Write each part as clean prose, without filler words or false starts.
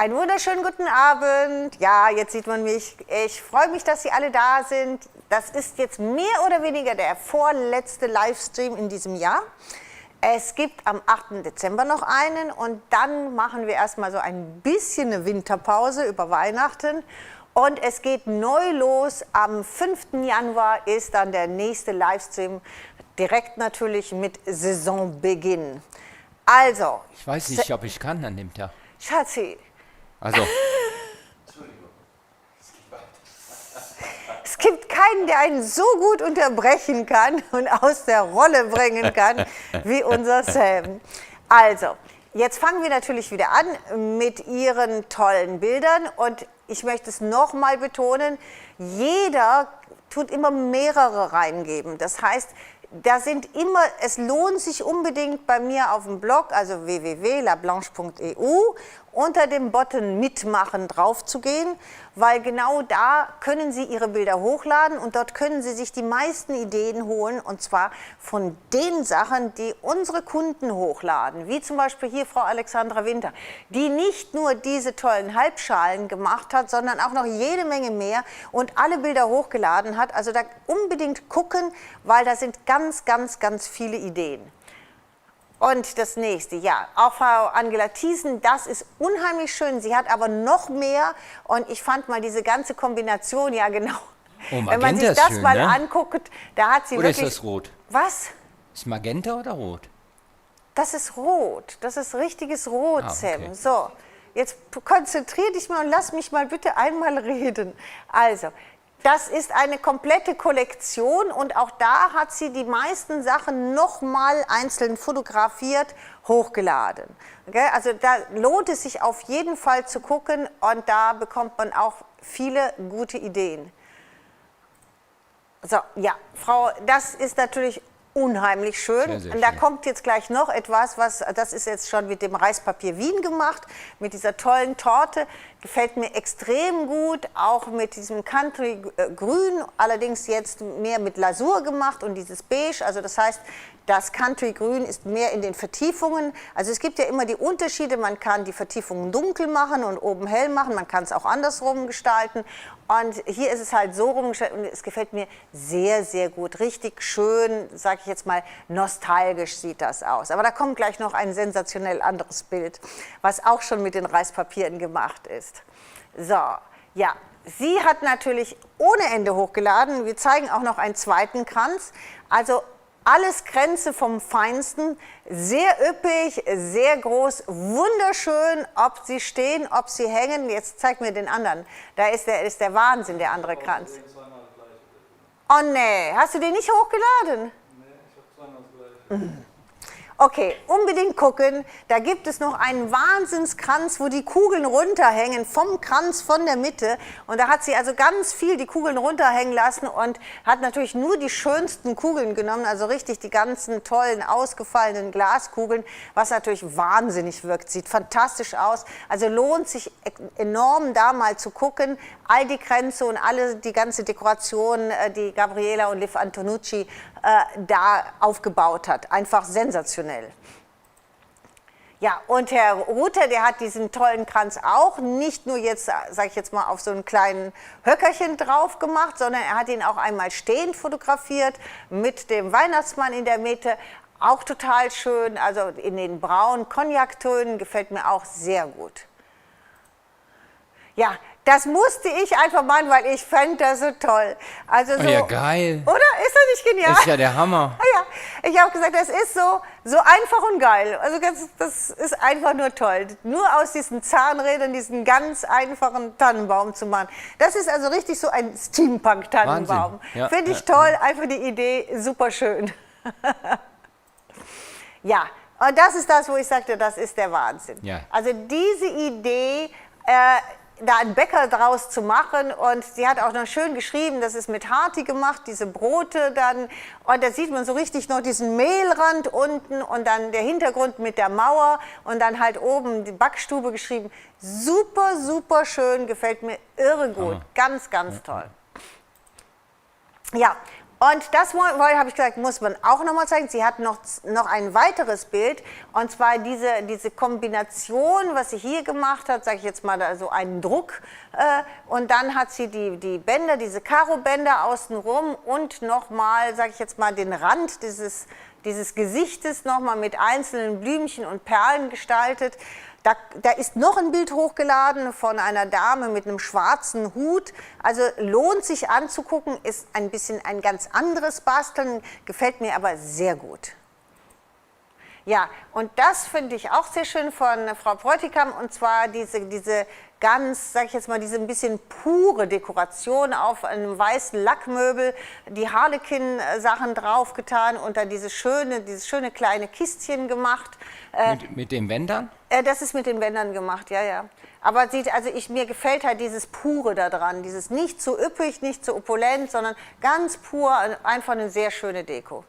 Einen wunderschönen guten Abend. Ja, jetzt sieht man mich. Ich freue mich, dass Sie alle da sind. Das ist jetzt mehr oder weniger der vorletzte Livestream in diesem Jahr. Es gibt am 8. Dezember noch einen und dann machen wir erstmal so ein bisschen eine Winterpause über Weihnachten. Und es geht neu los. Am 5. Januar ist dann der nächste Livestream, direkt natürlich mit Saisonbeginn. Also. Ich weiß nicht, ob ich kann an dem Tag. Schatzi. Also. Es gibt keinen, der einen so gut unterbrechen kann und aus der Rolle bringen kann, wie unser Sam. Also, jetzt fangen wir natürlich wieder an mit Ihren tollen Bildern. Und ich möchte es nochmal betonen, jeder tut immer mehrere reingeben. Das heißt, da sind immer, es lohnt sich unbedingt bei mir auf dem Blog, also www.lablanche.eu, unter dem Button Mitmachen drauf zu gehen, weil genau da können Sie Ihre Bilder hochladen und dort können Sie sich die meisten Ideen holen, und zwar von den Sachen, die unsere Kunden hochladen, wie zum Beispiel hier Frau Alexandra Winter, die nicht nur diese tollen Halbschalen gemacht hat, sondern auch noch jede Menge mehr und alle Bilder hochgeladen hat. Also da unbedingt gucken, weil da sind ganz, ganz, ganz viele Ideen. Und das nächste, ja, auch Frau Angela Thiessen, das ist unheimlich schön. Sie hat aber noch mehr und ich fand mal diese ganze Kombination, ja genau. Oh, wenn man sich ist das schön, mal ne? anguckt, da hat sie Oder wirklich... ist das rot? Was? Ist Magenta oder rot? Das ist rot. Das ist richtiges Rot, okay. Sam. So, jetzt konzentrier dich mal und lass mich mal bitte einmal reden. Also, das ist eine komplette Kollektion und auch da hat sie die meisten Sachen nochmal einzeln fotografiert, hochgeladen. Okay? Also da lohnt es sich auf jeden Fall zu gucken und da bekommt man auch viele gute Ideen. So, ja, Frau, das ist natürlich unheimlich schön. Sehr, sehr und da schön. kommt jetzt gleich noch etwas, das ist jetzt schon mit dem Reispapier Wien gemacht, mit dieser tollen Torte. Gefällt mir extrem gut, auch mit diesem Country Grün, allerdings jetzt mehr mit Lasur gemacht und dieses Beige. Also das heißt, das Country Grün ist mehr in den Vertiefungen. Also es gibt ja immer die Unterschiede, man kann die Vertiefungen dunkel machen und oben hell machen, man kann es auch andersrum gestalten. Und hier ist es halt so rumgestaltet und es gefällt mir sehr, sehr gut. Richtig schön, sage ich jetzt mal, nostalgisch sieht das aus. Aber da kommt gleich noch ein sensationell anderes Bild, was auch schon mit den Reispapieren gemacht ist. So, ja, sie hat natürlich ohne Ende hochgeladen. Wir zeigen auch noch einen zweiten Kranz. Also alles Kränze vom Feinsten, sehr üppig, sehr groß, wunderschön, ob sie stehen, ob sie hängen. Jetzt zeig mir den anderen. Da ist der Wahnsinn, der andere Kranz. Oh nee, hast du den nicht hochgeladen? Nee, ich habe zweimal das gleiche. Okay, unbedingt gucken. Da gibt es noch einen Wahnsinnskranz, wo die Kugeln runterhängen vom Kranz von der Mitte. Und da hat sie also ganz viel die Kugeln runterhängen lassen und hat natürlich nur die schönsten Kugeln genommen, also richtig die ganzen tollen, ausgefallenen Glaskugeln, was natürlich wahnsinnig wirkt. Sieht fantastisch aus. Also lohnt sich enorm da mal zu gucken. All die Kränze und die ganze Dekoration, die Gabriela und Liv Antonucci da aufgebaut hat. Einfach sensationell. Ja, und Herr Ruther, der hat diesen tollen Kranz auch nicht nur jetzt, sage ich jetzt mal, auf so einen kleinen Höckerchen drauf gemacht, sondern er hat ihn auch einmal stehend fotografiert mit dem Weihnachtsmann in der Mitte. Auch total schön, also in den braunen Cognac-Tönen, gefällt mir auch sehr gut. Ja, das musste ich einfach machen, weil ich fand das so toll. Also so, ja, geil. Oder? Ist das nicht genial? Das ist ja der Hammer. Ja, ich habe gesagt, das ist so einfach und geil. Also das ist einfach nur toll. Nur aus diesen Zahnrädern diesen ganz einfachen Tannenbaum zu machen. Das ist also richtig so ein Steampunk-Tannenbaum. Ja, Finde ich toll, einfach die Idee, super schön. Ja, und das ist das, wo ich sagte, das ist der Wahnsinn. Ja. Also diese Idee, da einen Bäcker draus zu machen, und sie hat auch noch schön geschrieben, das ist mit Harti gemacht, diese Brote dann, und da sieht man so richtig noch diesen Mehlrand unten und dann der Hintergrund mit der Mauer und dann halt oben die Backstube geschrieben. Super, super schön, gefällt mir irre gut, ganz, ganz toll. Ja, Und das habe ich gesagt, muss man auch nochmal zeigen. Sie hat noch ein weiteres Bild, und zwar diese Kombination, was sie hier gemacht hat, sage ich jetzt mal, so einen Druck. Und dann hat sie die Bänder, diese Karo-Bänder außenrum und nochmal, sage ich jetzt mal, den Rand dieses Gesichtes nochmal mit einzelnen Blümchen und Perlen gestaltet. Da ist noch ein Bild hochgeladen von einer Dame mit einem schwarzen Hut. Also lohnt sich anzugucken, ist ein bisschen ein ganz anderes Basteln, gefällt mir aber sehr gut. Ja, und das finde ich auch sehr schön von Frau Bräutigam, und zwar diese ganz, sag ich jetzt mal, diese ein bisschen pure Dekoration auf einem weißen Lackmöbel, die Harlekin-Sachen draufgetan und dann dieses schöne kleine Kistchen gemacht. Mit den Bändern? Das ist mit den Bändern gemacht, ja, ja. Aber mir gefällt halt dieses Pure da dran, dieses nicht zu üppig, nicht zu opulent, sondern ganz pur, einfach eine sehr schöne Deko.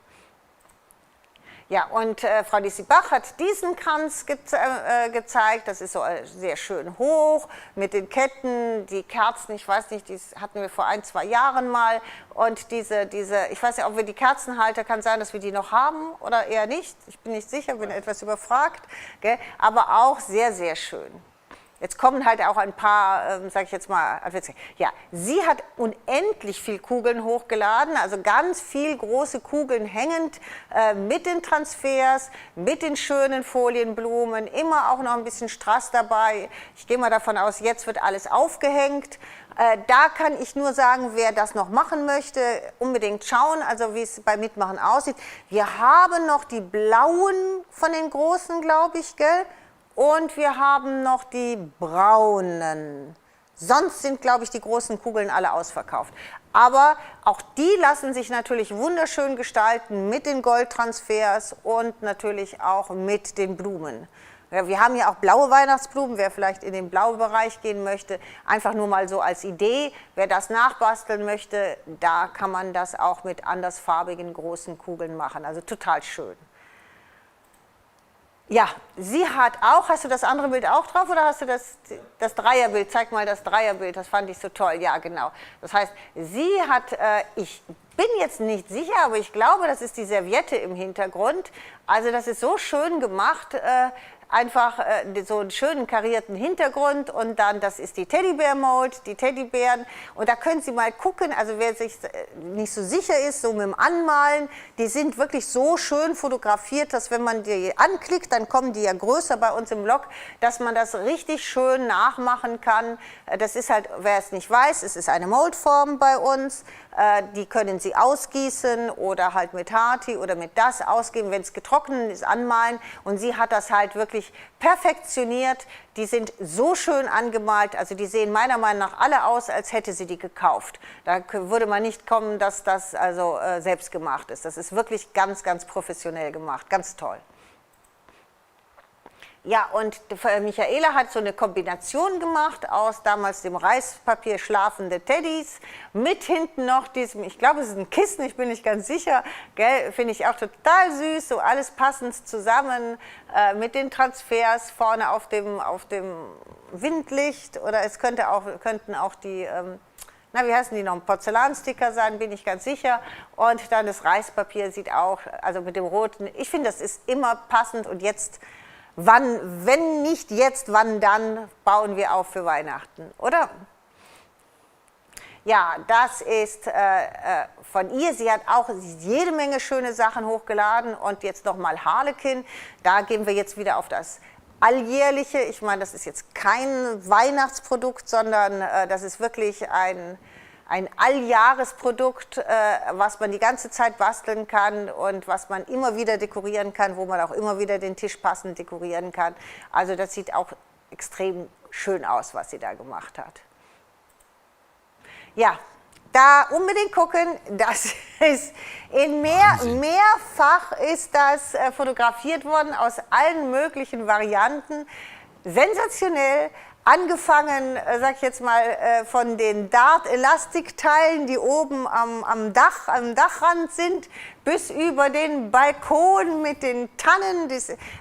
Ja, und Frau Lisi Bach hat diesen Kranz gezeigt. Das ist so sehr schön hoch mit den Ketten, die Kerzen, ich weiß nicht, die hatten wir vor 1-2 Jahren mal. Und ich weiß nicht, ob wir die Kerzenhalter, kann sein, dass wir die noch haben oder eher nicht. Ich bin nicht sicher, bin etwas überfragt. Gell? Aber auch sehr, sehr schön. Jetzt kommen halt auch ein paar, sage ich jetzt mal, ja, sie hat unendlich viel Kugeln hochgeladen, also ganz viel große Kugeln hängend mit den Transfers, mit den schönen Folienblumen, immer auch noch ein bisschen Strass dabei. Ich gehe mal davon aus, jetzt wird alles aufgehängt. Da kann ich nur sagen, wer das noch machen möchte, unbedingt schauen, also wie es bei Mitmachen aussieht. Wir haben noch die blauen von den großen, glaube ich, gell? Und wir haben noch die braunen. Sonst sind, glaube ich, die großen Kugeln alle ausverkauft. Aber auch die lassen sich natürlich wunderschön gestalten mit den Goldtransfers und natürlich auch mit den Blumen. Ja, wir haben ja auch blaue Weihnachtsblumen, wer vielleicht in den blauen Bereich gehen möchte. Einfach nur mal so als Idee. Wer das nachbasteln möchte, da kann man das auch mit andersfarbigen großen Kugeln machen. Also total schön. Ja, sie hat auch, hast du das andere Bild auch drauf oder hast du das Dreierbild? Zeig mal das Dreierbild, das fand ich so toll. Ja, genau. Das heißt, sie hat, ich bin jetzt nicht sicher, aber ich glaube, das ist die Serviette im Hintergrund. Also das ist so schön gemacht, einfach so einen schönen karierten Hintergrund und dann, das ist die Teddybär-Mold, die Teddybären. Und da können Sie mal gucken, also wer sich nicht so sicher ist, so mit dem Anmalen, die sind wirklich so schön fotografiert, dass wenn man die anklickt, dann kommen die ja größer bei uns im Blog, dass man das richtig schön nachmachen kann. Das ist halt, wer es nicht weiß, es ist eine Moldform bei uns. Die können Sie ausgießen oder halt mit Hati oder mit das ausgeben, wenn es getrocknet ist, anmalen. Und sie hat das halt wirklich perfektioniert. Die sind so schön angemalt, also die sehen meiner Meinung nach alle aus, als hätte sie die gekauft. Da würde man nicht kommen, dass das also selbst gemacht ist. Das ist wirklich ganz, ganz professionell gemacht, ganz toll. Ja, und Michaela hat so eine Kombination gemacht aus damals dem Reispapier schlafende Teddys mit hinten noch diesem, ich glaube, es ist ein Kissen, ich bin nicht ganz sicher, finde ich auch total süß, so alles passend zusammen mit den Transfers vorne auf dem Windlicht oder es könnten auch die, na, wie heißen die noch, Porzellansticker sein, bin ich ganz sicher. Und dann das Reispapier sieht auch, also mit dem roten, ich finde, das ist immer passend und jetzt, wann, wenn nicht jetzt, wann dann, bauen wir auf für Weihnachten, oder? Ja, das ist von ihr. Sie hat auch jede Menge schöne Sachen hochgeladen und jetzt nochmal Harlekin. Da gehen wir jetzt wieder auf das Alljährliche. Ich meine, das ist jetzt kein Weihnachtsprodukt, sondern das ist wirklich ein Alljahresprodukt, was man die ganze Zeit basteln kann und was man immer wieder dekorieren kann, wo man auch immer wieder den Tisch passend dekorieren kann. Also das sieht auch extrem schön aus, was sie da gemacht hat. Ja, da unbedingt gucken, das ist mehrfach ist das fotografiert worden aus allen möglichen Varianten. Sensationell. Angefangen, sag ich jetzt mal, von den Dart-Elastik-Teilen, die oben am Dachrand sind, bis über den Balkon mit den Tannen.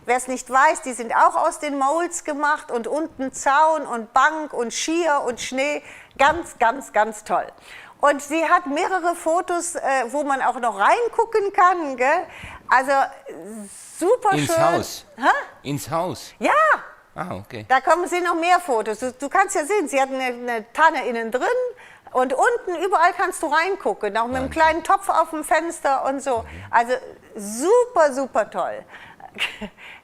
Wer es nicht weiß, die sind auch aus den Molds gemacht und unten Zaun und Bank und Skier und Schnee. Ganz, ganz, ganz toll. Und sie hat mehrere Fotos, wo man auch noch reingucken kann. Gell? Also super Ins schön. Haus? Hä? Ins Haus? Ja, Ah, okay. da kommen sie noch mehr Fotos. Du kannst ja sehen, sie hat eine Tanne innen drin und unten überall kannst du reingucken, auch mit einem kleinen Topf auf dem Fenster und so. Also super, super toll.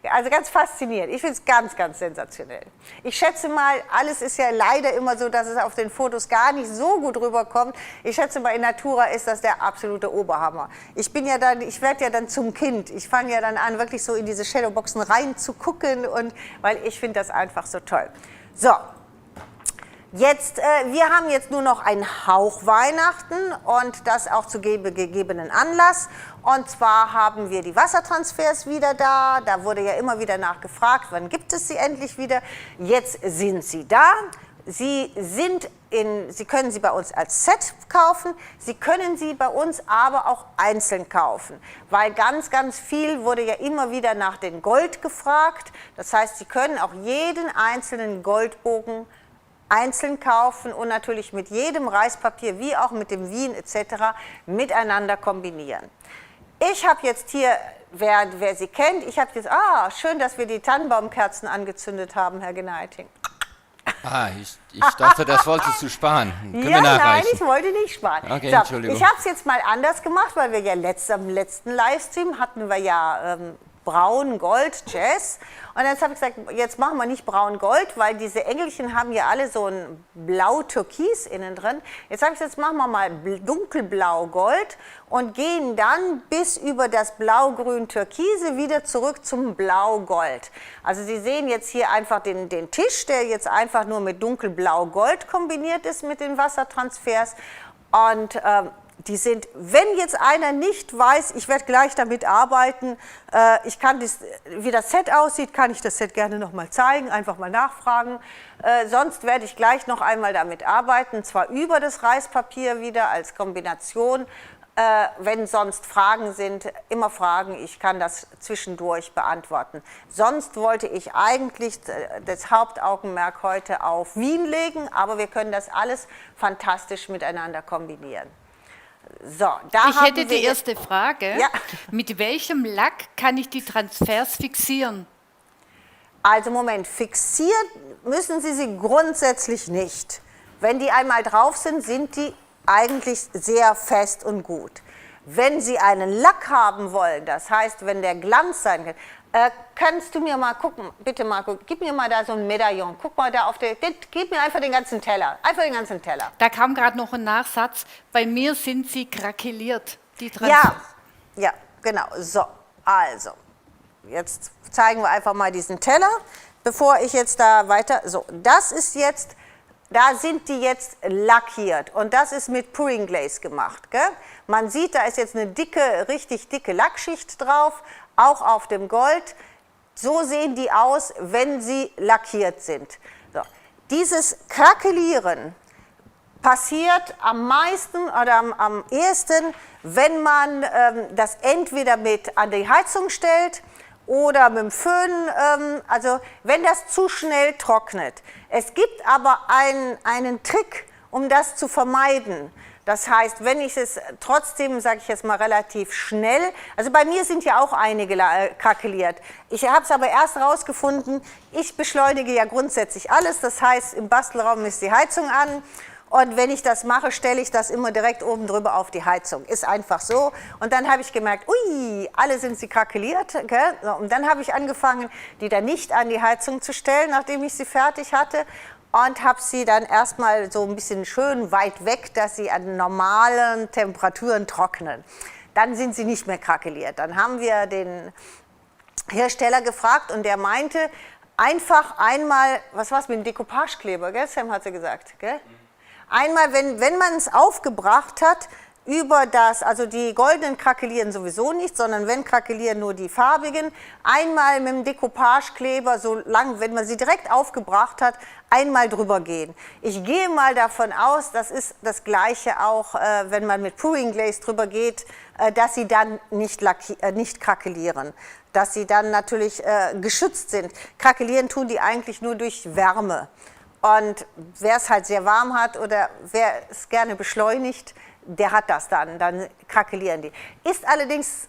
Also ganz faszinierend. Ich finde es ganz, ganz sensationell. Ich schätze mal, alles ist ja leider immer so, dass es auf den Fotos gar nicht so gut rüberkommt. Ich schätze mal, in Natura ist das der absolute Oberhammer. Ich werde ja dann zum Kind. Ich fange ja dann an, wirklich so in diese Shadowboxen rein zu gucken, weil ich finde das einfach so toll. So. Jetzt, wir haben jetzt nur noch einen Hauch Weihnachten und das auch zu gegebenen Anlass. Und zwar haben wir die Wassertransfers wieder da. Da wurde ja immer wieder nachgefragt, wann gibt es sie endlich wieder. Jetzt sind sie da. Sie können sie bei uns als Set kaufen. Sie können sie bei uns aber auch einzeln kaufen. Weil ganz, ganz viel wurde ja immer wieder nach den Gold gefragt. Das heißt, Sie können auch jeden einzelnen Goldbogen einzeln kaufen und natürlich mit jedem Reispapier, wie auch mit dem Wien etc. miteinander kombinieren. Ich habe jetzt hier, wer Sie kennt, ich habe jetzt, schön, dass wir die Tannenbaumkerzen angezündet haben, Herr Geneiting. Ah, ich dachte, das wolltest du sparen. Können wir nachreichen? Nein, ich wollte nicht sparen. Okay, so, Entschuldigung. ich habe es jetzt mal anders gemacht, weil wir ja am letzten Livestream hatten wir ja Braun, Gold, Jazz. Und jetzt habe ich gesagt, jetzt machen wir nicht Braun-Gold, weil diese Engelchen haben ja alle so ein Blau-Türkis innen drin. Jetzt habe ich gesagt, jetzt machen wir mal Dunkelblau-Gold und gehen dann bis über das Blau-Grün-Türkise wieder zurück zum Blau-Gold. Also Sie sehen jetzt hier einfach den Tisch, der jetzt einfach nur mit Dunkelblau-Gold kombiniert ist mit den Wassertransfers. Und die sind, wenn jetzt einer nicht weiß, ich werde gleich damit arbeiten, wie das Set aussieht, kann ich das Set gerne noch mal zeigen, einfach mal nachfragen. Sonst werde ich gleich noch einmal damit arbeiten, zwar über das Reispapier wieder als Kombination. Wenn sonst Fragen sind, immer fragen, ich kann das zwischendurch beantworten. Sonst wollte ich eigentlich das Hauptaugenmerk heute auf Wien legen, aber wir können das alles fantastisch miteinander kombinieren. So, ich hätte die erste Frage. Ja. Mit welchem Lack kann ich die Transfers fixieren? Also Moment, fixieren müssen Sie sie grundsätzlich nicht. Wenn die einmal drauf sind, sind die eigentlich sehr fest und gut. Wenn Sie einen Lack haben wollen, das heißt, wenn der Glanz sein kann, kannst du mir mal gucken, bitte Marco, gib mir mal da so ein Medaillon, guck mal da gib mir einfach den ganzen Teller, Da kam gerade noch ein Nachsatz, bei mir sind sie krakeliert, die Transfers. Ja, genau, so, also, jetzt zeigen wir einfach mal diesen Teller, bevor ich jetzt da weiter, so, das ist jetzt, da sind die jetzt lackiert und das ist mit Pouring Glaze gemacht, gell? Man sieht, da ist jetzt eine richtig dicke Lackschicht drauf, auch auf dem Gold. So sehen die aus, wenn sie lackiert sind. So. Dieses Krakelieren passiert am meisten oder am ehesten, wenn man das entweder an die Heizung stellt oder mit dem Föhn, also wenn das zu schnell trocknet. Es gibt aber einen Trick, um das zu vermeiden. Das heißt, wenn ich es trotzdem, sage ich jetzt mal, relativ schnell, also bei mir sind ja auch einige krakeliert. Ich habe es aber erst rausgefunden, ich beschleunige ja grundsätzlich alles. Das heißt, im Bastelraum ist die Heizung an. Und wenn ich das mache, stelle ich das immer direkt oben drüber auf die Heizung. Ist einfach so. Und dann habe ich gemerkt, ui, alle sind sie krakeliert. Gell? So, und dann habe ich angefangen, die dann nicht an die Heizung zu stellen, nachdem ich sie fertig hatte. Und habe sie dann erstmal so ein bisschen schön weit weg, dass sie an normalen Temperaturen trocknen. Dann sind sie nicht mehr krakeliert. Dann haben wir den Hersteller gefragt und der meinte, einfach einmal, was war's mit dem Decoupagekleber, gell? Sam hat sie gesagt, gell? Einmal, wenn man es aufgebracht hat, über das, also die goldenen krakelieren sowieso nicht, sondern wenn krakelieren nur die farbigen, einmal mit dem Decoupagekleber, so lang, wenn man sie direkt aufgebracht hat, einmal drüber gehen. Ich gehe mal davon aus, das ist das Gleiche auch, wenn man mit Pouring Glaze drüber geht, dass sie dann nicht krakelieren, dass sie dann natürlich geschützt sind. Krakelieren tun die eigentlich nur durch Wärme. Und wer es halt sehr warm hat oder wer es gerne beschleunigt, der hat das dann krakelieren die. Ist allerdings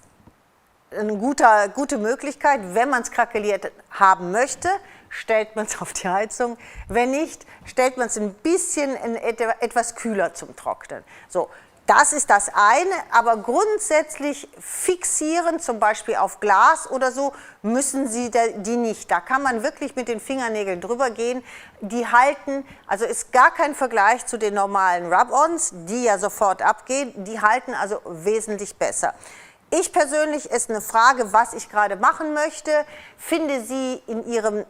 eine gute Möglichkeit, wenn man es krakeliert haben möchte, stellt man es auf die Heizung. Wenn nicht, stellt man es ein bisschen etwas kühler zum Trocknen. So, das ist das eine, aber grundsätzlich fixieren, zum Beispiel auf Glas oder so, müssen Sie die nicht. Da kann man wirklich mit den Fingernägeln drüber gehen. Die halten, also ist gar kein Vergleich zu den normalen Rub-Ons, die ja sofort abgehen, die halten also wesentlich besser. Ich persönlich, ist eine Frage, was ich gerade machen möchte, finde Sie in Ihrem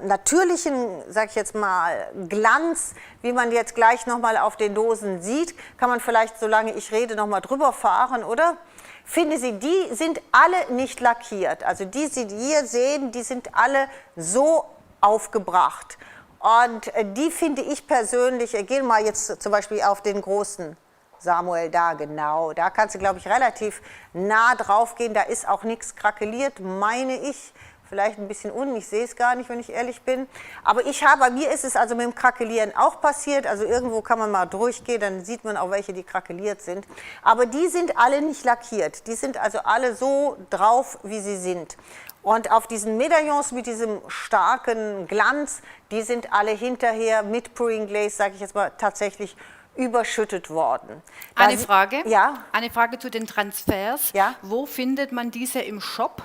natürlichen, sag ich jetzt mal, Glanz, wie man jetzt gleich nochmal auf den Dosen sieht, kann man vielleicht, solange ich rede, nochmal drüber fahren, oder? Finde Sie, die sind alle nicht lackiert. Also die Sie hier sehen, die sind alle so aufgebracht. Und die finde ich persönlich, gehen mal jetzt zum Beispiel auf den großen Samuel da, genau. Da kannst du, glaube ich, relativ nah drauf gehen. Da ist auch nichts krakeliert, meine ich. Vielleicht ein bisschen unten, ich sehe es gar nicht, wenn ich ehrlich bin. Aber bei mir ist es also mit dem Krakelieren auch passiert. Also irgendwo kann man mal durchgehen, dann sieht man auch welche, die krakeliert sind. Aber die sind alle nicht lackiert. Die sind also alle so drauf, wie sie sind. Und auf diesen Medaillons mit diesem starken Glanz, die sind alle hinterher mit Pouring Glaze, sage ich jetzt mal, tatsächlich überschüttet worden. Eine Frage. Ja? Eine Frage zu den Transfers. Ja? Wo findet man diese im Shop?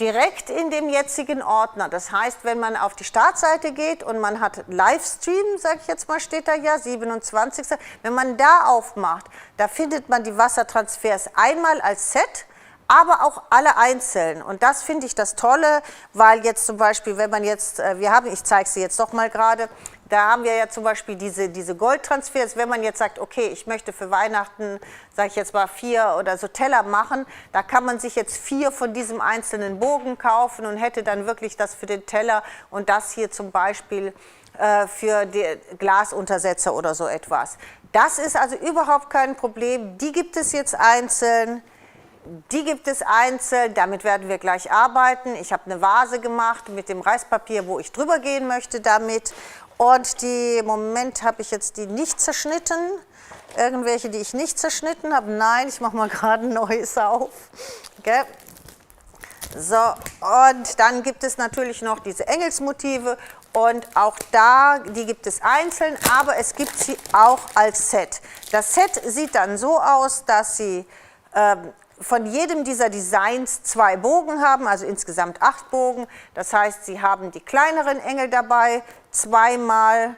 Direkt in dem jetzigen Ordner. Das heißt, wenn man auf die Startseite geht und man hat Livestream, sage ich jetzt mal, steht da ja, 27. Wenn man da aufmacht, da findet man die Wassertransfers einmal als Set, aber auch alle einzeln. Und das finde ich das Tolle, weil jetzt zum Beispiel, wenn man jetzt, ich zeige sie jetzt doch mal gerade, da haben wir ja zum Beispiel diese Goldtransfers. Wenn man jetzt sagt, okay, ich möchte für Weihnachten, sage ich jetzt mal 4 oder so Teller machen, da kann man sich jetzt 4 von diesem einzelnen Bogen kaufen und hätte dann wirklich das für den Teller und das hier zum Beispiel für die Glasuntersetzer oder so etwas. Das ist also überhaupt kein Problem. Die gibt es jetzt einzeln. Die gibt es einzeln, damit werden wir gleich arbeiten. Ich habe eine Vase gemacht mit dem Reispapier, wo ich drüber gehen möchte damit. Und im Moment habe ich jetzt die nicht zerschnitten. Irgendwelche, die ich nicht zerschnitten habe. Nein, ich mache mal gerade ein neues auf. Okay. So, und dann gibt es natürlich noch diese Engelsmotive. Und auch die gibt es einzeln, aber es gibt sie auch als Set. Das Set sieht dann so aus, dass Sie von jedem dieser Designs 2 Bogen haben, also insgesamt 8 Bogen. Das heißt, Sie haben die kleineren Engel dabei, zweimal.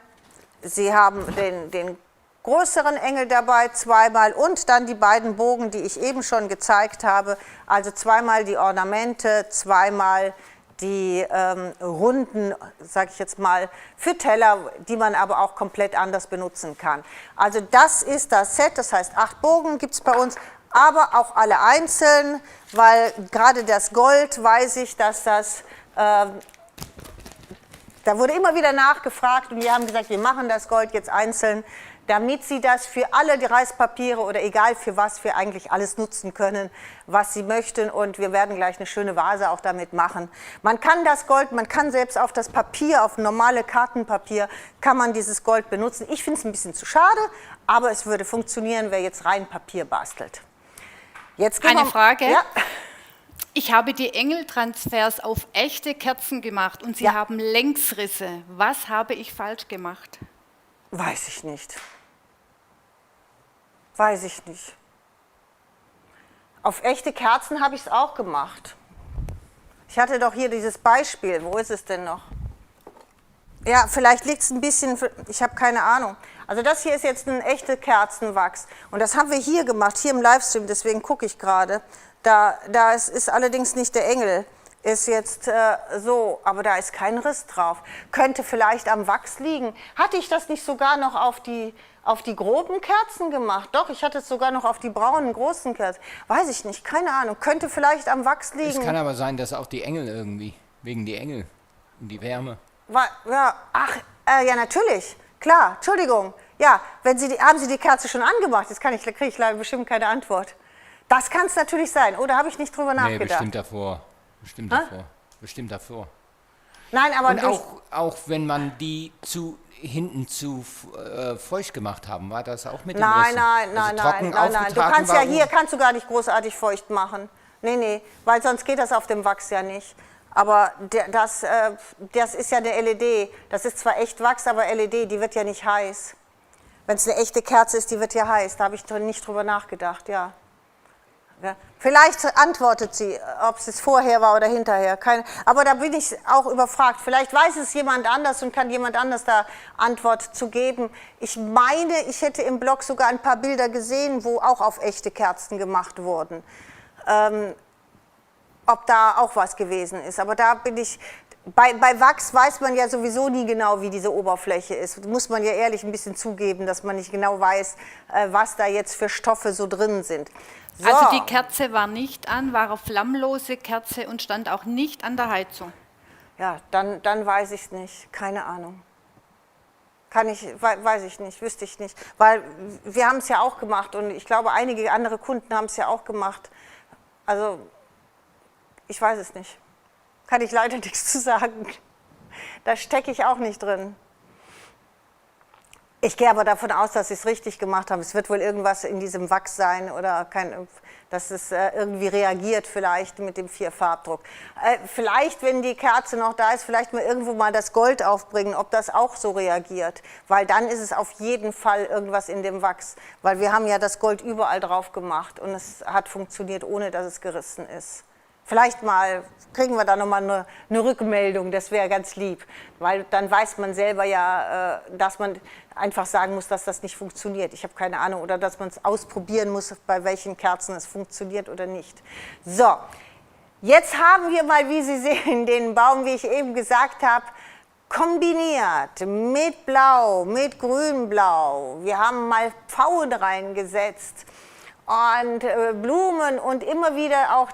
Sie haben den größeren Engel dabei, zweimal. Und dann die beiden Bogen, die ich eben schon gezeigt habe. Also zweimal die Ornamente, zweimal die runden, sage ich jetzt mal, für Teller, die man aber auch komplett anders benutzen kann. Also das ist das Set, das heißt 8 Bogen gibt es bei uns. Aber auch alle einzeln, weil gerade das Gold, weiß ich, dass das, da wurde immer wieder nachgefragt und wir haben gesagt, wir machen das Gold jetzt einzeln, damit Sie das für alle die Reispapiere oder egal für was wir eigentlich alles nutzen können, was Sie möchten. Und wir werden gleich eine schöne Vase auch damit machen. Man kann das Gold, man kann selbst auf das Papier, auf normale Kartenpapier, kann man dieses Gold benutzen. Ich finde es ein bisschen zu schade, aber es würde funktionieren, wer jetzt rein Papier bastelt. Jetzt Eine Frage. Ja. Ich habe die Engeltransfers auf echte Kerzen gemacht und sie haben Längsrisse. Was habe ich falsch gemacht? Weiß ich nicht. Weiß ich nicht. Auf echte Kerzen habe ich es auch gemacht. Ich hatte doch hier dieses Beispiel. Wo ist es denn noch? Ja, vielleicht liegt es ein bisschen, ich habe keine Ahnung. Also das hier ist jetzt ein echter Kerzenwachs. Und das haben wir hier gemacht, hier im Livestream, deswegen gucke ich gerade. Da ist allerdings nicht der Engel, ist jetzt so, aber da ist kein Riss drauf. Könnte vielleicht am Wachs liegen. Hatte ich das nicht sogar noch auf die groben Kerzen gemacht? Doch, ich hatte es sogar noch auf die braunen, großen Kerzen. Weiß ich nicht, keine Ahnung. Könnte vielleicht am Wachs liegen. Es kann aber sein, dass auch die Engel irgendwie, wegen die Engel und die Wärme. Ja, ja, natürlich. Klar, Entschuldigung. Ja, haben Sie die Kerze schon angemacht? Jetzt kriege ich leider bestimmt keine Antwort. Das kann es natürlich sein. Oder habe ich nicht drüber nachgedacht? Nee, bestimmt davor. Bestimmt davor. Bestimmt davor. Nein, aber Und durch, auch wenn man die hinten zu feucht gemacht haben, war das auch mit den nein, Rissen? nein, Also nein, trocken nein, nein. Du aufgetragen kannst ja war hier, kannst du gar nicht großartig feucht machen. Nee, weil sonst geht das auf dem Wachs ja nicht. Aber das ist ja eine LED. Das ist zwar echt Wachs, aber LED, die wird ja nicht heiß. Wenn es eine echte Kerze ist, die wird ja heiß. Da habe ich nicht drüber nachgedacht, ja. Vielleicht antwortet sie, ob es vorher war oder hinterher. Aber da bin ich auch überfragt. Vielleicht weiß es jemand anders und kann jemand anders da Antwort zu geben. Ich meine, ich hätte im Blog sogar ein paar Bilder gesehen, wo auch auf echte Kerzen gemacht wurden. Ob da auch was gewesen ist. Aber da bin ich, bei Wachs weiß man ja sowieso nie genau, wie diese Oberfläche ist. Muss man ja ehrlich ein bisschen zugeben, dass man nicht genau weiß, was da jetzt für Stoffe so drin sind. So. Also die Kerze war nicht an, war eine flammlose Kerze und stand auch nicht an der Heizung. Ja, dann weiß ich es nicht. Keine Ahnung. Weiß ich nicht, wüsste ich nicht. Weil wir haben es ja auch gemacht und ich glaube, einige andere Kunden haben es ja auch gemacht. Also ich weiß es nicht. Kann ich leider nichts zu sagen. Da stecke ich auch nicht drin. Ich gehe aber davon aus, dass sie es richtig gemacht haben. Es wird wohl irgendwas in diesem Wachs sein oder dass es irgendwie reagiert vielleicht mit dem 4-Farbdruck. Vielleicht, wenn die Kerze noch da ist, vielleicht mal irgendwo mal das Gold aufbringen, ob das auch so reagiert. Weil dann ist es auf jeden Fall irgendwas in dem Wachs. Weil wir haben ja das Gold überall drauf gemacht und es hat funktioniert, ohne dass es gerissen ist. Vielleicht mal kriegen wir da nochmal eine Rückmeldung, das wäre ganz lieb, weil dann weiß man selber ja, dass man einfach sagen muss, dass das nicht funktioniert. Ich habe keine Ahnung, oder dass man es ausprobieren muss, bei welchen Kerzen es funktioniert oder nicht. So, jetzt haben wir mal, wie Sie sehen, den Baum, wie ich eben gesagt habe, kombiniert mit Blau, mit Grün-Blau. Wir haben mal Pfauen reingesetzt. Und Blumen und immer wieder auch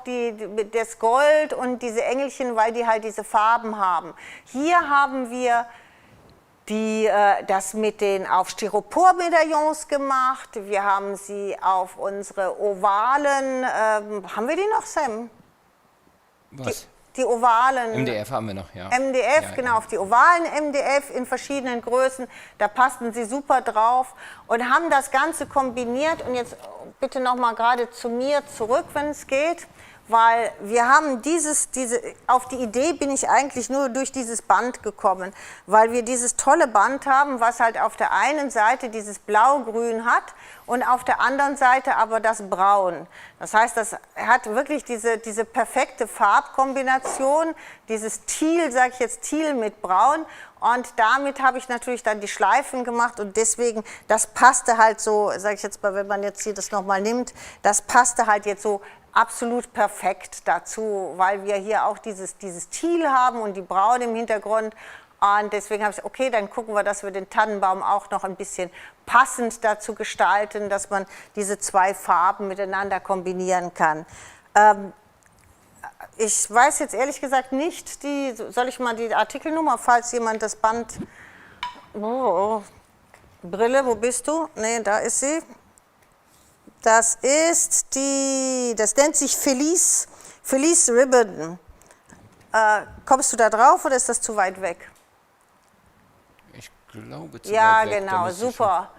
das Gold und diese Engelchen, weil die halt diese Farben haben. Hier haben wir das mit den auf Styropor-Medaillons gemacht. Wir haben sie auf unsere ovalen, haben wir die noch, Sam? Was? Die ovalen. MDF haben wir noch, ja. MDF, ja, genau, ja. auf die ovalen MDF in verschiedenen Größen. Da passten sie super drauf und haben das Ganze kombiniert. Und jetzt bitte noch mal gerade zu mir zurück, wenn es geht. Weil wir haben auf die Idee bin ich eigentlich nur durch dieses Band gekommen, weil wir dieses tolle Band haben, was halt auf der einen Seite dieses Blau-Grün hat und auf der anderen Seite aber das Braun. Das heißt, das hat wirklich diese perfekte Farbkombination, dieses Teal, sage ich jetzt Teal mit Braun. Und damit habe ich natürlich dann die Schleifen gemacht und deswegen, das passte halt so, sage ich jetzt mal, wenn man jetzt hier das nochmal nimmt, das passte halt jetzt so absolut perfekt dazu, weil wir hier auch dieses Teal haben und die Braun im Hintergrund. Und deswegen habe ich gesagt, okay, dann gucken wir, dass wir den Tannenbaum auch noch ein bisschen passend dazu gestalten, dass man diese zwei Farben miteinander kombinieren kann. Ich weiß jetzt ehrlich gesagt nicht, soll ich mal die Artikelnummer, falls jemand das Band... Brille, wo bist du? Nee, da ist sie. Das nennt sich Felice Ribbon. Kommst du da drauf oder ist das zu weit weg? Ich glaube, zu Ja, weit weg. genau, super.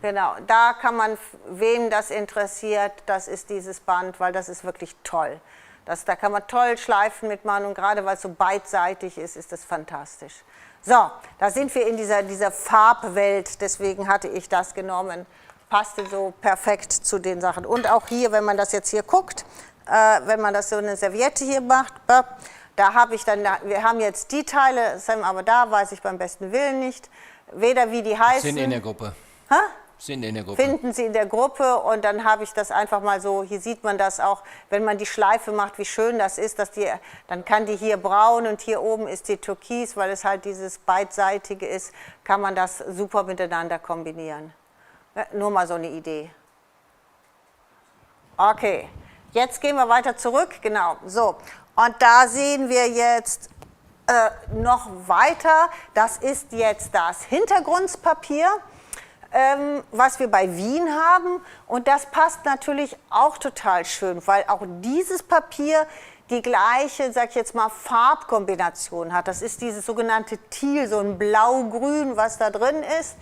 Genau, da kann man, wem das interessiert, das ist dieses Band, weil das ist wirklich toll. Da kann man toll Schleifen mitmachen und gerade weil es so beidseitig ist, ist das fantastisch. So, da sind wir in dieser Farbwelt, deswegen hatte ich das genommen. Passte so perfekt zu den Sachen. Und auch hier, wenn man das jetzt hier guckt, wenn man das so eine Serviette hier macht, da habe ich dann, wir haben jetzt die Teile, Sam, aber da weiß ich beim besten Willen nicht, weder wie die heißen. Sind in der Gruppe. Hä? Sind in der Gruppe. Finden Sie in der Gruppe und dann habe ich das einfach mal so, hier sieht man das auch, wenn man die Schleife macht, wie schön das ist, dann kann die hier braun und hier oben ist die türkis, weil es halt dieses beidseitige ist, kann man das super miteinander kombinieren. Nur mal so eine Idee. Okay, jetzt gehen wir weiter zurück, genau, so. Und da sehen wir jetzt noch weiter, das ist jetzt das Hintergrundpapier, was wir bei Wien haben und das passt natürlich auch total schön, weil auch dieses Papier die gleiche, sag ich jetzt mal, Farbkombination hat. Das ist dieses sogenannte Teal, so ein Blau-Grün, was da drin ist.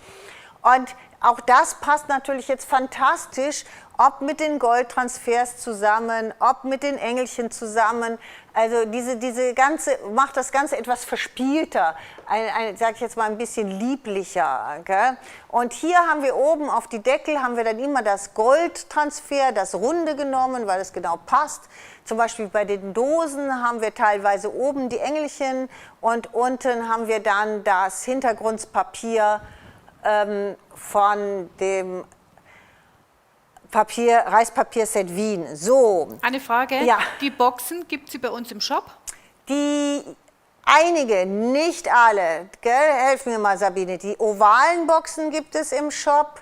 Und auch das passt natürlich jetzt fantastisch, ob mit den Goldtransfers zusammen, ob mit den Engelchen zusammen. Also diese ganze, macht das Ganze etwas verspielter, sag ich jetzt mal ein bisschen lieblicher. Okay? Und hier haben wir oben auf die Deckel, haben wir dann immer das Goldtransfer, das Runde genommen, weil es genau passt. Zum Beispiel bei den Dosen haben wir teilweise oben die Engelchen und unten haben wir dann das Hintergrundpapier von dem Reispapierset Wien. So. Eine Frage. Ja. Die Boxen gibt es bei uns im Shop? Einige, nicht alle, gell? Helf mir mal, Sabine. Die ovalen Boxen gibt es im Shop.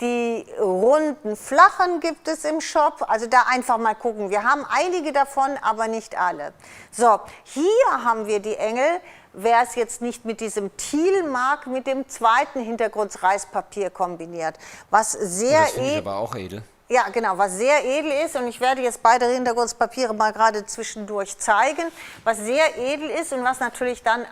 Die runden, flachen gibt es im Shop. Also da einfach mal gucken. Wir haben einige davon, aber nicht alle. So, hier haben wir die Engel. Wer es jetzt nicht mit diesem Teal mag, mit dem zweiten Hintergrundreispapier kombiniert. Was sehr Das finde ich aber auch edel. Ja, genau, was sehr edel ist, und ich werde jetzt beide Hintergrundpapiere mal gerade zwischendurch zeigen, was sehr edel ist und was natürlich dann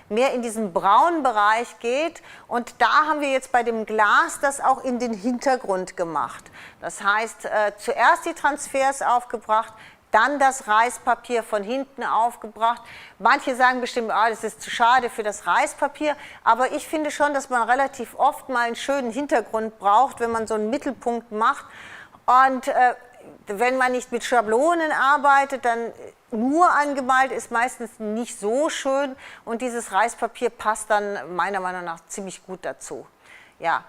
mehr in diesen braunen Bereich geht. Und da haben wir jetzt bei dem Glas das auch in den Hintergrund gemacht. Das heißt, zuerst die Transfers aufgebracht, dann das Reispapier von hinten aufgebracht. Manche sagen bestimmt, das ist zu schade für das Reispapier, aber ich finde schon, dass man relativ oft mal einen schönen Hintergrund braucht, wenn man so einen Mittelpunkt macht. Und wenn man nicht mit Schablonen arbeitet, dann nur angemalt ist meistens nicht so schön und dieses Reispapier passt dann meiner Meinung nach ziemlich gut dazu. Ja.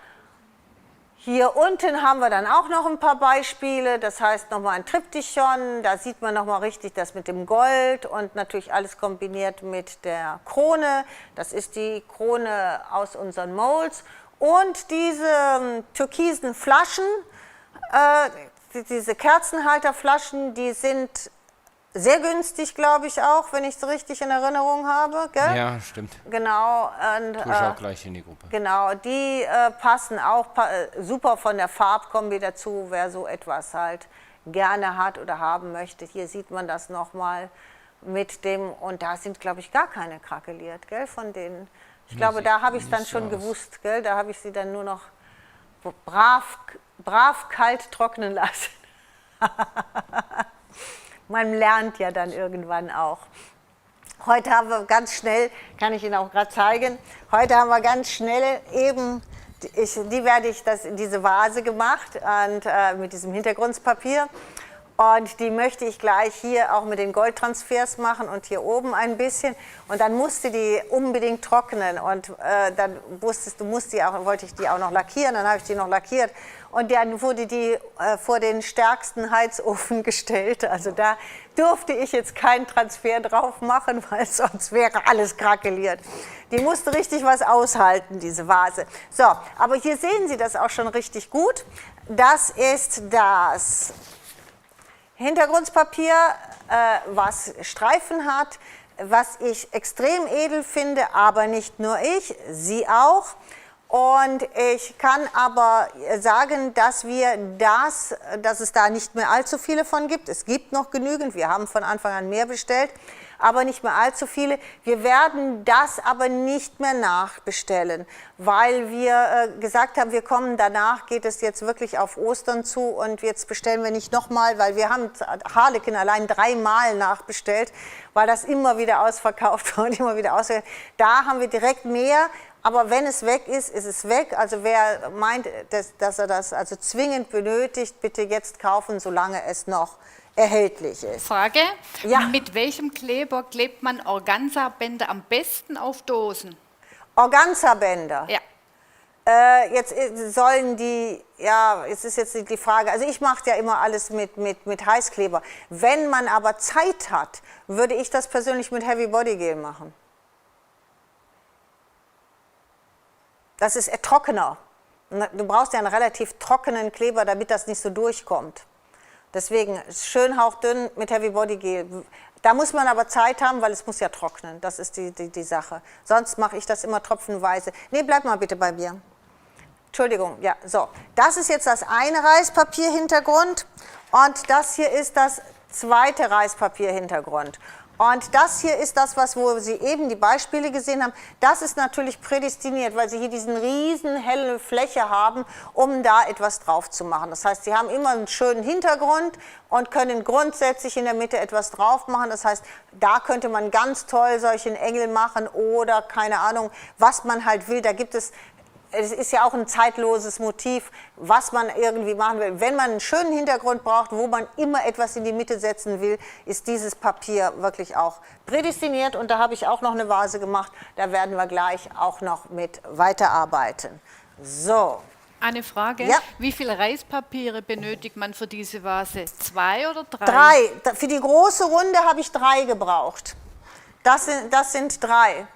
Hier unten haben wir dann auch noch ein paar Beispiele, das heißt nochmal ein Triptychon, da sieht man nochmal richtig das mit dem Gold und natürlich alles kombiniert mit der Krone. Das ist die Krone aus unseren Molds und diese türkisen Flaschen, diese Kerzenhalterflaschen, die sind sehr günstig, glaube ich auch, wenn ich es richtig in Erinnerung habe. Gell? Ja, stimmt. Genau. Und, Tue ich auch gleich in die Gruppe. Genau, die passen auch super von der Farbkombi dazu, wer so etwas halt gerne hat oder haben möchte. Hier sieht man das nochmal mit dem, und da sind, glaube ich, gar keine krakeliert, gell, von denen. Ich glaube, da habe ich es dann schon gewusst, gell, da habe ich sie dann nur noch brav kalt trocknen lassen. Man lernt ja dann irgendwann auch. Heute haben wir ganz schnell, kann ich Ihnen auch gerade zeigen, heute haben wir ganz schnell eben, diese Vase gemacht und, mit diesem Hintergrundpapier. Und die möchte ich gleich hier auch mit den Goldtransfers machen und hier oben ein bisschen. Und dann musste die unbedingt trocknen und dann wollte ich die auch noch lackieren, dann habe ich die noch lackiert. Und dann wurde die vor den stärksten Heizofen gestellt. Also da durfte ich jetzt keinen Transfer drauf machen, weil sonst wäre alles krakeliert. Die musste richtig was aushalten, diese Vase. So, aber hier sehen Sie das auch schon richtig gut. Das ist das Hintergrundpapier, was Streifen hat, was ich extrem edel finde, aber nicht nur ich, Sie auch. Und ich kann aber sagen, dass es da nicht mehr allzu viele von gibt. Es gibt noch genügend, wir haben von Anfang an mehr bestellt, aber nicht mehr allzu viele. Wir werden das aber nicht mehr nachbestellen, weil wir gesagt haben, wir kommen danach, geht es jetzt wirklich auf Ostern zu und jetzt bestellen wir nicht nochmal, weil wir haben Harlekin allein 3-mal nachbestellt, weil das immer wieder ausverkauft war und immer wieder ausverkauft. Da haben wir direkt mehr. Aber wenn es weg ist, ist es weg. Also wer meint, dass er das also zwingend benötigt, bitte jetzt kaufen, solange es noch erhältlich ist. Frage, ja. Mit welchem Kleber klebt man Organza-Bänder am besten auf Dosen? Organza-Bänder? Ja. Jetzt sollen die, ja, es ist jetzt die Frage, also ich mache ja immer alles mit Heißkleber. Wenn man aber Zeit hat, würde ich das persönlich mit Heavy Body Gel machen. Das ist trockener. Du brauchst ja einen relativ trockenen Kleber, damit das nicht so durchkommt. Deswegen schön hauchdünn mit Heavy Body Gel. Da muss man aber Zeit haben, weil es muss ja trocknen. Das ist die Sache. Sonst mache ich das immer tropfenweise. Nee, bleib mal bitte bei mir. Entschuldigung, ja, so. Das ist jetzt das eine Reispapier-Hintergrund und das hier ist das zweite Reispapierhintergrund. Und das hier ist das, wo Sie eben die Beispiele gesehen haben. Das ist natürlich prädestiniert, weil Sie hier diesen riesen helle Fläche haben, um da etwas drauf zu machen. Das heißt, Sie haben immer einen schönen Hintergrund und können grundsätzlich in der Mitte etwas drauf machen. Das heißt, da könnte man ganz toll solchen Engel machen oder keine Ahnung, was man halt will. Da gibt es ist ja auch ein zeitloses Motiv, was man irgendwie machen will. Wenn man einen schönen Hintergrund braucht, wo man immer etwas in die Mitte setzen will, ist dieses Papier wirklich auch prädestiniert. Und da habe ich auch noch eine Vase gemacht. Da werden wir gleich auch noch mit weiterarbeiten. So. Eine Frage, Ja. Wie viele Reispapiere benötigt man für diese Vase? 2 oder 3? 3. Für die große Runde habe ich 3 gebraucht. Das sind 3,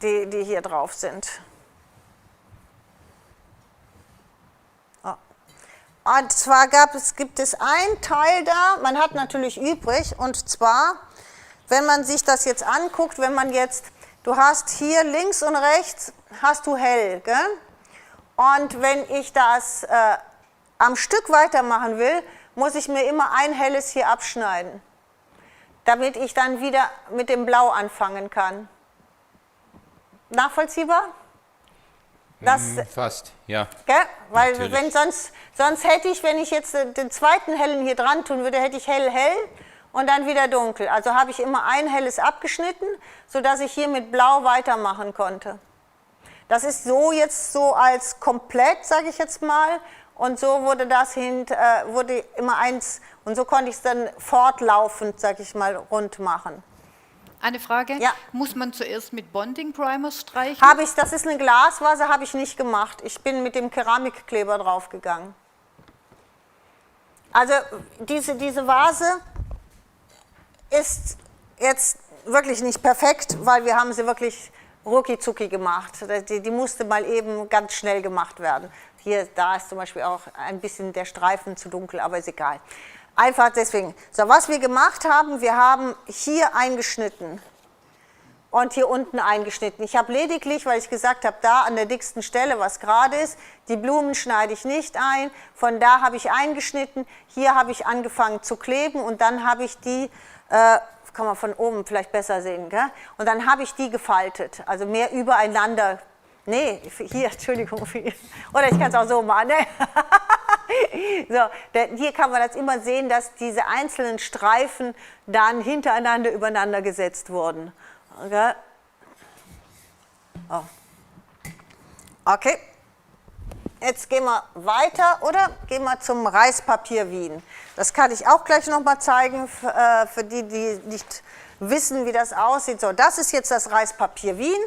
die hier drauf sind. Und zwar gibt es einen Teil da, man hat natürlich übrig, und zwar, wenn man sich das jetzt anguckt, du hast hier links und rechts, hast du hell, gell? Und wenn ich das am Stück weitermachen will, muss ich mir immer ein helles hier abschneiden, damit ich dann wieder mit dem Blau anfangen kann. Nachvollziehbar? Fast, ja. Gell? Weil Natürlich. sonst hätte ich, wenn ich jetzt den zweiten hellen hier dran tun würde, hätte ich hell und dann wieder dunkel. Also habe ich immer ein helles abgeschnitten, sodass ich hier mit Blau weitermachen konnte. Das ist so jetzt so als komplett, sage ich jetzt mal, und so wurde wurde immer eins, und so konnte ich es dann fortlaufend, sage ich mal, rund machen. Eine Frage, Ja. Muss man zuerst mit Bonding Primer streichen? Das ist eine Glasvase, habe ich nicht gemacht. Ich bin mit dem Keramikkleber draufgegangen. Also diese Vase ist jetzt wirklich nicht perfekt, weil wir haben sie wirklich rucki-zucki gemacht. Die musste mal eben ganz schnell gemacht werden. Da ist zum Beispiel auch ein bisschen der Streifen zu dunkel, aber ist egal. Einfach deswegen. So, was wir gemacht haben, wir haben hier eingeschnitten und hier unten eingeschnitten. Ich habe lediglich, weil ich gesagt habe, da an der dicksten Stelle, was gerade ist, die Blumen schneide ich nicht ein. Von da habe ich eingeschnitten, hier habe ich angefangen zu kleben und dann habe ich die, kann man von oben vielleicht besser sehen, gell? Und dann habe ich die gefaltet, also mehr übereinander. Nee, hier, Entschuldigung. Oder ich kann es auch so machen. Ne? So, hier kann man das immer sehen, dass diese einzelnen Streifen dann hintereinander übereinander gesetzt wurden. Okay. Oh. Okay. Jetzt gehen wir weiter, oder? Gehen wir zum Reispapier Wien. Das kann ich auch gleich noch mal zeigen, für die, die nicht wissen, wie das aussieht. So, das ist jetzt das Reispapier Wien,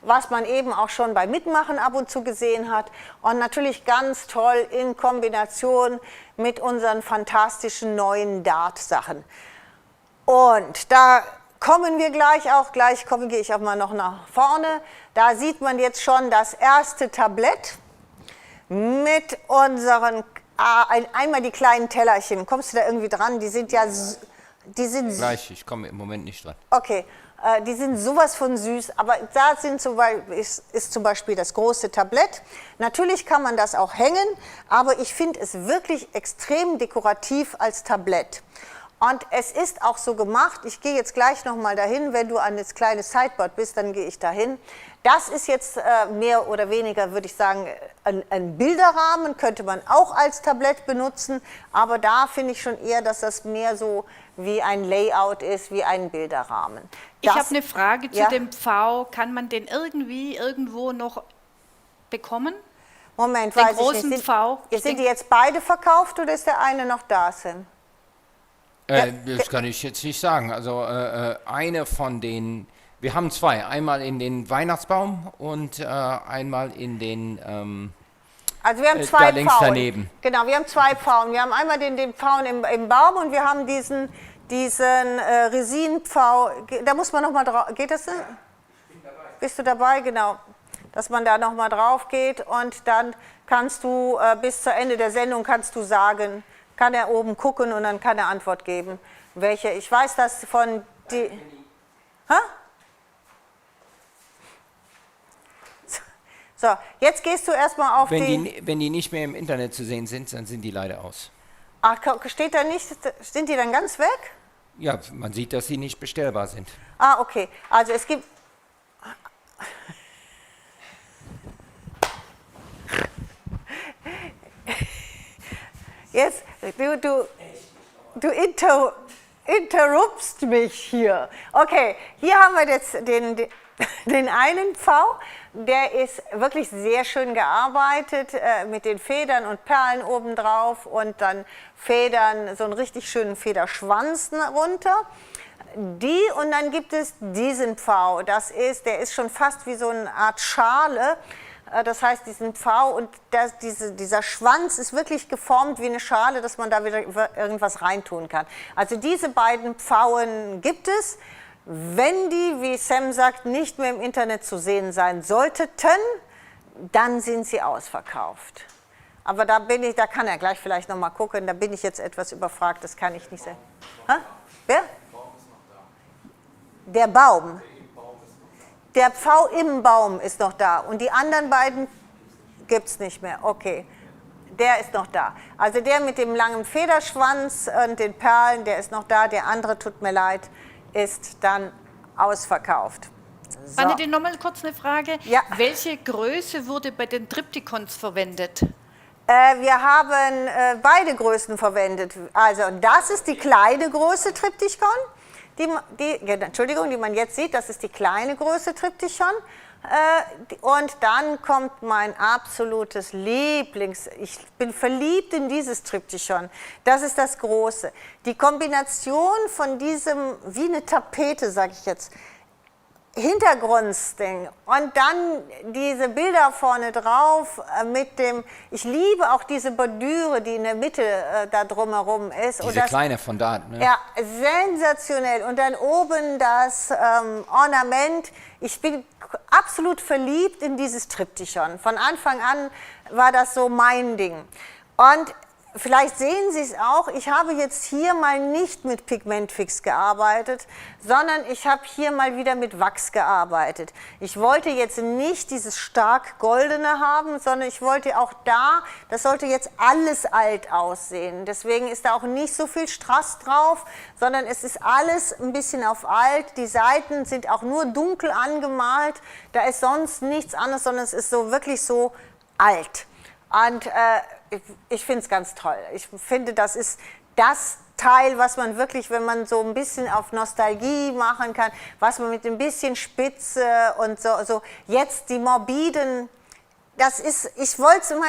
was man eben auch schon beim Mitmachen ab und zu gesehen hat. Und natürlich ganz toll in Kombination mit unseren fantastischen neuen Dart-Sachen. Und da kommen wir gleich gehe ich auch mal noch nach vorne. Da sieht man jetzt schon das erste Tablett mit unseren, einmal die kleinen Tellerchen. Kommst du da irgendwie dran? Die sind ja, Gleich, ich komme im Moment nicht dran. Okay, die sind sowas von süß, aber da ist zum Beispiel das große Tablett. Natürlich kann man das auch hängen, aber ich finde es wirklich extrem dekorativ als Tablett. Und es ist auch so gemacht, ich gehe jetzt gleich nochmal dahin, wenn du an das kleine Sideboard bist, dann gehe ich dahin. Das ist jetzt mehr oder weniger, würde ich sagen, ein Bilderrahmen, könnte man auch als Tablett benutzen, aber da finde ich schon eher, dass das mehr so wie ein Layout ist, wie ein Bilderrahmen. Ich habe eine Frage zu ja? dem Pfau. Kann man den irgendwo noch bekommen? Moment, Den weiß ich großen nicht. Pfau? Sind die jetzt beide verkauft oder ist der eine noch da, Sam? Das kann ich jetzt nicht sagen. Also eine von den, wir haben zwei, einmal in den Weihnachtsbaum und einmal in den, Also wir haben da zwei links Pfauen. daneben. Genau, wir haben zwei Pfauen. Wir haben einmal den Pfauen im Baum und wir haben diesen Resinpfau. Da muss man noch mal drauf. Geht das denn? Ich bin dabei. Bist du dabei? Genau. Dass man da noch mal drauf geht und dann kannst du bis zur Ende der Sendung kannst du sagen, kann er oben gucken und dann kann er Antwort geben. Welche? Ich weiß das von die. Hä? So, jetzt gehst du erstmal auf wenn die nicht mehr im Internet zu sehen sind, dann sind die leider aus. Ach, steht da nicht, sind die dann ganz weg? Ja, man sieht, dass sie nicht bestellbar sind. Ah, okay. Also es gibt... Jetzt, du interrupst mich hier. Okay, hier haben wir jetzt den einen Pfau, der ist wirklich sehr schön gearbeitet mit den Federn und Perlen obendrauf und dann Federn, so einen richtig schönen Federschwanz runter. Und dann gibt es diesen Pfau, der ist schon fast wie so eine Art Schale. Das heißt, diesen Pfau und dieser Schwanz ist wirklich geformt wie eine Schale, dass man da wieder irgendwas reintun kann. Also diese beiden Pfauen gibt es. Wenn die, wie Sam sagt, nicht mehr im Internet zu sehen sein sollten, dann sind sie ausverkauft. Aber da kann er gleich vielleicht noch mal gucken, da bin ich jetzt etwas überfragt, das kann ich nicht sehen. Ha? Wer? Der Baum. Der Pfau im Baum ist noch da und die anderen beiden gibt es nicht mehr. Okay, der ist noch da. Also der mit dem langen Federschwanz und den Perlen, der ist noch da. Der andere, tut mir leid, ist dann ausverkauft. So. Annette, nochmal kurz eine Frage. Ja. Welche Größe wurde bei den Triptychons verwendet? Wir haben beide Größen verwendet. Also das ist die kleine Größe Triptychon. Die man jetzt sieht, das ist die kleine Größe Triptychon. Und dann kommt mein absolutes ich bin verliebt in dieses Triptychon. Das ist das große. Die Kombination von diesem, wie eine Tapete, sage ich jetzt, Hintergrundsding und dann diese Bilder vorne drauf ich liebe auch diese Bordüre, die in der Mitte da drumherum ist. Diese kleine von da, ne? Ja, sensationell. Und dann oben das Ornament. Ich bin absolut verliebt in dieses Triptychon. Von Anfang an war das so mein Ding. Und vielleicht sehen Sie es auch, ich habe jetzt hier mal nicht mit Pigmentfix gearbeitet, sondern ich habe hier mal wieder mit Wachs gearbeitet. Ich wollte jetzt nicht dieses stark goldene haben, sondern ich wollte auch das sollte jetzt alles alt aussehen. Deswegen ist da auch nicht so viel Strass drauf, sondern es ist alles ein bisschen auf alt. Die Seiten sind auch nur dunkel angemalt, da ist sonst nichts anderes, sondern es ist so wirklich so alt. Und ich finde es ganz toll. Ich finde, das ist das Teil, was man wirklich, wenn man so ein bisschen auf Nostalgie machen kann, was man mit ein bisschen Spitze und so jetzt die morbiden,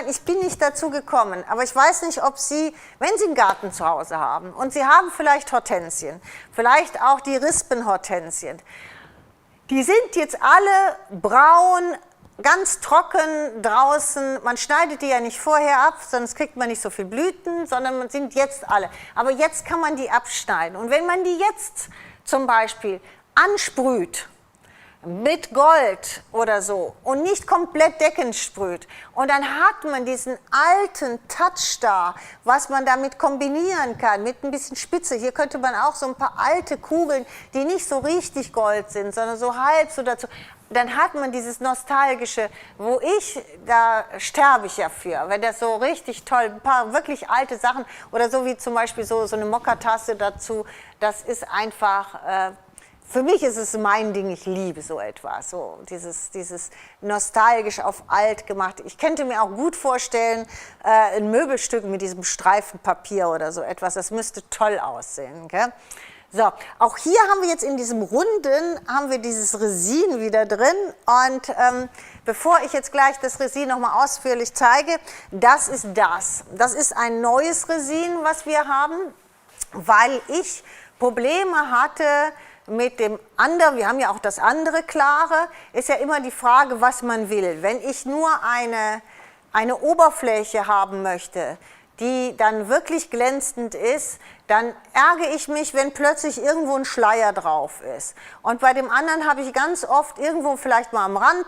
ich bin nicht dazu gekommen, aber ich weiß nicht, ob Sie, wenn Sie einen Garten zu Hause haben und Sie haben vielleicht Hortensien, vielleicht auch die Rispenhortensien, die sind jetzt alle braun, ganz trocken draußen, man schneidet die ja nicht vorher ab, sonst kriegt man nicht so viel Blüten, sondern man sind jetzt alle. Aber jetzt kann man die abschneiden. Und wenn man die jetzt zum Beispiel ansprüht, mit Gold oder so und nicht komplett deckend sprüht und dann hat man diesen alten Touch da, was man damit kombinieren kann, mit ein bisschen Spitze. Hier könnte man auch so ein paar alte Kugeln, die nicht so richtig Gold sind, sondern so halb so dazu. Dann hat man dieses Nostalgische, da sterbe ich ja für, wenn das so richtig toll, ein paar wirklich alte Sachen oder so wie zum Beispiel so eine Mokka-Tasse dazu, das ist einfach, für mich ist es mein Ding, ich liebe so etwas, so dieses nostalgisch auf alt gemacht. Ich könnte mir auch gut vorstellen, ein Möbelstück mit diesem Streifenpapier oder so etwas, das müsste toll aussehen, gell? So, auch hier haben wir jetzt in diesem Runden, haben wir dieses Resin wieder drin und bevor ich jetzt gleich das Resin nochmal ausführlich zeige, das ist das. Das ist ein neues Resin, was wir haben, weil ich Probleme hatte mit dem anderen, wir haben ja auch das andere klare, ist ja immer die Frage, was man will. Wenn ich nur eine Oberfläche haben möchte, die dann wirklich glänzend ist, dann ärgere ich mich, wenn plötzlich irgendwo ein Schleier drauf ist. Und bei dem anderen habe ich ganz oft irgendwo vielleicht mal am Rand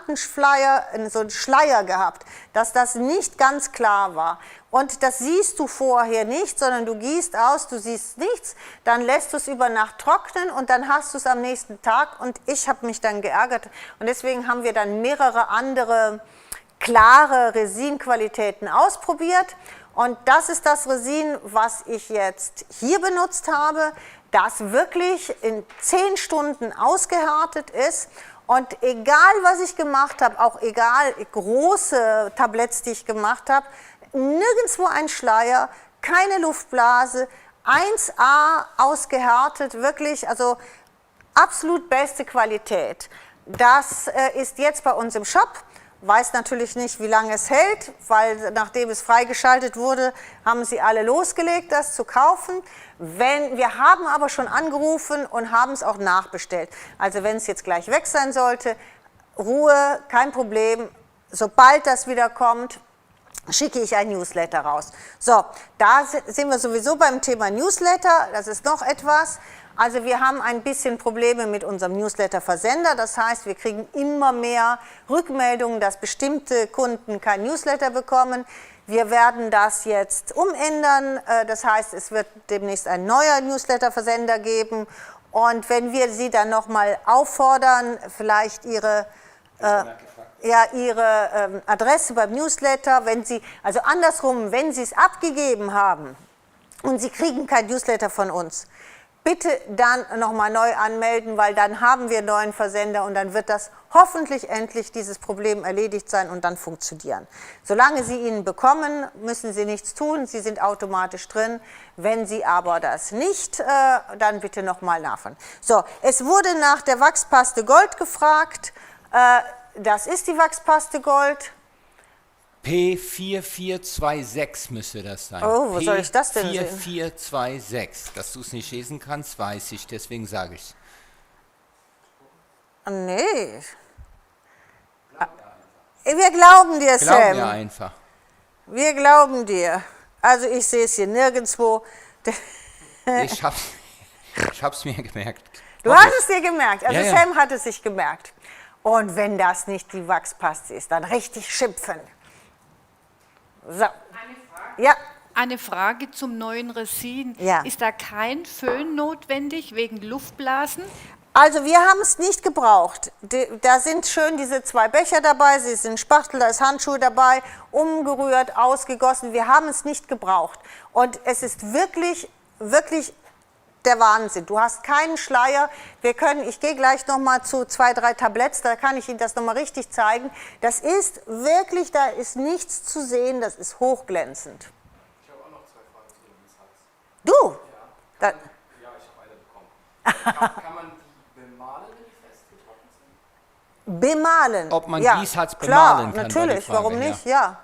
so einen Schleier gehabt, dass das nicht ganz klar war. Und das siehst du vorher nicht, sondern du gießt aus, du siehst nichts, dann lässt du es über Nacht trocknen und dann hast du es am nächsten Tag. Und ich habe mich dann geärgert. Und deswegen haben wir dann mehrere andere klare Resinqualitäten ausprobiert. Und das ist das Resin, was ich jetzt hier benutzt habe, das wirklich in 10 Stunden ausgehärtet ist. Und egal, was ich gemacht habe, auch egal, große Tabletts, die ich gemacht habe, nirgendwo ein Schleier, keine Luftblase, 1A ausgehärtet, wirklich, also absolut beste Qualität. Das ist jetzt bei uns im Shop. Weiß natürlich nicht, wie lange es hält, weil nachdem es freigeschaltet wurde, haben sie alle losgelegt, das zu kaufen. Wir haben aber schon angerufen und haben es auch nachbestellt. Also wenn es jetzt gleich weg sein sollte, Ruhe, kein Problem. Sobald das wieder kommt, schicke ich ein Newsletter raus. So, da sind wir sowieso beim Thema Newsletter. Das ist noch etwas. Also wir haben ein bisschen Probleme mit unserem Newsletter-Versender. Das heißt, wir kriegen immer mehr Rückmeldungen, dass bestimmte Kunden kein Newsletter bekommen. Wir werden das jetzt umändern. Das heißt, es wird demnächst ein neuer Newsletter-Versender geben. Und wenn wir Sie dann nochmal auffordern, vielleicht Ihre Adresse beim Newsletter, also andersrum, wenn Sie es abgegeben haben und Sie kriegen kein Newsletter von uns, bitte dann nochmal neu anmelden, weil dann haben wir einen neuen Versender und dann wird das hoffentlich endlich dieses Problem erledigt sein und dann funktionieren. Solange Sie ihn bekommen, müssen Sie nichts tun, Sie sind automatisch drin. Wenn Sie aber das nicht, dann bitte nochmal nachfragen. So, es wurde nach der Wachspaste Gold gefragt. Das ist die Wachspaste Gold. P4426 müsste das sein. Oh, wo soll ich das denn sehen? P4426. Dass du es nicht lesen kannst, weiß ich, deswegen sage ich es. Nee. Wir glauben dir, Sam. Glaub mir einfach. Wir glauben dir. Also ich sehe es hier nirgendwo. Ich hab's mir gemerkt. Du hast es dir gemerkt. Also Ja. Sam hat es sich gemerkt. Und wenn das nicht die Wachspaste ist, dann richtig schimpfen. So. Ja. Eine Frage zum neuen Resin. Ja. Ist da kein Föhn notwendig wegen Luftblasen? Also wir haben es nicht gebraucht. Da sind schön diese 2 Becher dabei, sie sind Spachtel, da ist Handschuhe dabei, umgerührt, ausgegossen. Wir haben es nicht gebraucht. Und es ist wirklich, wirklich der Wahnsinn. Du hast keinen Schleier. Ich gehe gleich noch mal zu 2, 3 Tabletts, da kann ich Ihnen das noch mal richtig zeigen. Das ist wirklich, da ist nichts zu sehen, das ist hochglänzend. Ich habe auch noch 2 Fragen zu dem Missals. Du? Da, Ja, ich habe eine bekommen. Kann man die bemalen, wenn die festgetrocknet sind? bemalen. Ob man ja, Gießharz klar, bemalen kann, war die natürlich, Frage, warum nicht? Ja.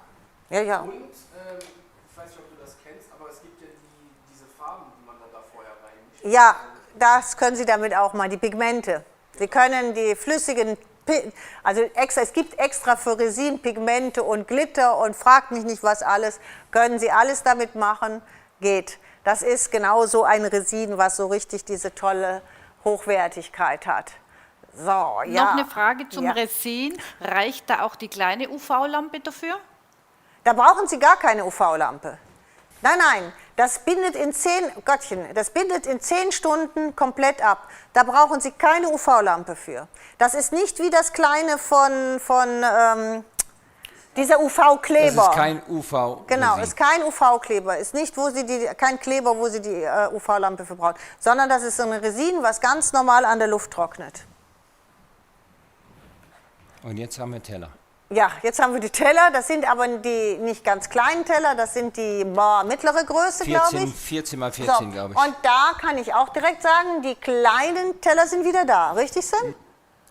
Ja, ja. Und, ich weiß nicht, ob du das kennst, aber es gibt ja diese Farben, die man da vorher reinmischt. Ja, das können Sie damit auch mal, die Pigmente. Sie können die flüssigen, es gibt extra für Resin Pigmente und Glitter und fragt mich nicht was alles, können Sie alles damit machen, geht. Das ist genau so ein Resin, was so richtig diese tolle Hochwertigkeit hat. So, ja. Noch eine Frage zum Ja. Resin. Reicht da auch die kleine UV-Lampe dafür? Da brauchen Sie gar keine UV-Lampe. Nein, nein, das bindet in 10 Stunden komplett ab. Da brauchen Sie keine UV-Lampe für. Das ist nicht wie das kleine von dieser UV-Kleber. Das ist kein UV. Genau, ist kein UV-Kleber, ist nicht, kein Kleber, wo Sie die UV-Lampe für brauchen, sondern das ist so ein Resin, was ganz normal an der Luft trocknet. Und jetzt haben wir Teller. Ja, jetzt haben wir die Teller, das sind aber die nicht ganz kleinen Teller, das sind die mittlere Größe, glaube ich. 14 mal 14, glaube ich. Und da kann ich auch direkt sagen, die kleinen Teller sind wieder da, richtig, Sam?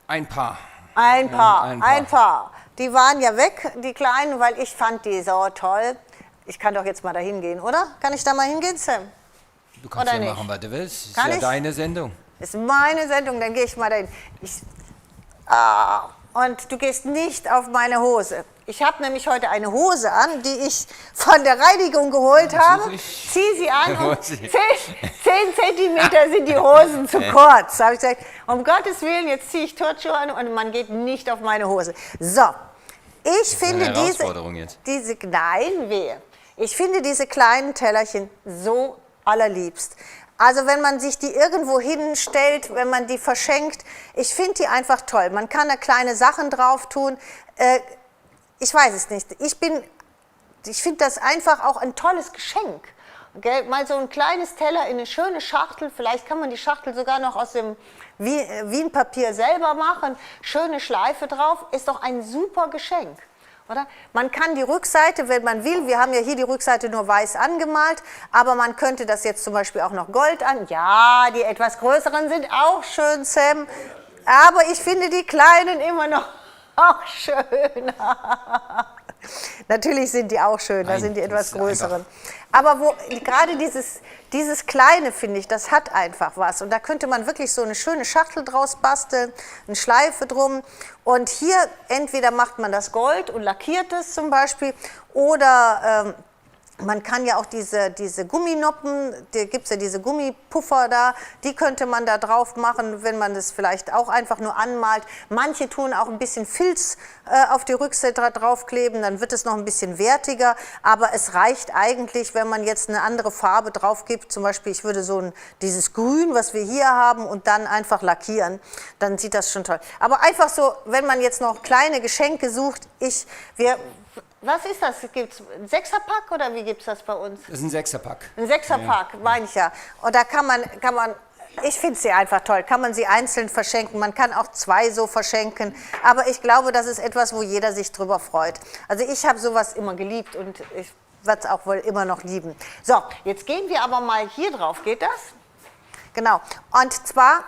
Ein paar. Ein paar. ein paar. Die waren ja weg, die kleinen, weil ich fand die so toll. Ich kann doch jetzt mal da hingehen, oder? Kann ich da mal hingehen, Sam? Du kannst Oder ja nicht? machen, was du willst. Ist Kann ja ich? deine Sendung. Ist meine Sendung, dann gehe ich mal dahin. Und du gehst nicht auf meine Hose. Ich habe nämlich heute eine Hose an, die ich von der Reinigung geholt habe. Zieh sie an und 10 Zentimeter sind die Hosen zu kurz. Da habe ich gesagt, um Gottes Willen, jetzt ziehe ich Turnschuhe an und man geht nicht auf meine Hose. So, ich finde eine Herausforderung jetzt. Ich finde diese kleinen Tellerchen so allerliebst. Also wenn man sich die irgendwo hinstellt, wenn man die verschenkt, ich finde die einfach toll. Man kann da kleine Sachen drauf tun. Ich weiß es nicht. Ich bin ich finde das einfach auch ein tolles Geschenk. Okay? Mal so ein kleines Teller in eine schöne Schachtel, vielleicht kann man die Schachtel sogar noch aus dem Wienpapier selber machen, schöne Schleife drauf, ist doch ein super Geschenk. Oder? Man kann die Rückseite, wenn man will, wir haben ja hier die Rückseite nur weiß angemalt, aber man könnte das jetzt zum Beispiel auch noch Gold an. Ja, die etwas größeren sind auch schön, Sam, aber ich finde die kleinen immer noch auch schön. Natürlich sind die auch schön, da sind die etwas größeren. Aber gerade dieses Kleine, finde ich, das hat einfach was. Und da könnte man wirklich so eine schöne Schachtel draus basteln, eine Schleife drum. Und hier entweder macht man das Gold und lackiert es zum Beispiel, oder man kann ja auch diese Gumminoppen, da gibt es ja diese Gummipuffer da, die könnte man da drauf machen, wenn man das vielleicht auch einfach nur anmalt. Manche tun auch ein bisschen Filz auf die Rückseite draufkleben, dann wird es noch ein bisschen wertiger, aber es reicht eigentlich, wenn man jetzt eine andere Farbe drauf gibt, zum Beispiel ich würde so dieses Grün, was wir hier haben, und dann einfach lackieren, dann sieht das schon toll. Aber einfach so, wenn man jetzt noch kleine Geschenke sucht, was ist das? Gibt's ein Sechserpack oder wie gibt es das bei uns? Das ist ein Sechserpack. Ein Sechserpack, meine ich ja. Und da kann man, ich finde sie einfach toll, kann man sie einzeln verschenken, man kann auch 2 so verschenken, aber ich glaube, das ist etwas, wo jeder sich drüber freut. Also ich habe sowas immer geliebt und ich werde es auch wohl immer noch lieben. So, jetzt gehen wir aber mal hier drauf, geht das? Genau, und zwar,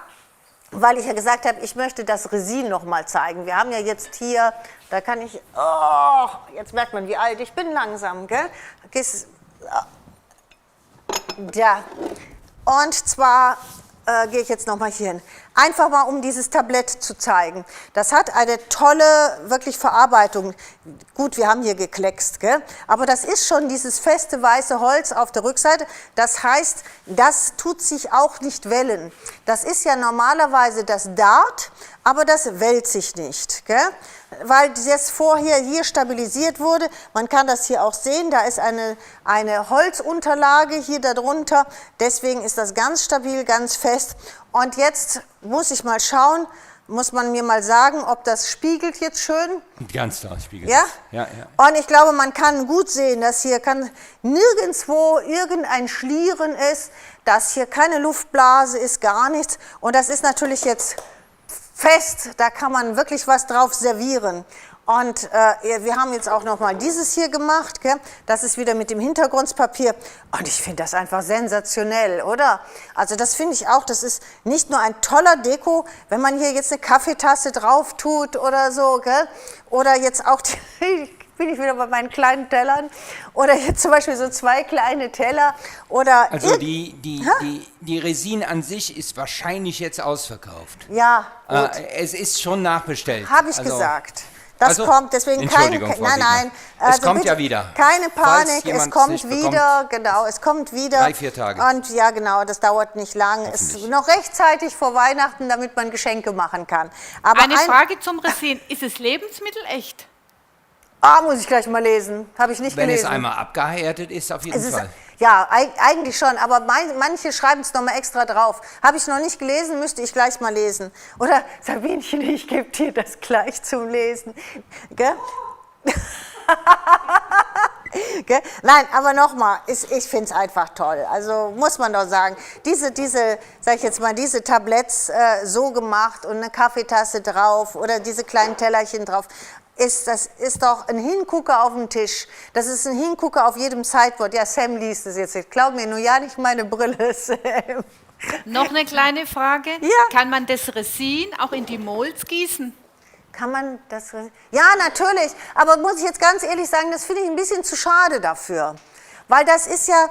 weil ich ja gesagt habe, ich möchte das Resin noch mal zeigen. Wir haben ja jetzt hier, da kann ich, oh, jetzt merkt man, wie alt ich bin langsam, gell? Ja, und zwar gehe ich jetzt noch mal hier hin. Einfach mal, um dieses Tablett zu zeigen. Das hat eine tolle, wirklich Verarbeitung. Gut, wir haben hier gekleckst, gell? Aber das ist schon dieses feste weiße Holz auf der Rückseite. Das heißt, das tut sich auch nicht wellen. Das ist ja normalerweise das Dart, aber das wellt sich nicht, gell? Weil das vorher hier stabilisiert wurde. Man kann das hier auch sehen, da ist eine Holzunterlage hier darunter. Deswegen ist das ganz stabil, ganz fest. Und jetzt muss ich mal schauen, muss man mir mal sagen, ob das spiegelt jetzt schön. Ganz klar, spiegelt. Ja? Ja, ja. Und ich glaube, man kann gut sehen, dass hier nirgendwo irgendein Schlieren ist, dass hier keine Luftblase ist, gar nichts. Und das ist natürlich jetzt fest, da kann man wirklich was drauf servieren. Und wir haben jetzt auch noch mal dieses hier gemacht, gell? Das ist wieder mit dem Hintergrundpapier. Und ich finde das einfach sensationell, oder? Also das finde ich auch, das ist nicht nur ein toller Deko, wenn man hier jetzt eine Kaffeetasse drauf tut oder so, gell? Oder jetzt auch, bin ich wieder bei meinen kleinen Tellern, oder jetzt zum Beispiel so 2 kleine Teller. Oder also die Resin an sich ist wahrscheinlich jetzt ausverkauft. ja, gut. Es ist schon nachbestellt. Habe ich gesagt. Das kommt, deswegen nein. Es kommt ja wieder. Keine Panik, es kommt wieder, genau, es kommt wieder. 3-4 Tage. Und ja, genau, das dauert nicht lang. Es ist noch rechtzeitig vor Weihnachten, damit man Geschenke machen kann. Aber Eine Frage zum Resin, ist es lebensmittelecht? Muss ich gleich mal lesen, habe ich nicht Wenn gelesen. es einmal abgehärtet ist, auf jeden Fall. Ja, eigentlich schon, aber manche schreiben es nochmal extra drauf. Habe ich noch nicht gelesen, müsste ich gleich mal lesen. Oder Sabinchen, ich gebe dir das gleich zum Lesen. Gell? Gell? Nein, aber nochmal, ich finde es einfach toll. Also muss man doch sagen, sag ich jetzt mal, diese Tabletts so gemacht und eine Kaffeetasse drauf oder diese kleinen Tellerchen drauf. Das ist doch ein Hingucker auf dem Tisch. Das ist ein Hingucker auf jedem Sideboard. Ja, Sam liest es jetzt. Ich glaube mir nur ja nicht meine Brille, Sam. Noch eine kleine Frage. Ja. Kann man das Resin auch in die Molds gießen? Kann man das? Ja, natürlich. Aber muss ich jetzt ganz ehrlich sagen, das finde ich ein bisschen zu schade dafür. Weil das ist ja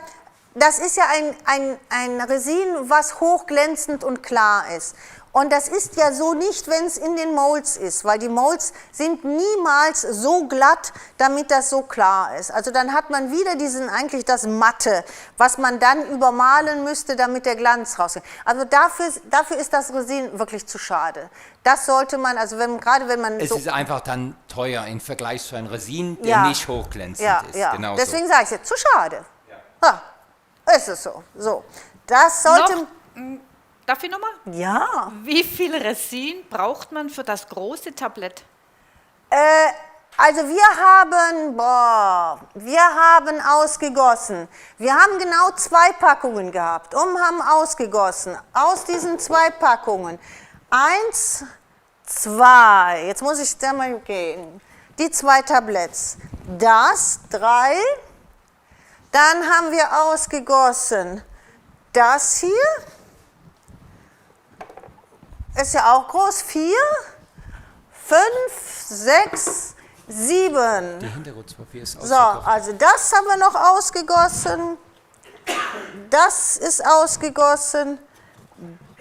ein Resin, was hochglänzend und klar ist. Und das ist ja so nicht, wenn es in den Molds ist, weil die Molds sind niemals so glatt, damit das so klar ist. Also dann hat man wieder eigentlich das Matte, was man dann übermalen müsste, damit der Glanz rauskommt. Also dafür ist das Resin wirklich zu schade. Das sollte man, also gerade wenn man es so... ist einfach dann teuer im Vergleich zu einem Resin, der nicht hochglänzend ist. Ja, Genau deswegen so. sage ich jetzt, zu schade. Ja. Ist es so. Das sollte... Darf ich nochmal? Ja. Wie viel Resin braucht man für das große Tablett? Also wir haben ausgegossen. Wir haben genau 2 Packungen gehabt und haben ausgegossen. Aus diesen 2 Packungen 1, 2, jetzt muss ich da mal gehen, die 2 Tabletts, das 3, dann haben wir ausgegossen das hier, ist ja auch groß, 4, 5, 6, 7. Die Hintergrundpapier ist So, ausgekocht. also das haben wir noch ausgegossen, das ist ausgegossen,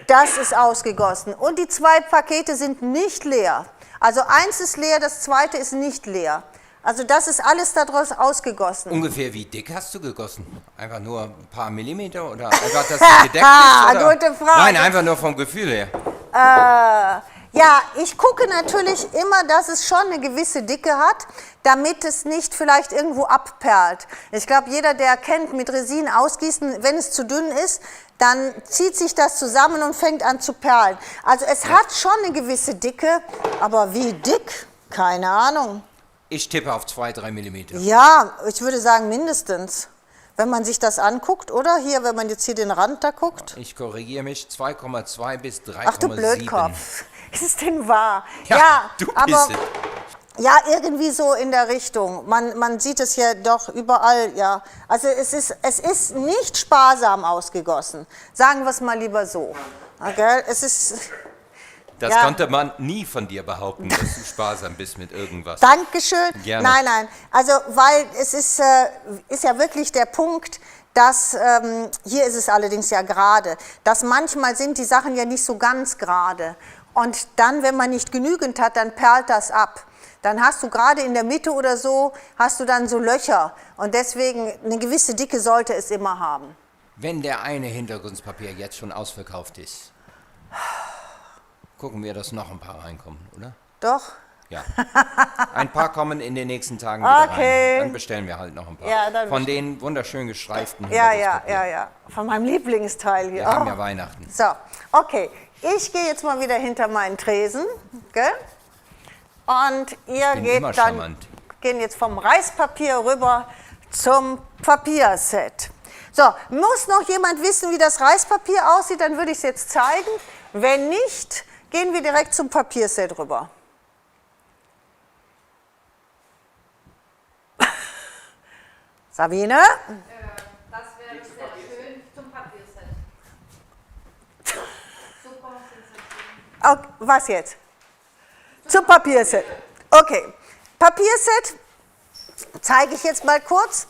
das ist ausgegossen und die 2 Pakete sind nicht leer. Also 1 ist leer, das 2. ist nicht leer. Also das ist alles daraus ausgegossen. Ungefähr wie dick hast du gegossen? Einfach nur ein paar Millimeter oder einfach, dass es gedeckt ist? Oder? Gute Frage. Nein, einfach nur vom Gefühl her. Ja, ich gucke natürlich immer, dass es schon eine gewisse Dicke hat, damit es nicht vielleicht irgendwo abperlt. Ich glaube, jeder, der kennt, mit Resin ausgießen, wenn es zu dünn ist, dann zieht sich das zusammen und fängt an zu perlen. Also es hat schon eine gewisse Dicke, aber wie dick? Keine Ahnung. Ich tippe auf 2-3 Millimeter. Ja, ich würde sagen mindestens. Wenn man sich das anguckt, oder? Hier, wenn man jetzt hier den Rand da guckt. Ich korrigiere mich, 2,2 bis 3,7. Ach du Blödkopf. Ist es denn wahr? Ja, du aber Pisse. ja, irgendwie so in der Richtung. Man sieht es ja doch überall, ja. Also es ist nicht sparsam ausgegossen. Sagen wir es mal lieber so. Okay? Es ist... Das Ja. konnte man nie von dir behaupten, dass du sparsam bist mit irgendwas. Dankeschön. Gerne. Nein. Also, weil es ist ja wirklich der Punkt, dass, hier ist es allerdings ja gerade, dass manchmal sind die Sachen ja nicht so ganz gerade. Und dann, wenn man nicht genügend hat, dann perlt das ab. Dann hast du gerade in der Mitte oder so, hast du dann so Löcher. Und deswegen, eine gewisse Dicke sollte es immer haben. Wenn der eine Hintergrundpapier jetzt schon ausverkauft ist, gucken wir, dass noch ein paar reinkommen, oder? Doch? Ja. Ein paar kommen in den nächsten Tagen wieder Okay. rein. Dann bestellen wir halt noch ein paar. Ja, dann von den wunderschön gestreiften Ja. Hintergrundpapier. Von meinem Lieblingsteil hier. Wir haben ja Weihnachten. So, okay. Ich gehe jetzt mal wieder hinter meinen Tresen. Gell? Und ihr bin geht immer dann, charmant. gehen jetzt vom Reispapier rüber zum Papierset. So, muss noch jemand wissen, wie das Reispapier aussieht, dann würde ich es jetzt zeigen. Wenn nicht, gehen wir direkt zum Papierset rüber. Sabine? Das wäre sehr schön zum Papierset. Super Sensation. Okay, was jetzt? Zum Papierset. Okay, Papierset zeige ich jetzt mal kurz.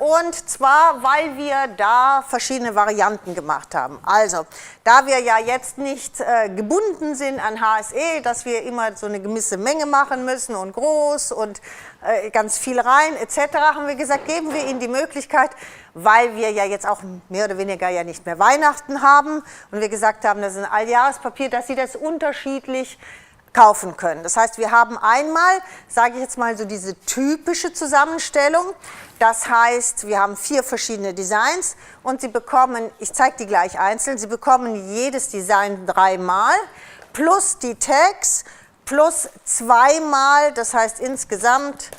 Und zwar, weil wir da verschiedene Varianten gemacht haben. Also, da wir ja jetzt nicht gebunden sind an HSE, dass wir immer so eine gewisse Menge machen müssen und groß und ganz viel rein etc., haben wir gesagt, geben wir Ihnen die Möglichkeit, weil wir ja jetzt auch mehr oder weniger ja nicht mehr Weihnachten haben und wir gesagt haben, das ist ein Alljahrespapier, dass Sie das unterschiedlich kaufen können. Das heißt, wir haben einmal, sage ich jetzt mal, so diese typische Zusammenstellung. Das heißt, wir haben 4 verschiedene Designs und Sie bekommen, ich zeige die gleich einzeln, Sie bekommen jedes Design 3-mal plus die Tags plus 2-mal, das heißt insgesamt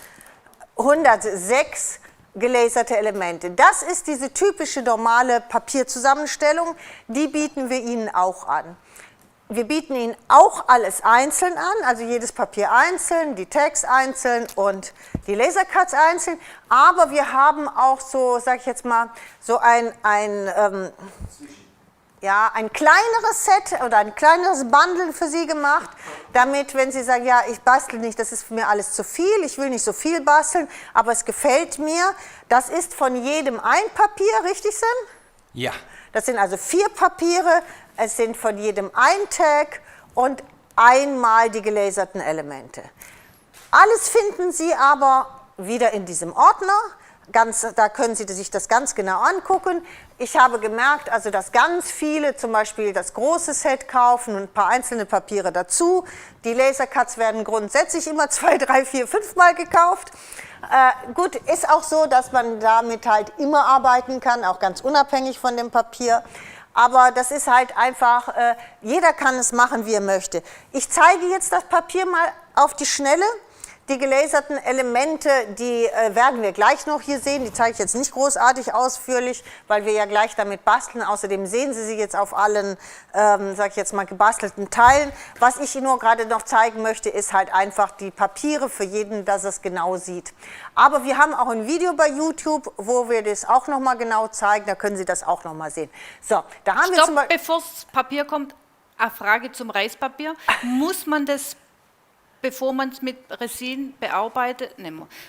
106 gelaserte Elemente. Das ist diese typische normale Papierzusammenstellung, die bieten wir Ihnen auch an. Wir bieten Ihnen auch alles einzeln an, also jedes Papier einzeln, die Tags einzeln und die Lasercuts einzeln. Aber wir haben auch so, sag ich jetzt mal, so ein kleineres Set oder ein kleineres Bundle für Sie gemacht, damit, wenn Sie sagen, ja, ich bastel nicht, das ist mir alles zu viel, ich will nicht so viel basteln, aber es gefällt mir. Das ist von jedem ein Papier, richtig, Sam? Ja. Das sind also 4 Papiere, es sind von jedem ein Tag und einmal die gelaserten Elemente. Alles finden Sie aber wieder in diesem Ordner. Da können Sie sich das ganz genau angucken. Ich habe gemerkt, also dass ganz viele zum Beispiel das große Set kaufen und ein paar einzelne Papiere dazu. Die Lasercuts werden grundsätzlich immer 2, 3, 4, 5 Mal gekauft. Gut, ist auch so, dass man damit halt immer arbeiten kann, auch ganz unabhängig von dem Papier. Aber das ist halt einfach, jeder kann es machen, wie er möchte. Ich zeige jetzt das Papier mal auf die Schnelle. Die gelaserten Elemente, die werden wir gleich noch hier sehen. Die zeige ich jetzt nicht großartig ausführlich, weil wir ja gleich damit basteln. Außerdem sehen Sie sie jetzt auf allen, sage ich jetzt mal, gebastelten Teilen. Was ich Ihnen nur gerade noch zeigen möchte, ist halt einfach die Papiere für jeden, dass er es genau sieht. Aber wir haben auch ein Video bei YouTube, wo wir das auch noch mal genau zeigen. Da können Sie das auch noch mal sehen. So, da haben wir zum Stopp, bevor das Papier kommt, eine Frage zum Reispapier. Muss man das, bevor man es mit Resin bearbeitet,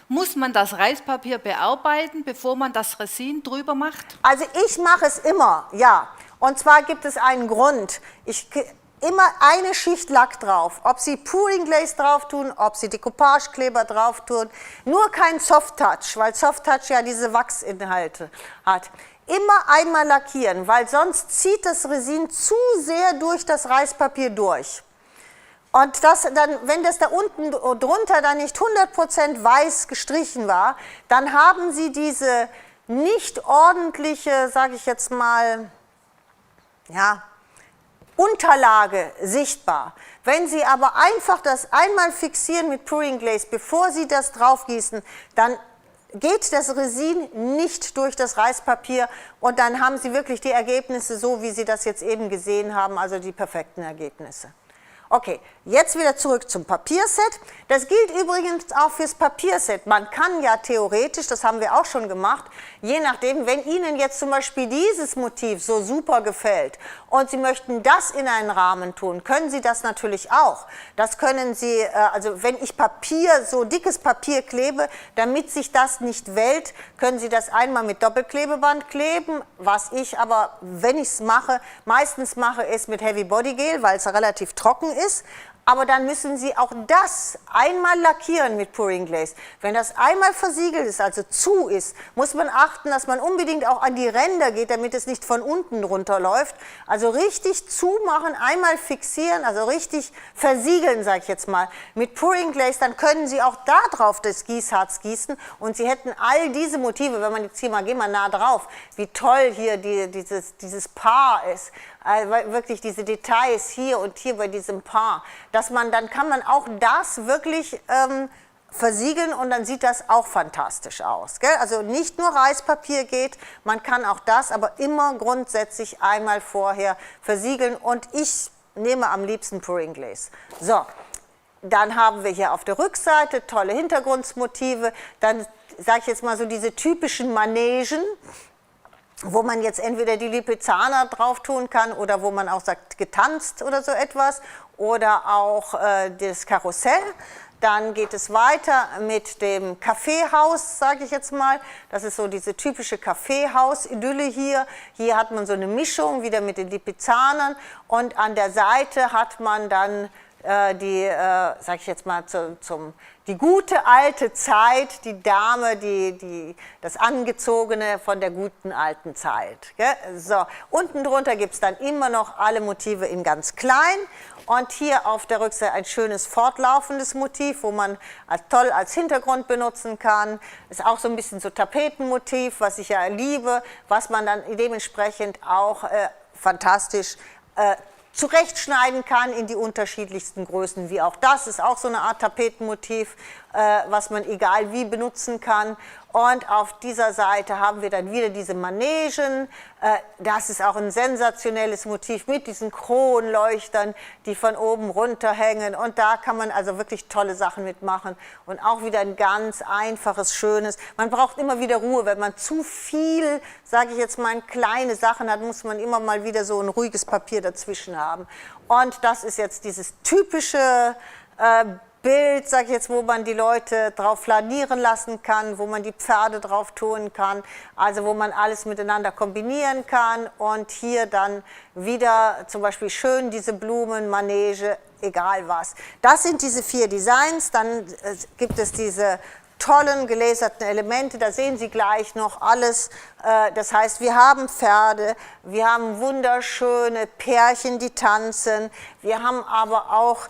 muss man das Reispapier bearbeiten, bevor man das Resin drüber macht? Also ich mache es immer, ja. Und zwar gibt es einen Grund. Immer eine Schicht Lack drauf. Ob Sie Pouring Glaze drauf tun, ob Sie Decoupage-Kleber drauf tun. Nur kein Soft Touch, weil Soft Touch ja diese Wachsinhalte hat. Immer einmal lackieren, weil sonst zieht das Resin zu sehr durch das Reispapier durch. Und das dann, wenn das da unten drunter dann nicht 100% weiß gestrichen war, dann haben Sie diese nicht ordentliche, sage ich jetzt mal, ja, Unterlage sichtbar. Wenn Sie aber einfach das einmal fixieren mit Pouring Glaze, bevor Sie das draufgießen, dann geht das Resin nicht durch das Reispapier und dann haben Sie wirklich die Ergebnisse so, wie Sie das jetzt eben gesehen haben, also die perfekten Ergebnisse. Okay, jetzt wieder zurück zum Papierset. Das gilt übrigens auch fürs Papierset. Man kann ja theoretisch, das haben wir auch schon gemacht, je nachdem, wenn Ihnen jetzt zum Beispiel dieses Motiv so super gefällt und Sie möchten das in einen Rahmen tun, können Sie das natürlich auch. Das können Sie, also wenn ich Papier, so dickes Papier klebe, damit sich das nicht wellt, können Sie das einmal mit Doppelklebeband kleben, was ich aber, wenn ich es mache, meistens mache, ist mit Heavy Body Gel, weil es relativ trocken ist. Aber dann müssen Sie auch das einmal lackieren mit Pouring Glaze. Wenn das einmal versiegelt ist, also zu ist, muss man achten, dass man unbedingt auch an die Ränder geht, damit es nicht von unten runterläuft. Also richtig zumachen, einmal fixieren, also richtig versiegeln, sage ich jetzt mal, mit Pouring Glaze. Dann können Sie auch da drauf das Gießharz gießen und Sie hätten all diese Motive, wenn man jetzt hier mal, geh mal nah drauf, wie toll hier dieses Paar ist. Also wirklich diese Details hier und hier bei diesem Paar, dass man, dann kann man auch das wirklich versiegeln und dann sieht das auch fantastisch aus. Gell? Also nicht nur Reispapier geht, man kann auch das, aber immer grundsätzlich einmal vorher versiegeln und ich nehme am liebsten Pouring Glaze. So, dann haben wir hier auf der Rückseite tolle Hintergrundmotive, dann sage ich jetzt mal so diese typischen Manegen, wo man jetzt entweder die Lipizzaner drauf tun kann oder wo man auch sagt getanzt oder so etwas oder auch das Karussell. Dann geht es weiter mit dem Kaffeehaus, sage ich jetzt mal. Das ist so diese typische Kaffeehaus-Idylle hier. Hier hat man so eine Mischung wieder mit den Lipizzanern und an der Seite hat man dann sage ich jetzt mal, die gute alte Zeit, die Dame, das Angezogene von der guten alten Zeit. Gell? So, unten drunter gibt es dann immer noch alle Motive in ganz klein und hier auf der Rückseite ein schönes fortlaufendes Motiv, wo man toll als Hintergrund benutzen kann. Ist auch so ein bisschen so Tapetenmotiv, was ich ja liebe, was man dann dementsprechend auch fantastisch zurechtschneiden kann in die unterschiedlichsten Größen, wie auch das ist auch so eine Art Tapetenmotiv, was man egal wie benutzen kann. Und auf dieser Seite haben wir dann wieder diese Manegen. Das ist auch ein sensationelles Motiv mit diesen Kronleuchtern, die von oben runterhängen. Und da kann man also wirklich tolle Sachen mitmachen. Und auch wieder ein ganz einfaches, schönes. Man braucht immer wieder Ruhe. Wenn man zu viel, sage ich jetzt mal, kleine Sachen hat, muss man immer mal wieder so ein ruhiges Papier dazwischen haben. Und das ist jetzt dieses typische Bild, sag ich jetzt, wo man die Leute drauf flanieren lassen kann, wo man die Pferde drauf tun kann, also wo man alles miteinander kombinieren kann und hier dann wieder zum Beispiel schön diese Blumen, Manege, egal was. Das sind diese 4 Designs, dann gibt es diese tollen gelaserten Elemente, da sehen Sie gleich noch alles. Das heißt, wir haben Pferde, wir haben wunderschöne Pärchen, die tanzen, wir haben aber auch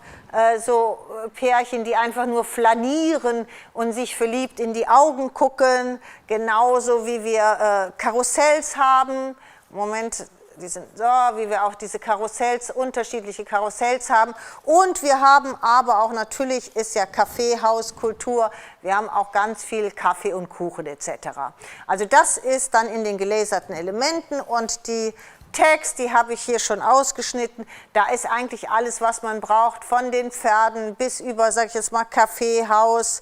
so Pärchen, die einfach nur flanieren und sich verliebt in die Augen gucken, genauso wie wir Karussells haben. Moment, die sind so, wie wir auch diese Karussells, unterschiedliche Karussells haben. Und wir haben aber auch, natürlich ist ja Kaffeehauskultur, wir haben auch ganz viel Kaffee und Kuchen etc. Also das ist dann in den gelaserten Elementen und die Tags, die habe ich hier schon ausgeschnitten. Da ist eigentlich alles, was man braucht, von den Pferden bis über, sag ich jetzt mal, Kaffeehaus,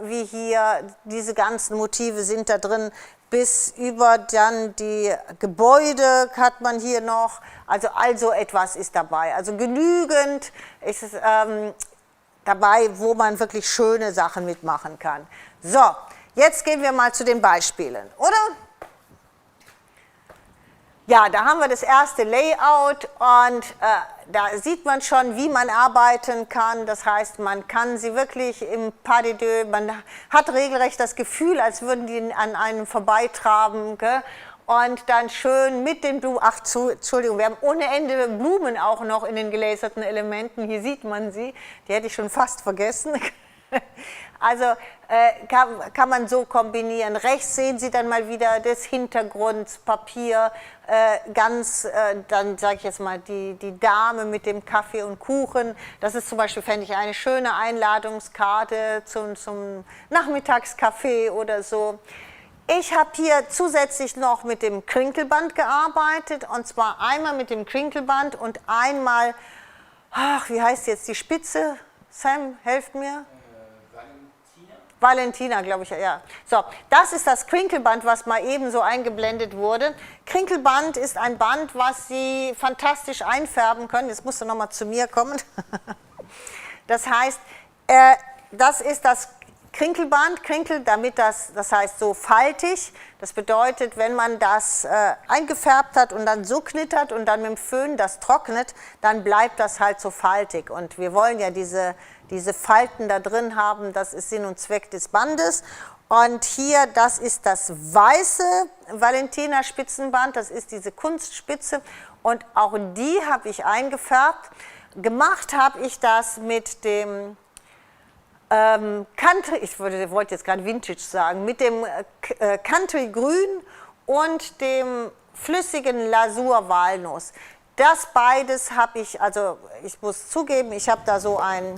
wie hier, diese ganzen Motive sind da drin, bis über dann die Gebäude hat man hier noch. Also etwas ist dabei. Also genügend ist es dabei, wo man wirklich schöne Sachen mitmachen kann. So, jetzt gehen wir mal zu den Beispielen, oder? Ja, da haben wir das erste Layout und da sieht man schon, wie man arbeiten kann. Das heißt, man kann sie wirklich im Pas de deux, man hat regelrecht das Gefühl, als würden die an einem vorbeitraben. Gell? Und dann schön mit den Blumen, Entschuldigung, wir haben ohne Ende Blumen auch noch in den gelaserten Elementen. Hier sieht man sie, die hätte ich schon fast vergessen. Also kann man so kombinieren. Rechts sehen Sie dann mal wieder das Hintergrundpapier, dann sage ich jetzt mal die Dame mit dem Kaffee und Kuchen. Das ist zum Beispiel, fände ich, eine schöne Einladungskarte zum Nachmittagskaffee oder so. Ich habe hier zusätzlich noch mit dem Krinkelband gearbeitet und zwar einmal mit dem Krinkelband und einmal, ach, wie heißt jetzt die Spitze? Sam, helft mir. Valentina, glaube ich, ja. So, das ist das Krinkelband, was mal eben so eingeblendet wurde. Krinkelband ist ein Band, was Sie fantastisch einfärben können. Jetzt musst du nochmal zu mir kommen. Das heißt, das ist das Krinkelband, damit das heißt so faltig. Das bedeutet, wenn man das eingefärbt hat und dann so knittert und dann mit dem Föhn das trocknet, dann bleibt das halt so faltig. Und wir wollen ja diese Falten da drin haben, das ist Sinn und Zweck des Bandes. Und hier, das ist das weiße Valentina Spitzenband, das ist diese Kunstspitze und auch die habe ich eingefärbt. Gemacht habe ich das mit dem Country, ich wollte jetzt gerade Vintage sagen, mit dem Country Grün und dem flüssigen Lasur Walnuss. Das beides habe ich, also ich muss zugeben, ich habe da so ein,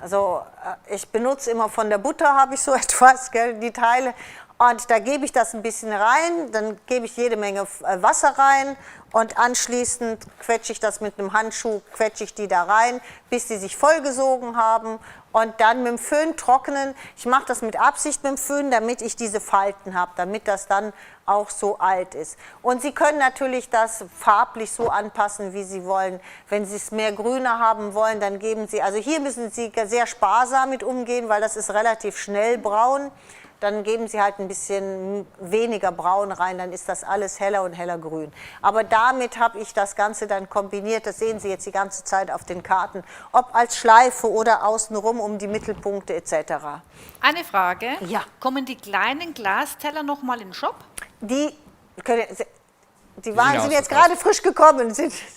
also ich benutze immer von der Butter, habe ich so etwas, gell, die Teile. Und da gebe ich das ein bisschen rein, dann gebe ich jede Menge Wasser rein und anschließend quetsche ich das mit einem Handschuh, quetsche ich die da rein, bis die sich vollgesogen haben und dann mit dem Föhn trocknen. Ich mache das mit Absicht mit dem Föhn, damit ich diese Falten habe, damit das dann auch so alt ist. Und Sie können natürlich das farblich so anpassen, wie Sie wollen. Wenn Sie es mehr grüner haben wollen, dann geben Sie, also hier müssen Sie sehr sparsam mit umgehen, weil das ist relativ schnell braun. Dann geben Sie halt ein bisschen weniger Braun rein, dann ist das alles heller und heller grün. Aber damit habe ich das Ganze dann kombiniert, das sehen Sie jetzt die ganze Zeit auf den Karten, ob als Schleife oder außenrum um die Mittelpunkte etc. Eine Frage, Ja. Kommen die kleinen Glasteller nochmal in den Shop? Die sind jetzt ausverkauft. gerade frisch gekommen,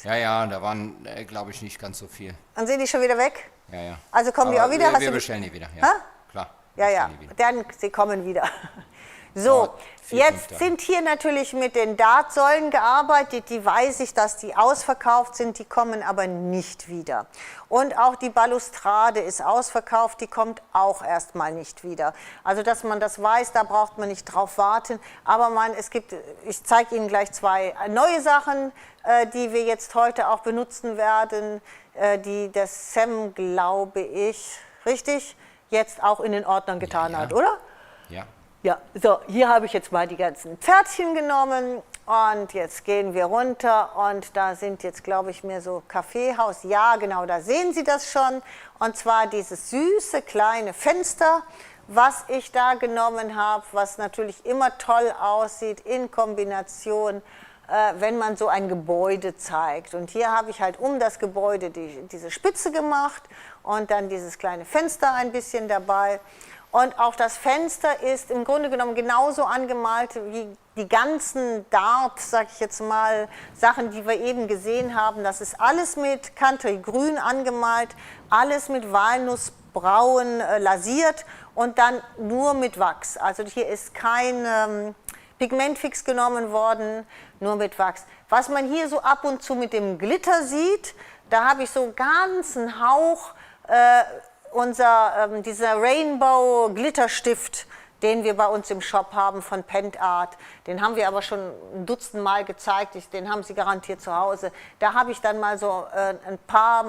Ja, da waren, glaube ich, nicht ganz so viel. dann sind die schon wieder weg? Ja. Also kommen die Aber auch wieder? Wir bestellen die wieder, ja. Hä? Klar. Ja, bestellen die wieder. dann sie kommen wieder. So, Ja, 4, 5 jetzt Tage. sind hier natürlich mit den Dartsäulen gearbeitet, die weiß ich, dass die ausverkauft sind, die kommen aber nicht wieder. Und auch die Balustrade ist ausverkauft, die kommt auch erstmal nicht wieder. Also, dass man das weiß, da braucht man nicht drauf warten, aber ich zeige Ihnen gleich 2 neue Sachen, die wir jetzt heute auch benutzen werden, die das Sam, glaube ich, richtig, jetzt auch in den Ordnern getan hat, oder? Ja. Ja, so, hier habe ich jetzt mal die ganzen Pferdchen genommen und jetzt gehen wir runter und da sind jetzt, glaube ich, mehr so Kaffeehaus. Ja, genau, da sehen Sie das schon. Und zwar dieses süße kleine Fenster, was ich da genommen habe, was natürlich immer toll aussieht in Kombination, wenn man so ein Gebäude zeigt. Und hier habe ich halt um das Gebäude diese Spitze gemacht und dann dieses kleine Fenster ein bisschen dabei. Und auch das Fenster ist im Grunde genommen genauso angemalt wie die ganzen Dart, sag ich jetzt mal, Sachen, die wir eben gesehen haben. Das ist alles mit Country Grün angemalt, alles mit Walnussbraun lasiert und dann nur mit Wachs. Also hier ist kein Pigmentfix genommen worden, nur mit Wachs. Was man hier so ab und zu mit dem Glitter sieht, da habe ich so ganz einen Hauch dieser Rainbow Glitterstift, den wir bei uns im Shop haben von Pentart. Den haben wir aber schon ein Dutzend Mal gezeigt, den haben Sie garantiert zu Hause. Da habe ich dann mal so ein paar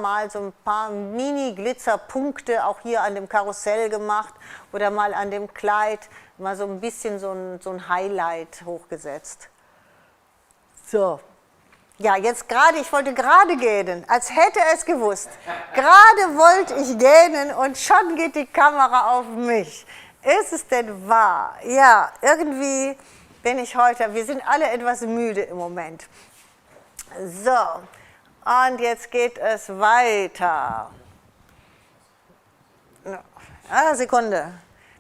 Mini-Glitzerpunkte auch hier an dem Karussell gemacht oder mal an dem Kleid, mal so ein bisschen so ein Highlight hochgesetzt. So. Ja, jetzt gerade, ich wollte gerade gähnen, als hätte es gewusst. Gerade wollte ich gähnen und schon geht die Kamera auf mich. Ist es denn wahr? Ja, irgendwie bin ich heute, wir sind alle etwas müde im Moment. So, und jetzt geht es weiter. Sekunde.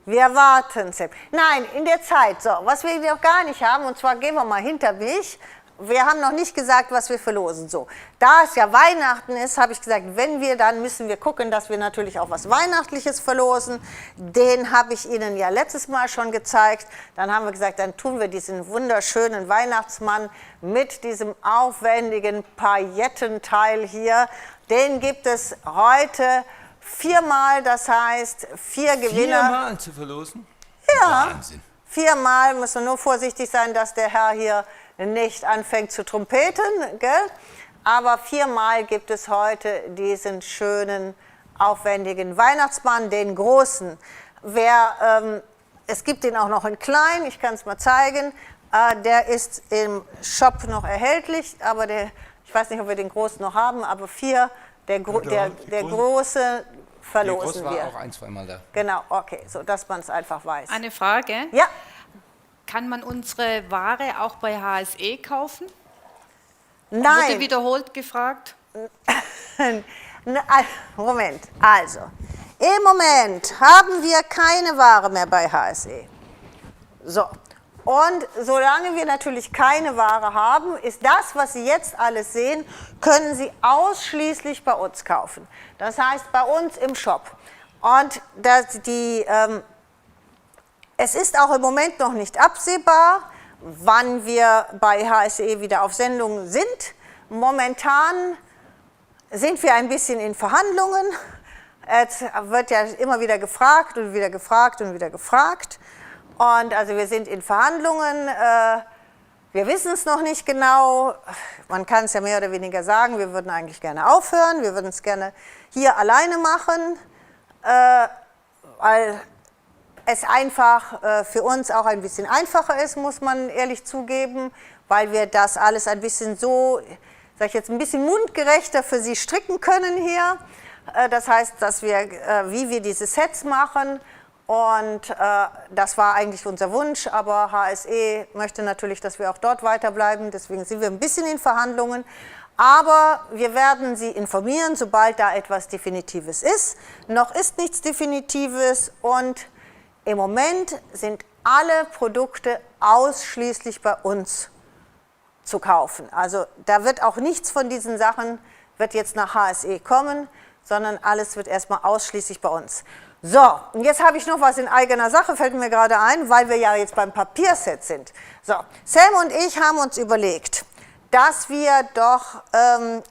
Wir warten, Sam. Nein, in der Zeit, so, was wir noch gar nicht haben, und zwar gehen wir mal hinter mich. Wir haben noch nicht gesagt, was wir verlosen. So, da es ja Weihnachten ist, habe ich gesagt, wenn wir, dann müssen wir gucken, dass wir natürlich auch was Weihnachtliches verlosen. Den habe ich Ihnen ja letztes Mal schon gezeigt. Dann haben wir gesagt, dann tun wir diesen wunderschönen Weihnachtsmann mit diesem aufwendigen Paillettenteil hier. Den gibt es heute 4-mal, das heißt 4 Gewinner. 4-mal zu verlosen? Ja, Wahnsinn. 4-mal, müssen wir nur vorsichtig sein, dass der Herr hier nicht anfängt zu trompeten, gell? Aber 4-mal gibt es heute diesen schönen, aufwendigen Weihnachtsmann, den großen. Es gibt den auch noch in klein, ich kann es mal zeigen. Der ist im Shop noch erhältlich, aber ich weiß nicht, ob wir den großen noch haben, aber 4, der große verlosen der Groß wir. war auch 1-2-mal da. Genau, okay, so dass man es einfach weiß. Eine Frage. Ja. Kann man unsere Ware auch bei HSE kaufen? Wurde Nein. wiederholt gefragt. Moment, also, im Moment haben wir keine Ware mehr bei HSE. So, und solange wir natürlich keine Ware haben, ist das, was Sie jetzt alles sehen, können Sie ausschließlich bei uns kaufen. Das heißt, bei uns im Shop. Und es ist auch im Moment noch nicht absehbar, wann wir bei HSE wieder auf Sendung sind. Momentan sind wir ein bisschen in Verhandlungen. Es wird ja immer wieder gefragt und wieder gefragt und wieder gefragt. Und also wir sind in Verhandlungen. Wir wissen es noch nicht genau. Man kann es ja mehr oder weniger sagen, wir würden eigentlich gerne aufhören. Wir würden es gerne hier alleine machen, weil es einfach für uns auch ein bisschen einfacher ist, muss man ehrlich zugeben, weil wir das alles ein bisschen so, sag ich jetzt, ein bisschen mundgerechter für Sie stricken können hier. Das heißt, dass wir, wie wir diese Sets machen, und das war eigentlich unser Wunsch, aber HSE möchte natürlich, dass wir auch dort weiterbleiben, deswegen sind wir ein bisschen in Verhandlungen. Aber wir werden Sie informieren, sobald da etwas Definitives ist. Noch ist nichts Definitives und im Moment sind alle Produkte ausschließlich bei uns zu kaufen. Also da wird auch nichts von diesen Sachen wird jetzt nach HSE kommen, sondern alles wird erstmal ausschließlich bei uns. So, und jetzt habe ich noch was in eigener Sache, fällt mir gerade ein, weil wir ja jetzt beim Papierset sind. So, Sam und ich haben uns überlegt, dass wir doch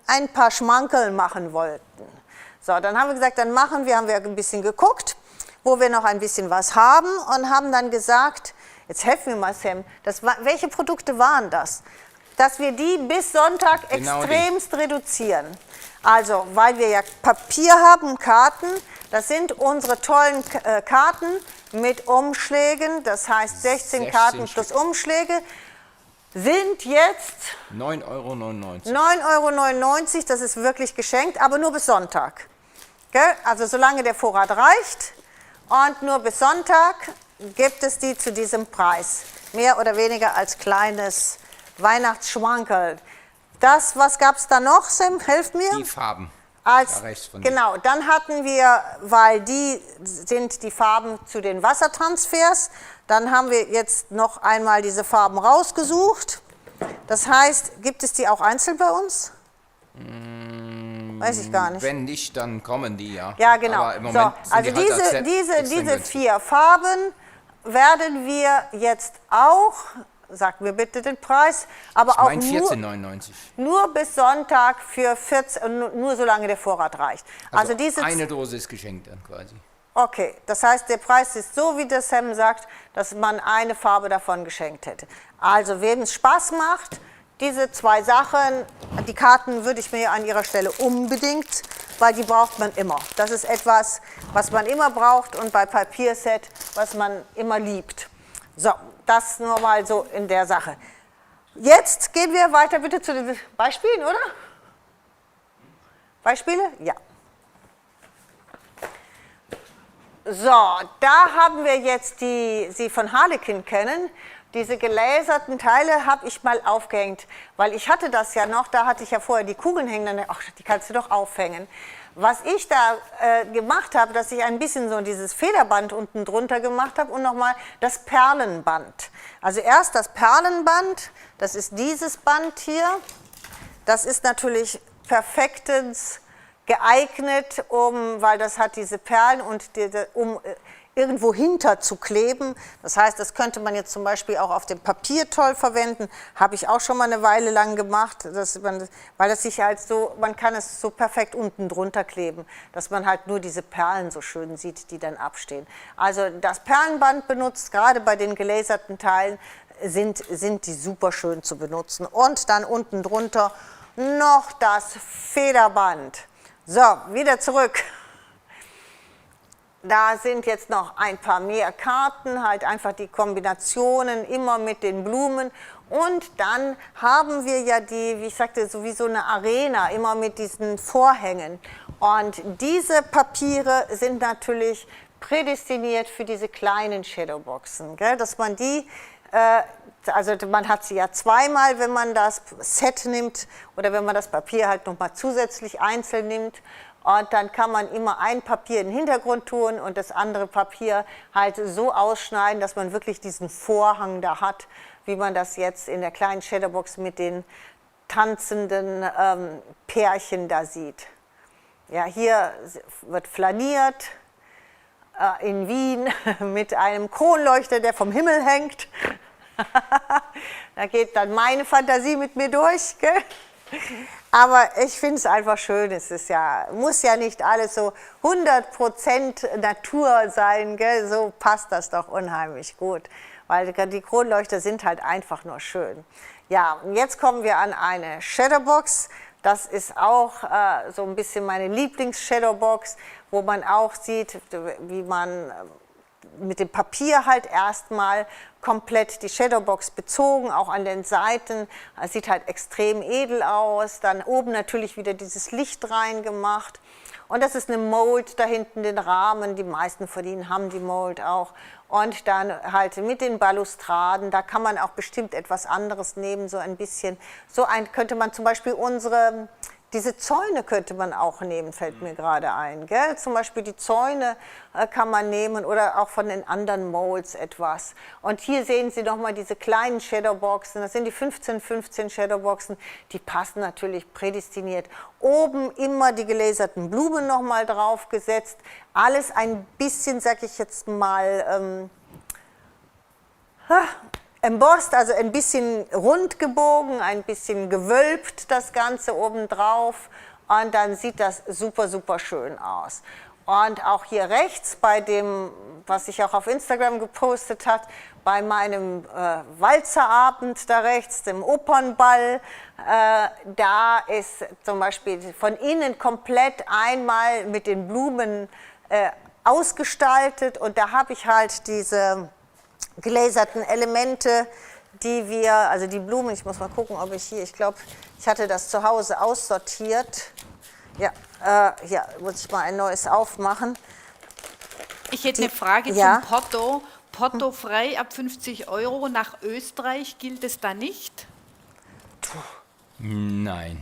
ein paar Schmankerl machen wollten. So, dann haben wir gesagt, haben wir ein bisschen geguckt, wo wir noch ein bisschen was haben und haben dann gesagt, jetzt helfen wir mal Sam, welche Produkte waren das? Dass wir die bis Sonntag extremst reduzieren. Also, weil wir ja Papier haben, Karten, das sind unsere tollen Karten mit Umschlägen, das heißt 16 Karten plus Umschläge, sind jetzt 9,99 €. 9,99 €, das ist wirklich geschenkt, aber nur bis Sonntag. Gell? Also solange der Vorrat reicht. Und nur bis Sonntag gibt es die zu diesem Preis. Mehr oder weniger als kleines Weihnachtsschmankerl. Was gab es da noch, Sam? Helft mir. Die Farben. Genau, dann hatten wir, weil die sind die Farben zu den Wassertransfers, dann haben wir jetzt noch einmal diese Farben rausgesucht. Das heißt, gibt es die auch einzeln bei uns? Weiß ich gar nicht. Wenn nicht, dann kommen die, ja. Ja, genau. Aber im Moment so, also sind die halt diese 4 Farben werden wir jetzt auch sag mir bitte den Preis. Aber Ich auch meine 14,99. nur bis Sonntag für 14, nur solange der Vorrat reicht. Also diese eine Dose ist geschenkt dann quasi. Okay, das heißt, der Preis ist so, wie der Sam sagt, dass man eine Farbe davon geschenkt hätte. Also, wem es Spaß macht, diese 2 Sachen, die Karten würde ich mir an ihrer Stelle unbedingt, weil die braucht man immer. Das ist etwas, was man immer braucht und bei Papierset, was man immer liebt. So, das nur mal so in der Sache. Jetzt gehen wir weiter bitte zu den Beispielen, oder? Beispiele? Ja. So, da haben wir jetzt die Sie von Harlequin kennen. Diese geläserten Teile habe ich mal aufgehängt, weil ich hatte das ja noch, da hatte ich ja vorher die Kugeln hängen, dann, ach, die kannst du doch aufhängen. Was ich da gemacht habe, dass ich ein bisschen so dieses Federband unten drunter gemacht habe und nochmal das Perlenband. Also erst das Perlenband, das ist dieses Band hier, das ist natürlich perfektens geeignet, weil das hat diese Perlen und um irgendwo hinter zu kleben. Das heißt, das könnte man jetzt zum Beispiel auch auf dem Papier toll verwenden. Habe ich auch schon mal eine Weile lang gemacht, weil das sich halt so, man kann es so perfekt unten drunter kleben, dass man halt nur diese Perlen so schön sieht, die dann abstehen. Also das Perlenband benutzt, gerade bei den gelaserten Teilen, sind die super schön zu benutzen. Und dann unten drunter noch das Federband. So, wieder zurück. Da sind jetzt noch ein paar mehr Karten, halt einfach die Kombinationen immer mit den Blumen. Und dann haben wir ja die, wie ich sagte, sowieso eine Arena, immer mit diesen Vorhängen. Und diese Papiere sind natürlich prädestiniert für diese kleinen Shadowboxen, gell? Dass man die, also man hat sie ja zweimal, wenn man das Set nimmt oder wenn man das Papier halt nochmal zusätzlich einzeln nimmt. Und dann kann man immer ein Papier in den Hintergrund tun und das andere Papier halt so ausschneiden, dass man wirklich diesen Vorhang da hat, wie man das jetzt in der kleinen Shadowbox mit den tanzenden Pärchen da sieht. Ja, hier wird flaniert in Wien mit einem Kronleuchter, der vom Himmel hängt. Da geht dann meine Fantasie mit mir durch, gell? Aber ich finde es einfach schön, muss ja nicht alles so 100% Natur sein, gell? So passt das doch unheimlich gut, weil die Kronleuchter sind halt einfach nur schön. Ja, und jetzt kommen wir an eine Shadowbox, das ist auch so ein bisschen meine Lieblings-Shadowbox, wo man auch sieht, wie man mit dem Papier halt erstmal komplett die Shadowbox bezogen, auch an den Seiten. Es sieht halt extrem edel aus. Dann oben natürlich wieder dieses Licht reingemacht. Und das ist eine Mold, da hinten den Rahmen. Die meisten von Ihnen haben die Mold auch. Und dann halt mit den Balustraden, da kann man auch bestimmt etwas anderes nehmen, so ein bisschen. Könnte man zum Beispiel diese Zäune könnte man auch nehmen, fällt mir gerade ein. Gell? Zum Beispiel die Zäune kann man nehmen oder auch von den anderen Molds etwas. Und hier sehen Sie nochmal diese kleinen Shadowboxen, das sind die 15 Shadowboxen, die passen natürlich prädestiniert. Oben immer die gelaserten Blumen nochmal drauf gesetzt. Alles ein bisschen, sag ich jetzt mal, embossed, also ein bisschen rund gebogen, ein bisschen gewölbt das Ganze obendrauf und dann sieht das super, super schön aus. Und auch hier rechts bei dem, was ich auch auf Instagram gepostet habe, bei meinem Walzerabend da rechts, dem Opernball, da ist zum Beispiel von innen komplett einmal mit den Blumen ausgestaltet und da habe ich halt diese gelaserten Elemente, also die Blumen, ich muss mal gucken, ob ich glaube, ich hatte das zu Hause aussortiert. Ja, hier muss ich mal ein neues aufmachen. Ich hätte eine Frage zum Porto. Porto frei ab 50 €, nach Österreich gilt es da nicht? Nein.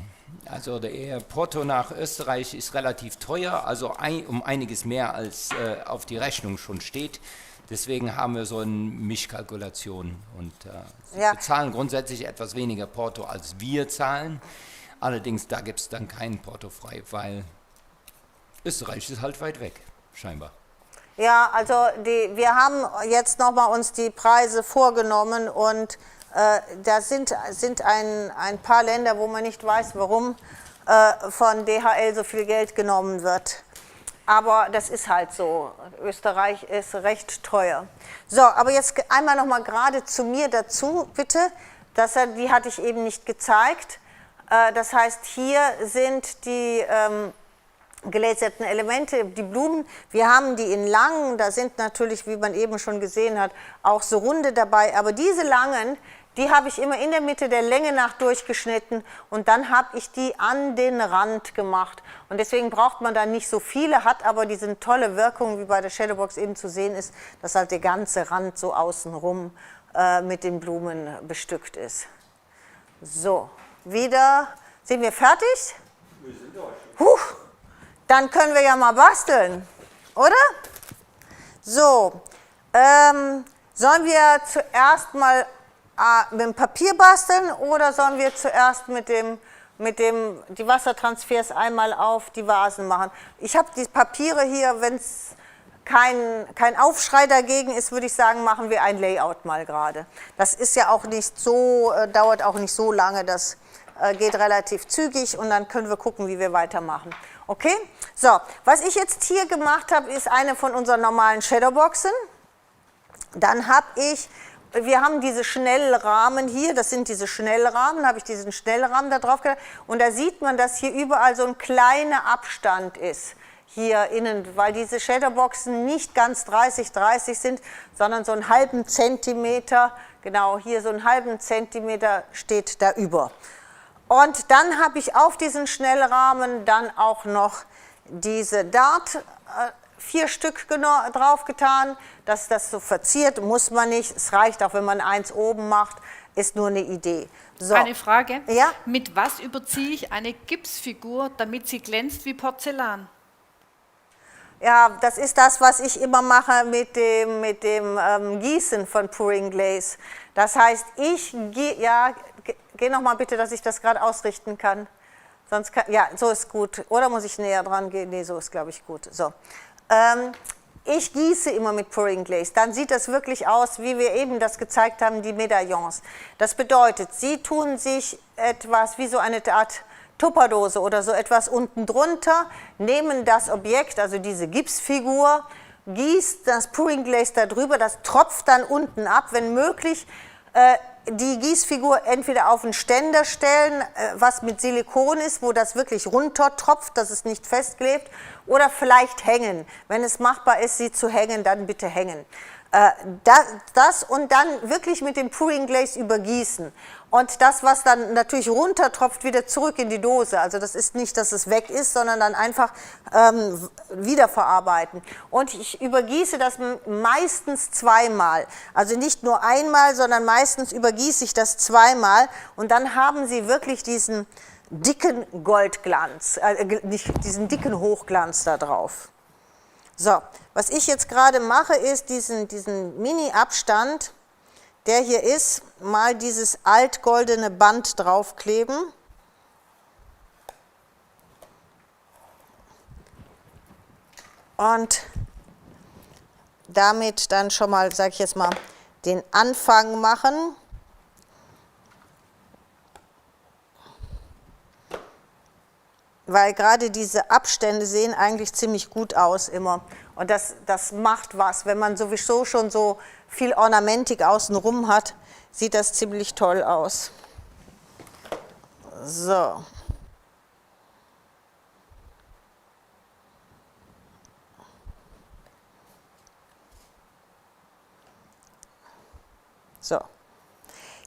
Also der Porto nach Österreich ist relativ teuer, also um einiges mehr als auf die Rechnung schon steht. Deswegen haben wir so eine Mischkalkulation und sie bezahlen grundsätzlich etwas weniger Porto, als wir zahlen. Allerdings, da gibt es dann keinen Porto frei, weil Österreich ist halt weit weg, scheinbar. Ja, also wir haben jetzt nochmal uns die Preise vorgenommen und Da sind ein paar Länder, wo man nicht weiß, warum von DHL so viel Geld genommen wird. Aber das ist halt so. Österreich ist recht teuer. So, aber jetzt einmal noch mal gerade zu mir dazu, bitte. Die hatte ich eben nicht gezeigt. Das heißt, hier sind die gelaserten Elemente, die Blumen. Wir haben die in langen, da sind natürlich, wie man eben schon gesehen hat, auch so runde dabei. Aber diese langen, die habe ich immer in der Mitte der Länge nach durchgeschnitten und dann habe ich die an den Rand gemacht. Und deswegen braucht man da nicht so viele, hat aber diese tolle Wirkung, wie bei der Shadowbox eben zu sehen ist, dass halt der ganze Rand so außenrum mit den Blumen bestückt ist. So, wieder, sind wir fertig? Wir sind durch. Dann können wir ja mal basteln, oder? So, sollen wir zuerst mal mit dem Papier basteln oder sollen wir zuerst die Wassertransfers einmal auf die Vasen machen? Ich habe die Papiere hier, wenn es kein Aufschrei dagegen ist, würde ich sagen, machen wir ein Layout mal gerade. Das ist ja auch nicht so, dauert auch nicht so lange, das geht relativ zügig und dann können wir gucken, wie wir weitermachen. Okay? So, was ich jetzt hier gemacht habe, ist eine von unseren normalen Shadowboxen. Dann wir haben diese Schnellrahmen hier, das sind diese Schnellrahmen, habe ich diesen Schnellrahmen da drauf getan und da sieht man, dass hier überall so ein kleiner Abstand ist, hier innen, weil diese Shadowboxen nicht ganz 30-30 sind, sondern so einen halben Zentimeter, genau hier so einen halben Zentimeter steht da über. Und dann habe ich auf diesen Schnellrahmen dann auch noch diese Dart 4 Stück draufgetan, dass das so verziert, muss man nicht. Es reicht auch, wenn man eins oben macht, ist nur eine Idee. So. Eine Frage. Ja? Mit was überziehe ich eine Gipsfigur, damit sie glänzt wie Porzellan? Ja, das ist das, was ich immer mache mit dem Gießen von Pouring Glaze. Das heißt, geh noch mal bitte, dass ich das gerade ausrichten kann. Sonst ja, so ist gut. Oder muss ich näher dran gehen? Nee, so ist, glaube ich, gut. So. Ich gieße immer mit Pouring Glaze. Dann sieht das wirklich aus, wie wir eben das gezeigt haben, die Medaillons. Das bedeutet, Sie tun sich etwas wie so eine Art Tupperdose oder so etwas unten drunter, nehmen das Objekt, also diese Gipsfigur, gießt das Pouring Glaze da drüber, das tropft dann unten ab, wenn möglich. Die Gießfigur entweder auf einen Ständer stellen, was mit Silikon ist, wo das wirklich runtertropft, dass es nicht festklebt, oder vielleicht hängen. Wenn es machbar ist, sie zu hängen, dann bitte hängen. Das und dann wirklich mit dem Pouring Glaze übergießen. Und das, was dann natürlich runtertropft, wieder zurück in die Dose. Also das ist nicht, dass es weg ist, sondern dann einfach wiederverarbeiten. Und ich übergieße das meistens zweimal. Also nicht nur einmal, sondern meistens übergieße ich das zweimal. Und dann haben Sie wirklich diesen dicken Goldglanz, diesen dicken Hochglanz da drauf. So, was ich jetzt gerade mache, ist diesen Mini-Abstand, der hier ist, mal dieses altgoldene Band draufkleben. Und damit dann schon mal, sage ich jetzt mal, den Anfang machen. Weil gerade diese Abstände sehen eigentlich ziemlich gut aus immer. Und das macht was. Wenn man sowieso schon so viel Ornamentik außenrum hat, sieht das ziemlich toll aus. So. So.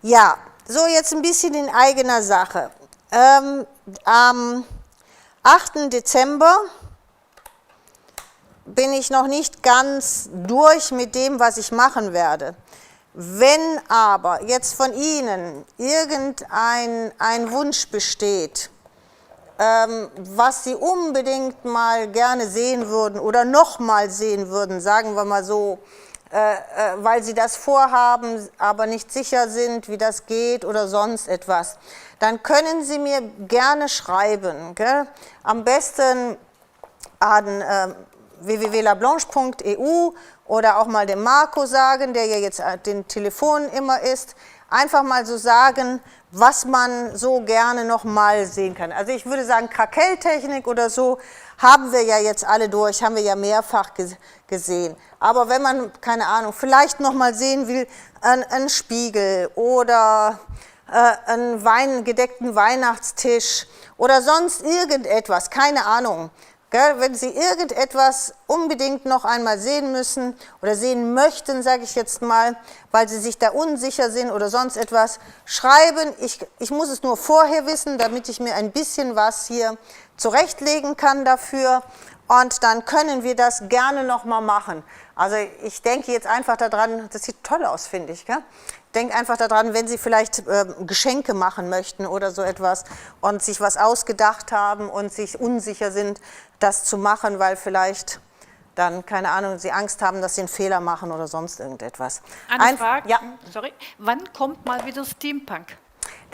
Ja, so jetzt ein bisschen in eigener Sache. Am 8. Dezember bin ich noch nicht ganz durch mit dem, was ich machen werde. Wenn aber jetzt von Ihnen irgendein Wunsch besteht, was Sie unbedingt mal gerne sehen würden oder nochmal sehen würden, sagen wir mal so, weil Sie das vorhaben, aber nicht sicher sind, wie das geht oder sonst etwas, dann können Sie mir gerne schreiben. Gell? Am besten an www.lablanche.eu oder auch mal dem Marco sagen, der ja jetzt den Telefon immer ist. einfach mal so sagen, was man so gerne noch mal sehen kann. Also ich würde sagen, Krakelltechnik oder so haben wir ja jetzt alle durch, haben wir ja mehrfach gesehen. Aber wenn man, keine Ahnung, vielleicht noch mal sehen will, einen Spiegel oder einen gedeckten Weihnachtstisch oder sonst irgendetwas, keine Ahnung. Wenn Sie irgendetwas unbedingt noch einmal sehen müssen oder sehen möchten, sage ich jetzt mal, weil Sie sich da unsicher sind oder sonst etwas, schreiben. Ich muss es nur vorher wissen, damit ich mir ein bisschen was hier zurechtlegen kann dafür. Und dann können wir das gerne noch mal machen. Also ich denke jetzt einfach daran, das sieht toll aus, finde ich. Gell? Denk einfach daran, wenn Sie vielleicht Geschenke machen möchten oder so etwas und sich was ausgedacht haben und sich unsicher sind, das zu machen, weil vielleicht dann, keine Ahnung, Sie Angst haben, dass Sie einen Fehler machen oder sonst irgendetwas. Eine Frage, ja. sorry. Wann kommt mal wieder Steampunk?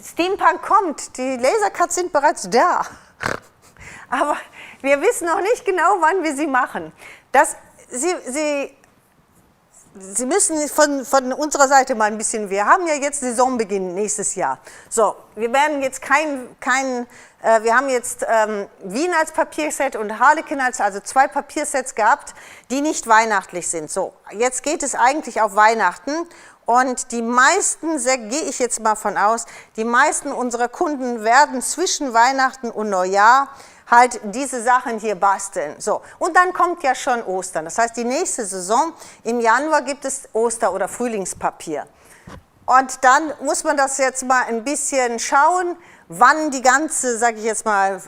Steampunk kommt, die Lasercuts sind bereits da. Aber wir wissen noch nicht genau, wann wir sie machen. Sie müssen von unserer Seite mal ein bisschen, wir haben ja jetzt Saisonbeginn nächstes Jahr. So, wir werden jetzt wir haben jetzt Wien als Papierset und Harlequin also 2 Papiersets gehabt, die nicht weihnachtlich sind. So, jetzt geht es eigentlich auf Weihnachten und die meisten, gehe ich jetzt mal von aus, die meisten unserer Kunden werden zwischen Weihnachten und Neujahr halt diese Sachen hier basteln. So. Und dann kommt ja schon Ostern. Das heißt, die nächste Saison, im Januar gibt es Oster- oder Frühlingspapier. Und dann muss man das jetzt mal ein bisschen schauen, wann die ganze, sage ich jetzt mal,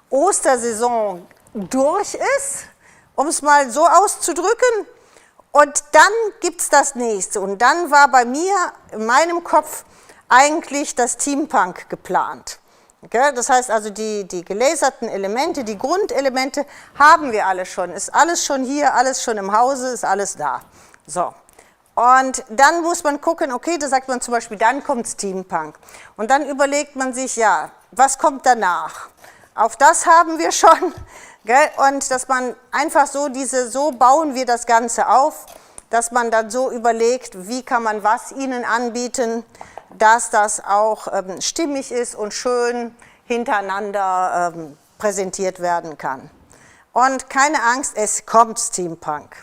Ostersaison durch ist, um es mal so auszudrücken. Und dann gibt es das nächste. Und dann war bei mir in meinem Kopf eigentlich das Steampunk geplant. Okay? Das heißt also, die gelaserten Elemente, die Grundelemente haben wir alle schon. Ist alles schon hier, alles schon im Hause, ist alles da. So. Und dann muss man gucken, okay, da sagt man zum Beispiel, dann kommt Steampunk. Und dann überlegt man sich, ja, was kommt danach? Auch das haben wir schon. Gell? Und dass man einfach so bauen wir das Ganze auf, dass man dann so überlegt, wie kann man was ihnen anbieten, dass das auch stimmig ist und schön hintereinander präsentiert werden kann. Und keine Angst, es kommt Steampunk.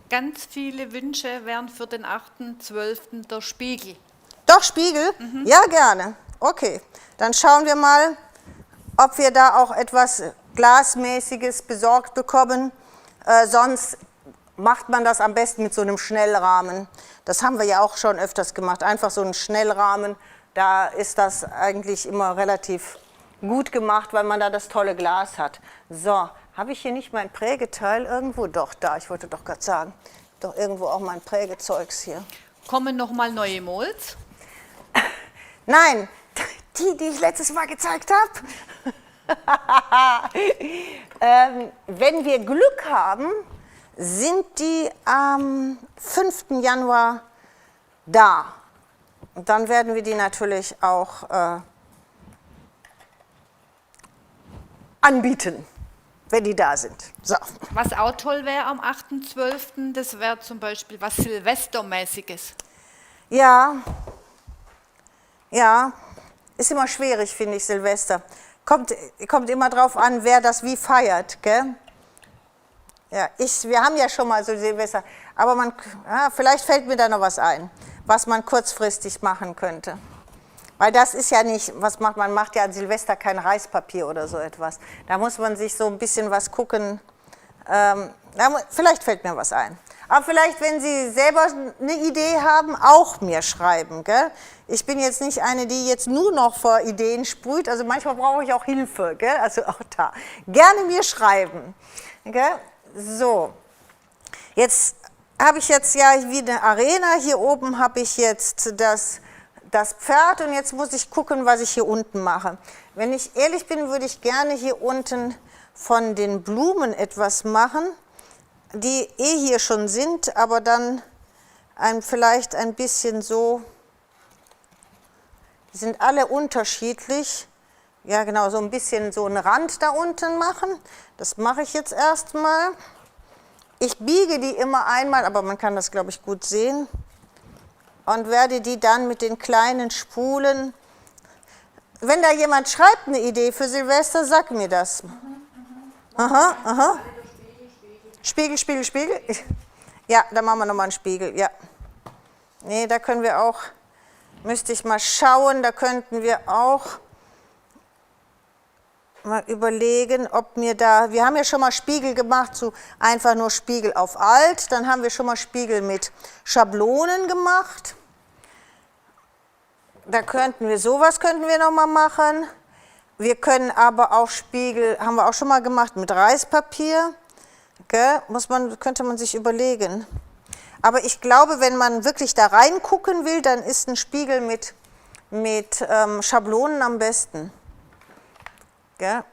Ganz viele Wünsche wären für den 8.12. der Spiegel. Doch, Spiegel? Ja, gerne. Okay, dann schauen wir mal, ob wir da auch etwas Glasmäßiges besorgt bekommen. Sonst macht man das am besten mit so einem Schnellrahmen. Das haben wir ja auch schon öfters gemacht. Einfach so einen Schnellrahmen, da ist das eigentlich immer relativ gut gemacht, weil man da das tolle Glas hat. So, habe ich hier nicht mein Prägeteil irgendwo? Doch, da, ich wollte doch gerade sagen. Doch irgendwo auch mein Prägezeugs hier. Kommen noch mal neue Molds? Nein, die ich letztes Mal gezeigt habe. Wenn wir Glück haben, sind die am 5. Januar da. Und dann werden wir die natürlich auch anbieten, wenn die da sind. So. Was auch toll wäre am 8.12., das wäre zum Beispiel was Silvestermäßiges. Ja, ist immer schwierig, finde ich, Silvester. Kommt immer drauf an, wer das wie feiert, gell? Ja, wir haben ja schon mal so Silvester, aber vielleicht fällt mir da noch was ein, was man kurzfristig machen könnte. Weil das ist ja nicht, man macht ja an Silvester kein Reispapier oder so etwas. Da muss man sich so ein bisschen was gucken, vielleicht fällt mir was ein. Aber vielleicht, wenn Sie selber eine Idee haben, auch mir schreiben. Gell? Ich bin jetzt nicht eine, die jetzt nur noch vor Ideen sprüht, also manchmal brauche ich auch Hilfe, gell? Also auch da. Gerne mir schreiben. Gell? So, jetzt habe ich jetzt ja wie eine Arena, hier oben habe ich jetzt das Pferd und jetzt muss ich gucken, was ich hier unten mache. Wenn ich ehrlich bin, würde ich gerne hier unten von den Blumen etwas machen, die hier schon sind, aber dann vielleicht ein bisschen so, die sind alle unterschiedlich. Ja genau, so ein bisschen so einen Rand da unten machen. Das mache ich jetzt erstmal. Ich biege die immer einmal, aber man kann das, glaube ich, gut sehen. und werde die dann mit den kleinen Spulen. Wenn da jemand schreibt eine Idee für Silvester, sag mir das. Aha, aha. Spiegel, Spiegel, Spiegel. Ja, da machen wir nochmal einen Spiegel, ja. Nee, da können wir auch, müsste ich mal schauen, da könnten wir auch mal überlegen, ob mir da, wir haben ja schon mal Spiegel gemacht, so einfach nur Spiegel auf alt, dann haben wir schon mal Spiegel mit Schablonen gemacht. Da könnten wir, sowas könnten wir nochmal machen. Wir können aber auch Spiegel, haben wir auch schon mal gemacht, mit Reispapier. Gell? Könnte man sich überlegen. Aber ich glaube, wenn man wirklich da reingucken will, dann ist ein Spiegel mit Schablonen am besten. Gell?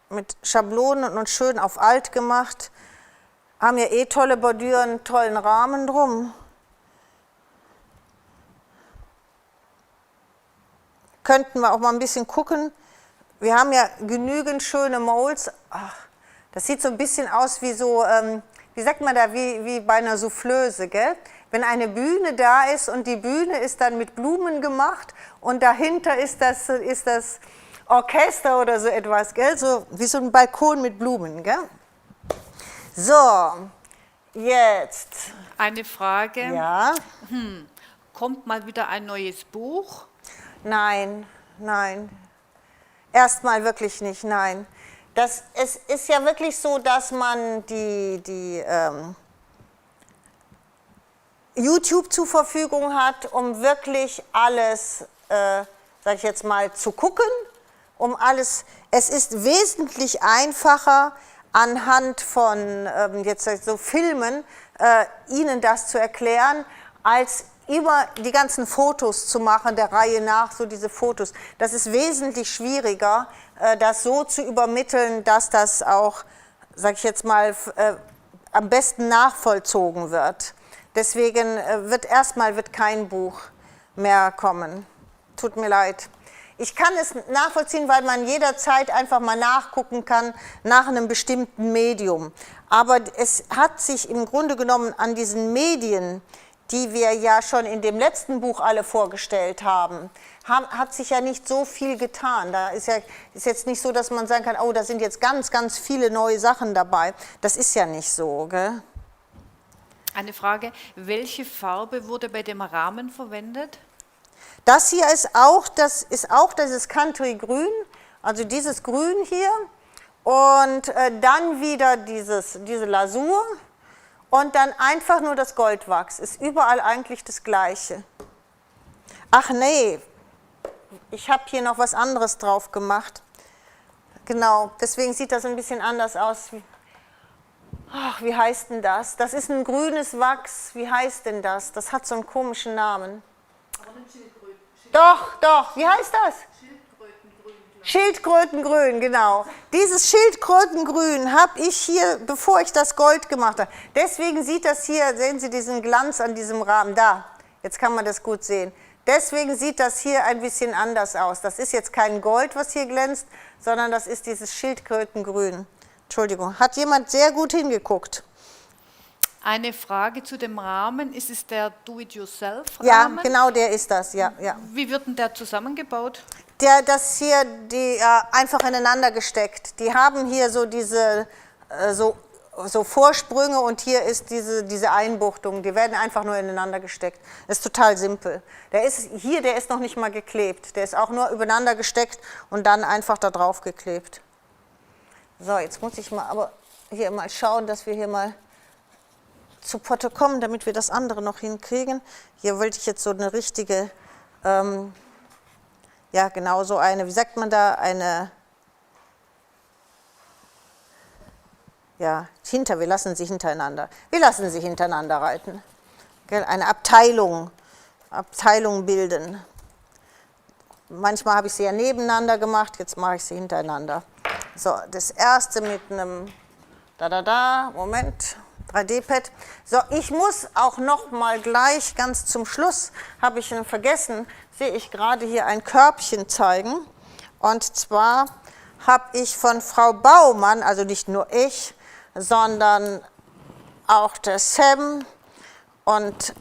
Mit Schablonen und schön auf alt gemacht. Haben ja eh tolle Bordüren, tollen Rahmen drum. Könnten wir auch mal ein bisschen gucken. Wir haben ja genügend schöne Molds. Ach, das sieht so ein bisschen aus wie so, wie sagt man da, wie bei einer Soufflöse, gell? Wenn eine Bühne da ist und die Bühne ist dann mit Blumen gemacht und dahinter ist das Orchester oder so etwas, gell? So wie so ein Balkon mit Blumen, gell? So, jetzt. Eine Frage. Ja. Kommt mal wieder ein neues Buch? Nein, nein. Erstmal wirklich nicht, nein. Es ist ja wirklich so, dass man die YouTube zur Verfügung hat, um wirklich alles, sag ich jetzt mal, zu gucken. Um alles. Es ist wesentlich einfacher, anhand von jetzt so Filmen Ihnen das zu erklären, als über die ganzen Fotos zu machen, der Reihe nach, so diese Fotos. Das ist wesentlich schwieriger, das so zu übermitteln, dass das auch, sag ich jetzt mal, am besten nachvollzogen wird. Deswegen wird kein Buch mehr kommen. Tut mir leid. Ich kann es nachvollziehen, weil man jederzeit einfach mal nachgucken kann nach einem bestimmten Medium. Aber es hat sich im Grunde genommen an diesen Medien, die wir ja schon in dem letzten Buch alle vorgestellt haben, hat sich ja nicht so viel getan. Da ist jetzt nicht so, dass man sagen kann, oh, da sind jetzt ganz, ganz viele neue Sachen dabei. Das ist ja nicht so, gell? Eine Frage, welche Farbe wurde bei dem Rahmen verwendet? Das hier ist auch dieses Country Grün, also dieses Grün hier und dann wieder diese Lasur. Und dann einfach nur das Goldwachs. Ist überall eigentlich das Gleiche. Ach nee, ich habe hier noch was anderes drauf gemacht. Genau, deswegen sieht das ein bisschen anders aus. Ach, wie heißt denn das? Das ist ein grünes Wachs. Wie heißt denn das? Das hat so einen komischen Namen. Doch, wie heißt das? Schildkrötengrün, genau. Dieses Schildkrötengrün habe ich hier, bevor ich das Gold gemacht habe. Deswegen sieht das hier, sehen Sie diesen Glanz an diesem Rahmen, da, jetzt kann man das gut sehen. Deswegen sieht das hier ein bisschen anders aus. Das ist jetzt kein Gold, was hier glänzt, sondern das ist dieses Schildkrötengrün. Entschuldigung, hat jemand sehr gut hingeguckt. Eine Frage zu dem Rahmen, ist es der Do-it-yourself-Rahmen? Ja, genau der ist das, ja. Wie wird denn der zusammengebaut? Das hier, einfach ineinander gesteckt. Die haben hier so diese so Vorsprünge und hier ist diese Einbuchtung. Die werden einfach nur ineinander gesteckt. Das ist total simpel. Der ist noch nicht mal geklebt. Der ist auch nur übereinander gesteckt und dann einfach da drauf geklebt. So, jetzt muss ich aber hier mal schauen, dass wir hier mal zu Potte kommen, damit wir das andere noch hinkriegen. Hier wollte ich jetzt so eine richtige, ja genau so eine, wie sagt man da, wir lassen sie hintereinander. Wir lassen sie hintereinander reiten. Gell? Eine Abteilung bilden. Manchmal habe ich sie ja nebeneinander gemacht, jetzt mache ich sie hintereinander. So, das erste mit einem Moment, 3D-Pad. So, ich muss auch noch mal gleich ganz zum Schluss, habe ich vergessen, sehe ich gerade hier ein Körbchen zeigen. Und zwar habe ich von Frau Baumann, also nicht nur ich, sondern auch der Sam und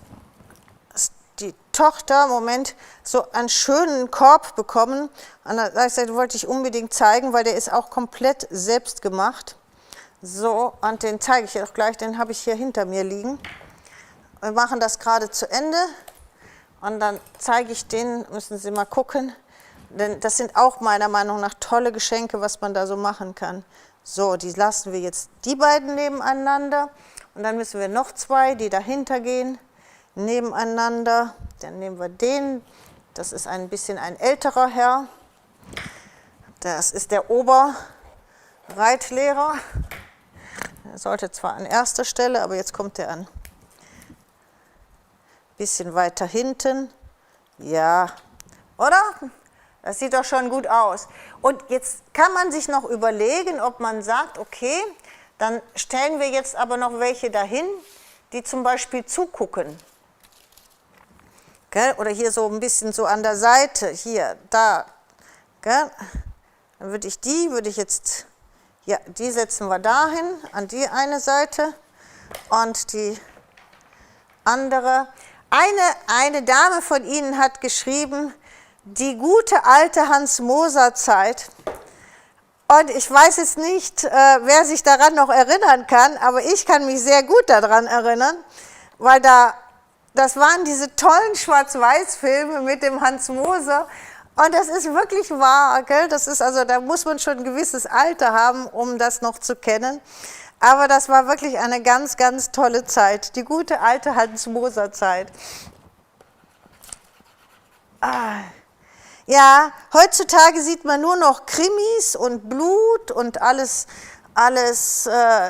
die Tochter, Moment, so einen schönen Korb bekommen. An der Seite wollte ich unbedingt zeigen, weil der ist auch komplett selbst gemacht. So, und den zeige ich auch gleich, den habe ich hier hinter mir liegen. Wir machen das gerade zu Ende und dann zeige ich den, müssen Sie mal gucken, denn das sind auch meiner Meinung nach tolle Geschenke, was man da so machen kann. So, die lassen wir jetzt die beiden nebeneinander und dann müssen wir noch zwei, die dahinter gehen, nebeneinander. Dann nehmen wir den, das ist ein bisschen ein älterer Herr, das ist der Oberreitlehrer. Er sollte zwar an erster Stelle, aber jetzt kommt er an. Bisschen weiter hinten. Ja, oder? Das sieht doch schon gut aus. Und jetzt kann man sich noch überlegen, ob man sagt, okay, dann stellen wir jetzt aber noch welche dahin, die zum Beispiel zugucken. Gell? Oder hier so ein bisschen so an der Seite, hier, da. Gell? Dann würde ich jetzt... Ja, die setzen wir dahin, an die eine Seite und die andere. Eine Dame von Ihnen hat geschrieben, die gute alte Hans-Moser-Zeit. Und ich weiß jetzt nicht, wer sich daran noch erinnern kann, aber ich kann mich sehr gut daran erinnern, weil das waren diese tollen Schwarz-Weiß-Filme mit dem Hans Moser. Und das ist wirklich wahr, gell? Das ist also, da muss man schon ein gewisses Alter haben, um das noch zu kennen. Aber das war wirklich eine ganz, ganz tolle Zeit, die gute alte Hans-Moser-Zeit. Ja, heutzutage sieht man nur noch Krimis und Blut und alles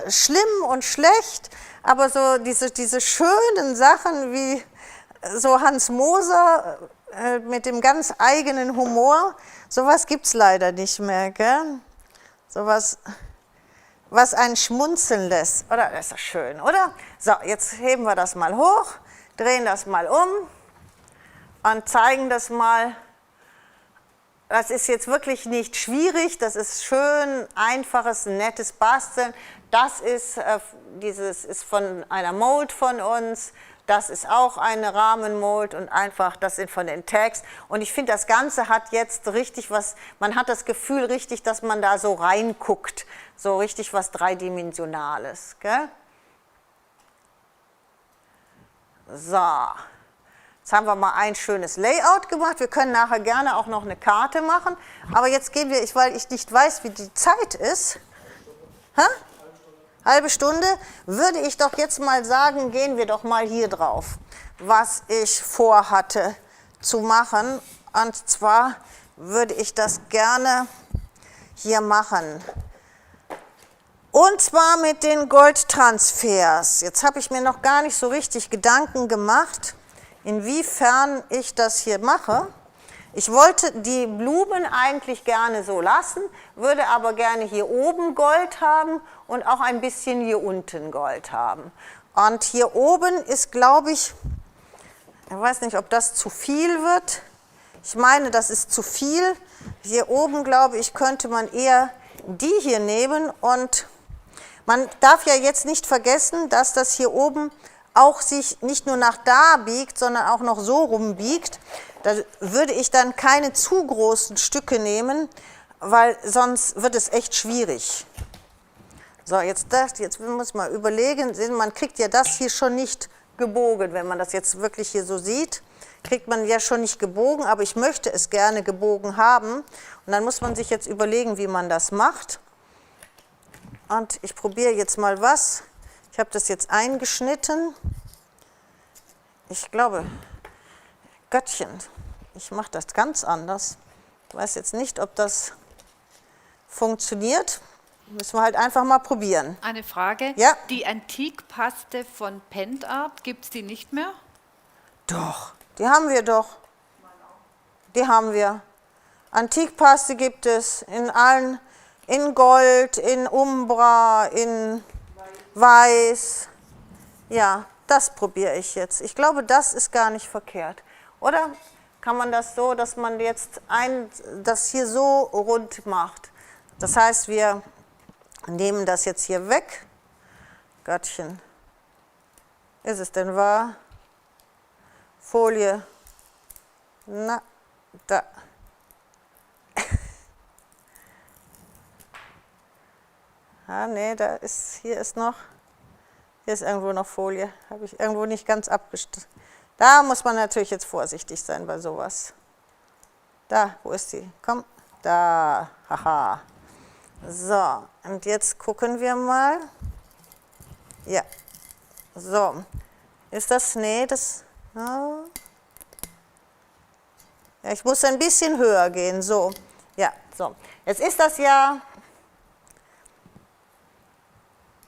schlimm und schlecht. Aber so diese schönen Sachen wie so Hans Moser, mit dem ganz eigenen Humor, sowas gibt es leider nicht mehr, gell? Sowas, was einen schmunzeln lässt. Oder? Das ist doch schön, oder? So, jetzt heben wir das mal hoch, drehen das mal um und zeigen das mal. Das ist jetzt wirklich nicht schwierig, das ist schön, einfaches, nettes Basteln. Das ist, ist von einer Mold von uns. Das ist auch eine Rahmenmold und einfach, das sind von den Tags. Und ich finde, das Ganze hat jetzt richtig was, man hat das Gefühl richtig, dass man da so reinguckt. So richtig was Dreidimensionales. Gell? So, jetzt haben wir mal ein schönes Layout gemacht. Wir können nachher gerne auch noch eine Karte machen. Aber jetzt gehen wir, weil ich nicht weiß, wie die Zeit ist. Hä? Halbe Stunde, würde ich doch jetzt mal sagen, gehen wir doch mal hier drauf, was ich vorhatte zu machen. Und zwar würde ich das gerne hier machen. Und zwar mit den Goldtransfers. Jetzt habe ich mir noch gar nicht so richtig Gedanken gemacht, inwiefern ich das hier mache. Ich wollte die Blumen eigentlich gerne so lassen, würde aber gerne hier oben Gold haben und auch ein bisschen hier unten Gold haben. Und hier oben ist, glaube ich weiß nicht, ob das zu viel wird. Ich meine, das ist zu viel. Hier oben, glaube ich, könnte man eher die hier nehmen. Und man darf ja jetzt nicht vergessen, dass das hier oben auch sich nicht nur nach da biegt, sondern auch noch so rum biegt. Da würde ich dann keine zu großen Stücke nehmen, weil sonst wird es echt schwierig. So, jetzt muss man überlegen, man kriegt ja das hier schon nicht gebogen, wenn man das jetzt wirklich hier so sieht, kriegt man ja schon nicht gebogen, aber ich möchte es gerne gebogen haben. Und dann muss man sich jetzt überlegen, wie man das macht. Und ich probiere jetzt mal was. Ich habe das jetzt eingeschnitten. Ich glaube, Göttchen, ich mache das ganz anders. Ich weiß jetzt nicht, ob das funktioniert. Müssen wir halt einfach mal probieren. Eine Frage. Ja? Die Antikpaste von Pentart, gibt es die nicht mehr? Doch, die haben wir doch. Die haben wir. Antikpaste gibt es in allen, in Gold, in Umbra, in Weiß. Ja, das probiere ich jetzt. Ich glaube, das ist gar nicht verkehrt. Oder kann man das so, dass man jetzt das hier so rund macht? Das heißt, wir nehmen das jetzt hier weg. Göttchen, ist es denn wahr? Folie. Na, da. Ah, nee, hier ist irgendwo noch Folie. Habe ich irgendwo nicht ganz abgestellt. Da muss man natürlich jetzt vorsichtig sein bei sowas. Da, wo ist sie? Komm, da, haha. So, und jetzt gucken wir mal. Ja, so. Ist das, nee, das, ja, ich muss ein bisschen höher gehen, so. Ja, so. Jetzt ist das ja,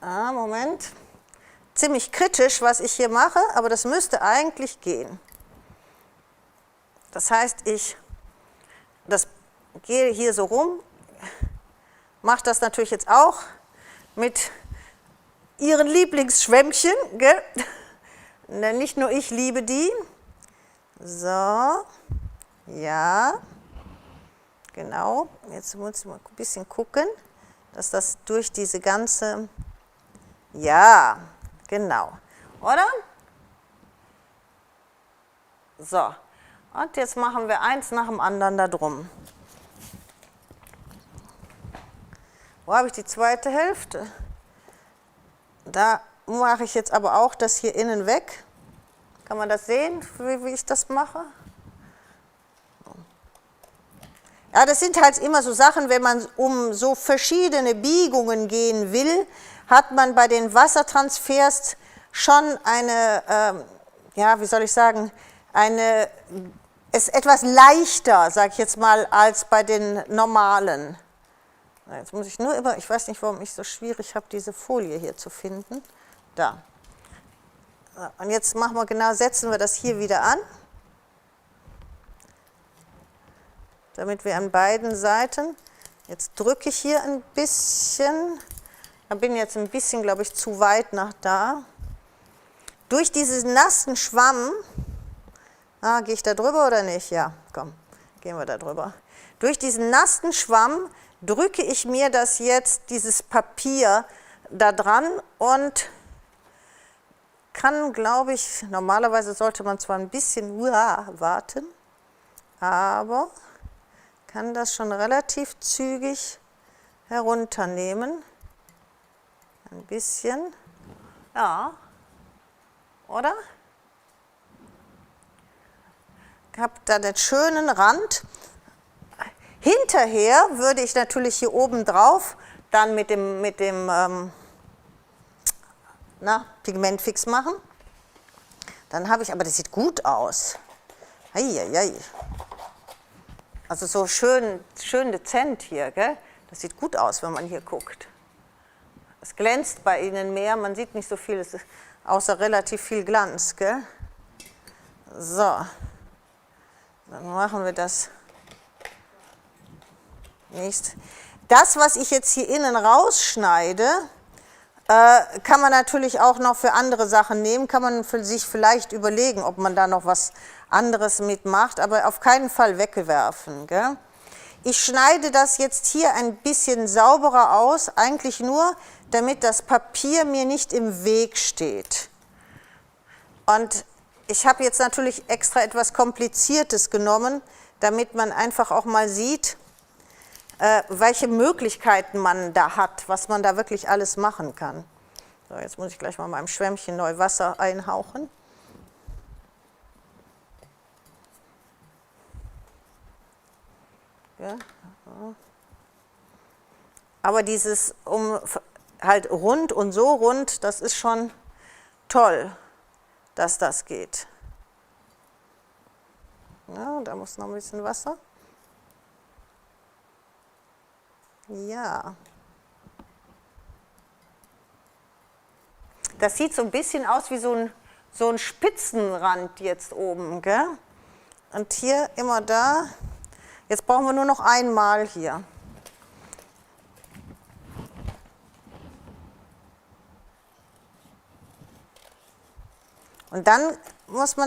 Moment, ziemlich kritisch, was ich hier mache, aber das müsste eigentlich gehen. Das heißt, ich gehe hier so rum, mache das natürlich jetzt auch mit Ihren Lieblingsschwämmchen, gell? Nicht nur ich liebe die. So, ja, genau. Jetzt muss ich mal ein bisschen gucken, dass das durch diese ganze, ja, genau, oder? So, und jetzt machen wir eins nach dem anderen da drum. Wo habe ich die zweite Hälfte? Da mache ich jetzt aber auch das hier innen weg. Kann man das sehen, wie ich das mache? Ja, das sind halt immer so Sachen, wenn man um so verschiedene Biegungen gehen will, hat man bei den Wassertransfers schon eine, ja, wie soll ich sagen, ist etwas leichter, sage ich jetzt mal, als bei den normalen. Jetzt muss ich nur ich weiß nicht, warum ich so schwierig habe, diese Folie hier zu finden. Da. Und jetzt setzen wir das hier wieder an, damit wir an beiden Seiten, jetzt drücke ich hier ein bisschen, da bin jetzt ein bisschen, glaube ich, zu weit nach da. Durch diesen nassen Schwamm, gehe ich da drüber oder nicht? Ja, komm, gehen wir da drüber. Durch diesen nassen Schwamm drücke ich mir das jetzt, dieses Papier, da dran und kann, glaube ich, normalerweise sollte man zwar ein bisschen warten, aber kann das schon relativ zügig herunternehmen. Ein bisschen, ja, oder? Ich habe da den schönen Rand. Hinterher würde ich natürlich hier oben drauf dann mit dem Pigmentfix machen. Dann habe ich, aber das sieht gut aus. Eieiei. Also so schön dezent hier, gell? Das sieht gut aus, wenn man hier guckt. Es glänzt bei Ihnen mehr, man sieht nicht so viel, außer relativ viel Glanz, gell? So, dann machen wir das. Das, was ich jetzt hier innen rausschneide, kann man natürlich auch noch für andere Sachen nehmen, kann man für sich vielleicht überlegen, ob man da noch was anderes mitmacht, aber auf keinen Fall wegwerfen. Gell? Ich schneide das jetzt hier ein bisschen sauberer aus, eigentlich nur, damit das Papier mir nicht im Weg steht. Und ich habe jetzt natürlich extra etwas Kompliziertes genommen, damit man einfach auch mal sieht, welche Möglichkeiten man da hat, was man da wirklich alles machen kann. So, jetzt muss ich gleich mal meinem Schwämmchen neu Wasser einhauchen. Ja. Aber dieses halt rund und so rund, das ist schon toll, dass das geht. Ja, da muss noch ein bisschen Wasser. Ja. Das sieht so ein bisschen aus wie so ein Spitzenrand jetzt oben, gell? Und hier immer da. Jetzt brauchen wir nur noch einmal hier. Und dann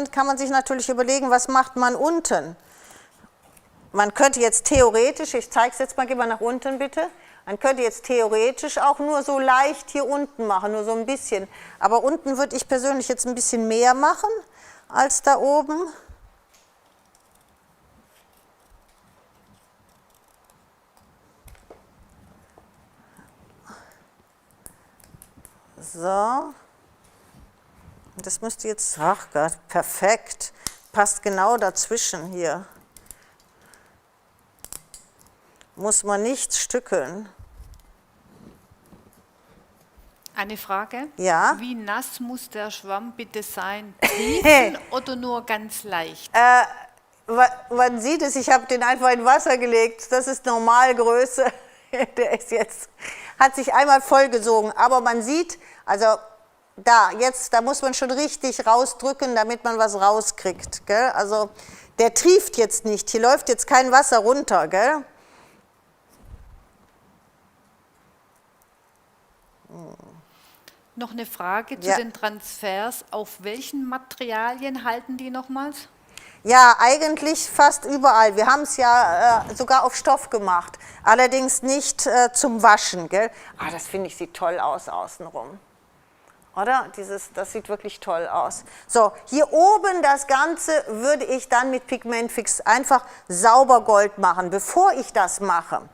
kann man sich natürlich überlegen, was macht man unten? Man könnte jetzt theoretisch, ich zeige es jetzt mal, geh mal nach unten bitte, man könnte jetzt theoretisch auch nur so leicht hier unten machen, nur so ein bisschen. Aber unten würde ich persönlich jetzt ein bisschen mehr machen als da oben. So. Das müsste jetzt, ach Gott, perfekt. Passt genau dazwischen hier. Muss man nichts stückeln. Eine Frage? Ja? Wie nass muss der Schwamm bitte sein? Triefen oder nur ganz leicht? Man sieht es, ich habe den einfach in Wasser gelegt. Das ist Normalgröße. Der ist jetzt, hat sich einmal vollgesogen. Aber man sieht, also da muss man schon richtig rausdrücken, damit man was rauskriegt. Gell? Also der trieft jetzt nicht. Hier läuft jetzt kein Wasser runter. Gell? Noch eine Frage zu Ja. den Transfers. Auf welchen Materialien halten die nochmals? Ja, eigentlich fast überall. Wir haben es ja sogar auf Stoff gemacht. Allerdings nicht zum Waschen. Gell? Ah, das finde ich, sieht toll aus außenrum. Oder? Das sieht wirklich toll aus. So, hier oben das Ganze würde ich dann mit Pigmentfix einfach sauber Gold machen. Bevor ich das mache,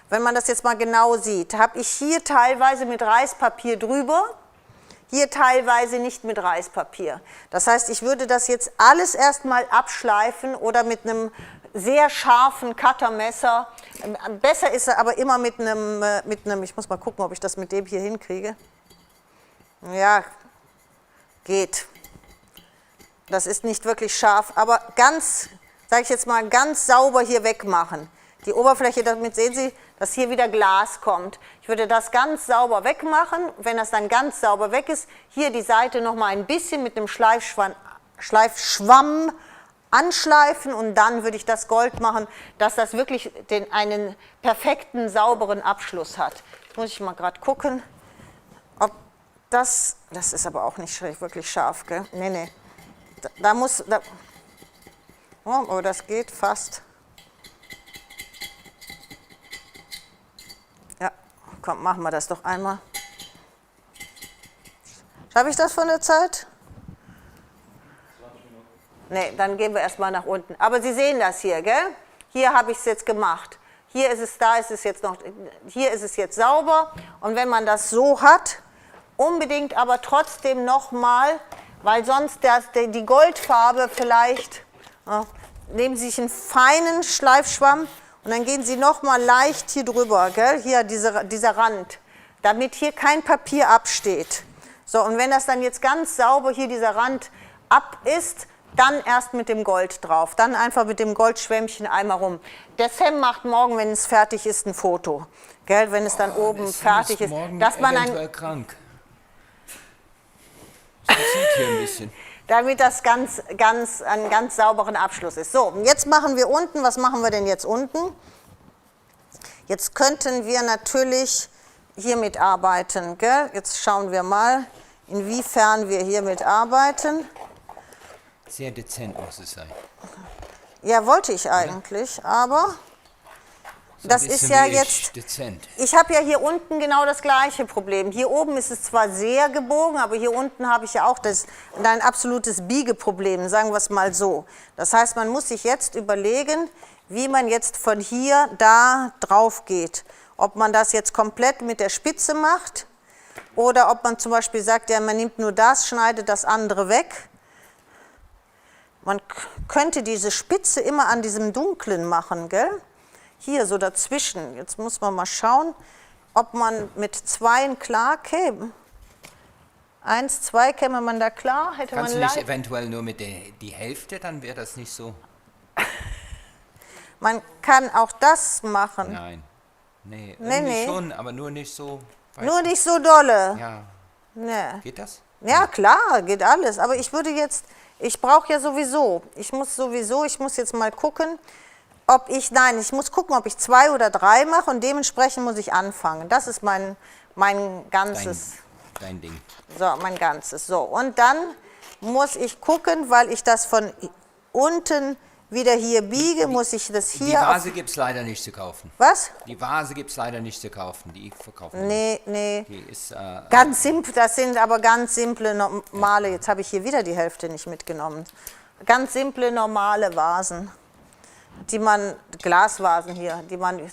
wenn man das jetzt mal genau sieht, habe ich hier teilweise mit Reispapier drüber, hier teilweise nicht mit Reispapier. Das heißt, ich würde das jetzt alles erstmal abschleifen oder mit einem sehr scharfen Cuttermesser. Besser ist er aber immer mit einem, ich muss mal gucken, ob ich das mit dem hier hinkriege. Ja, geht. Das ist nicht wirklich scharf, aber ganz, sage ich jetzt mal, ganz sauber hier wegmachen. Die Oberfläche, damit sehen Sie, dass hier wieder Glas kommt. Ich würde das ganz sauber wegmachen. Wenn das dann ganz sauber weg ist, hier die Seite noch mal ein bisschen mit einem Schleifschwamm anschleifen und dann würde ich das Gold machen, dass das wirklich einen perfekten, sauberen Abschluss hat. Jetzt muss ich mal gerade gucken, ob das ist aber auch nicht wirklich scharf, gell? Nee. Oh, aber das geht fast. Ja, komm, machen wir das doch einmal. Schaffe ich das von der Zeit? 20 Minuten. Nee, dann gehen wir erstmal nach unten. Aber Sie sehen das hier, gell? Hier habe ich es jetzt gemacht. Hier ist es, da ist es jetzt noch, hier ist es jetzt sauber. Und wenn man das so hat, unbedingt aber trotzdem nochmal, weil sonst die Goldfarbe vielleicht, nehmen Sie sich einen feinen Schleifschwamm und dann gehen Sie nochmal leicht hier drüber, gell? Hier dieser Rand, damit hier kein Papier absteht. So, und wenn das dann jetzt ganz sauber hier dieser Rand ab ist, dann erst mit dem Gold drauf, dann einfach mit dem Goldschwämmchen einmal rum. Der Sam macht morgen, wenn es fertig ist, ein Foto, gell? Wenn es dann oben fertig ist, dass man eventuell krank. Das sieht hier ein bisschen. damit das einen ganz sauberen Abschluss ist. So, und jetzt machen wir unten, was machen wir denn jetzt unten? Jetzt könnten wir natürlich hier mitarbeiten, gell? Jetzt schauen wir mal, inwiefern wir hier mitarbeiten. Sehr dezent muss es sein. Ja, wollte ich eigentlich, aber So das ein ist bisschen ja wie jetzt, dezent. ich habe ja hier unten genau das gleiche Problem. Hier oben ist es zwar sehr gebogen, aber hier unten habe ich ja auch ein absolutes Biegeproblem, sagen wir es mal so. Das heißt, man muss sich jetzt überlegen, wie man jetzt von hier da drauf geht. Ob man das jetzt komplett mit der Spitze macht oder ob man zum Beispiel sagt, ja, man nimmt nur das, schneidet das andere weg. Man könnte diese Spitze immer an diesem Dunklen machen, gell? Hier so dazwischen. Jetzt muss man mal schauen, ob man mit 2 klar käme. 1, 2 käme man da klar. Hätte Kannst du man nicht eventuell nur mit die Hälfte, dann wäre das nicht so. Man kann auch das machen. Nein. Nee, Nee, irgendwie nee. schon, aber nur nicht so. Nur nicht so dolle. Ja, Nee. geht das? Ja, klar, geht alles. Aber ich würde jetzt, ich brauche ja sowieso, ich muss jetzt mal gucken, ich muss gucken, ob ich 2 oder 3 mache und dementsprechend muss ich anfangen. Das ist mein ganzes, Dein Ding. mein ganzes. So, und dann muss ich gucken, weil ich das von unten wieder hier biege, muss ich das Die hier Vase gibt es leider nicht zu kaufen. Was? Die Vase gibt es leider nicht zu kaufen. Die verkaufen wir Nee, nee. nicht. Die ist, Ganz simpel, das sind aber ganz simple, normale, jetzt habe ich hier wieder die Hälfte nicht mitgenommen. Ganz simple, normale Vasen, Glasvasen hier,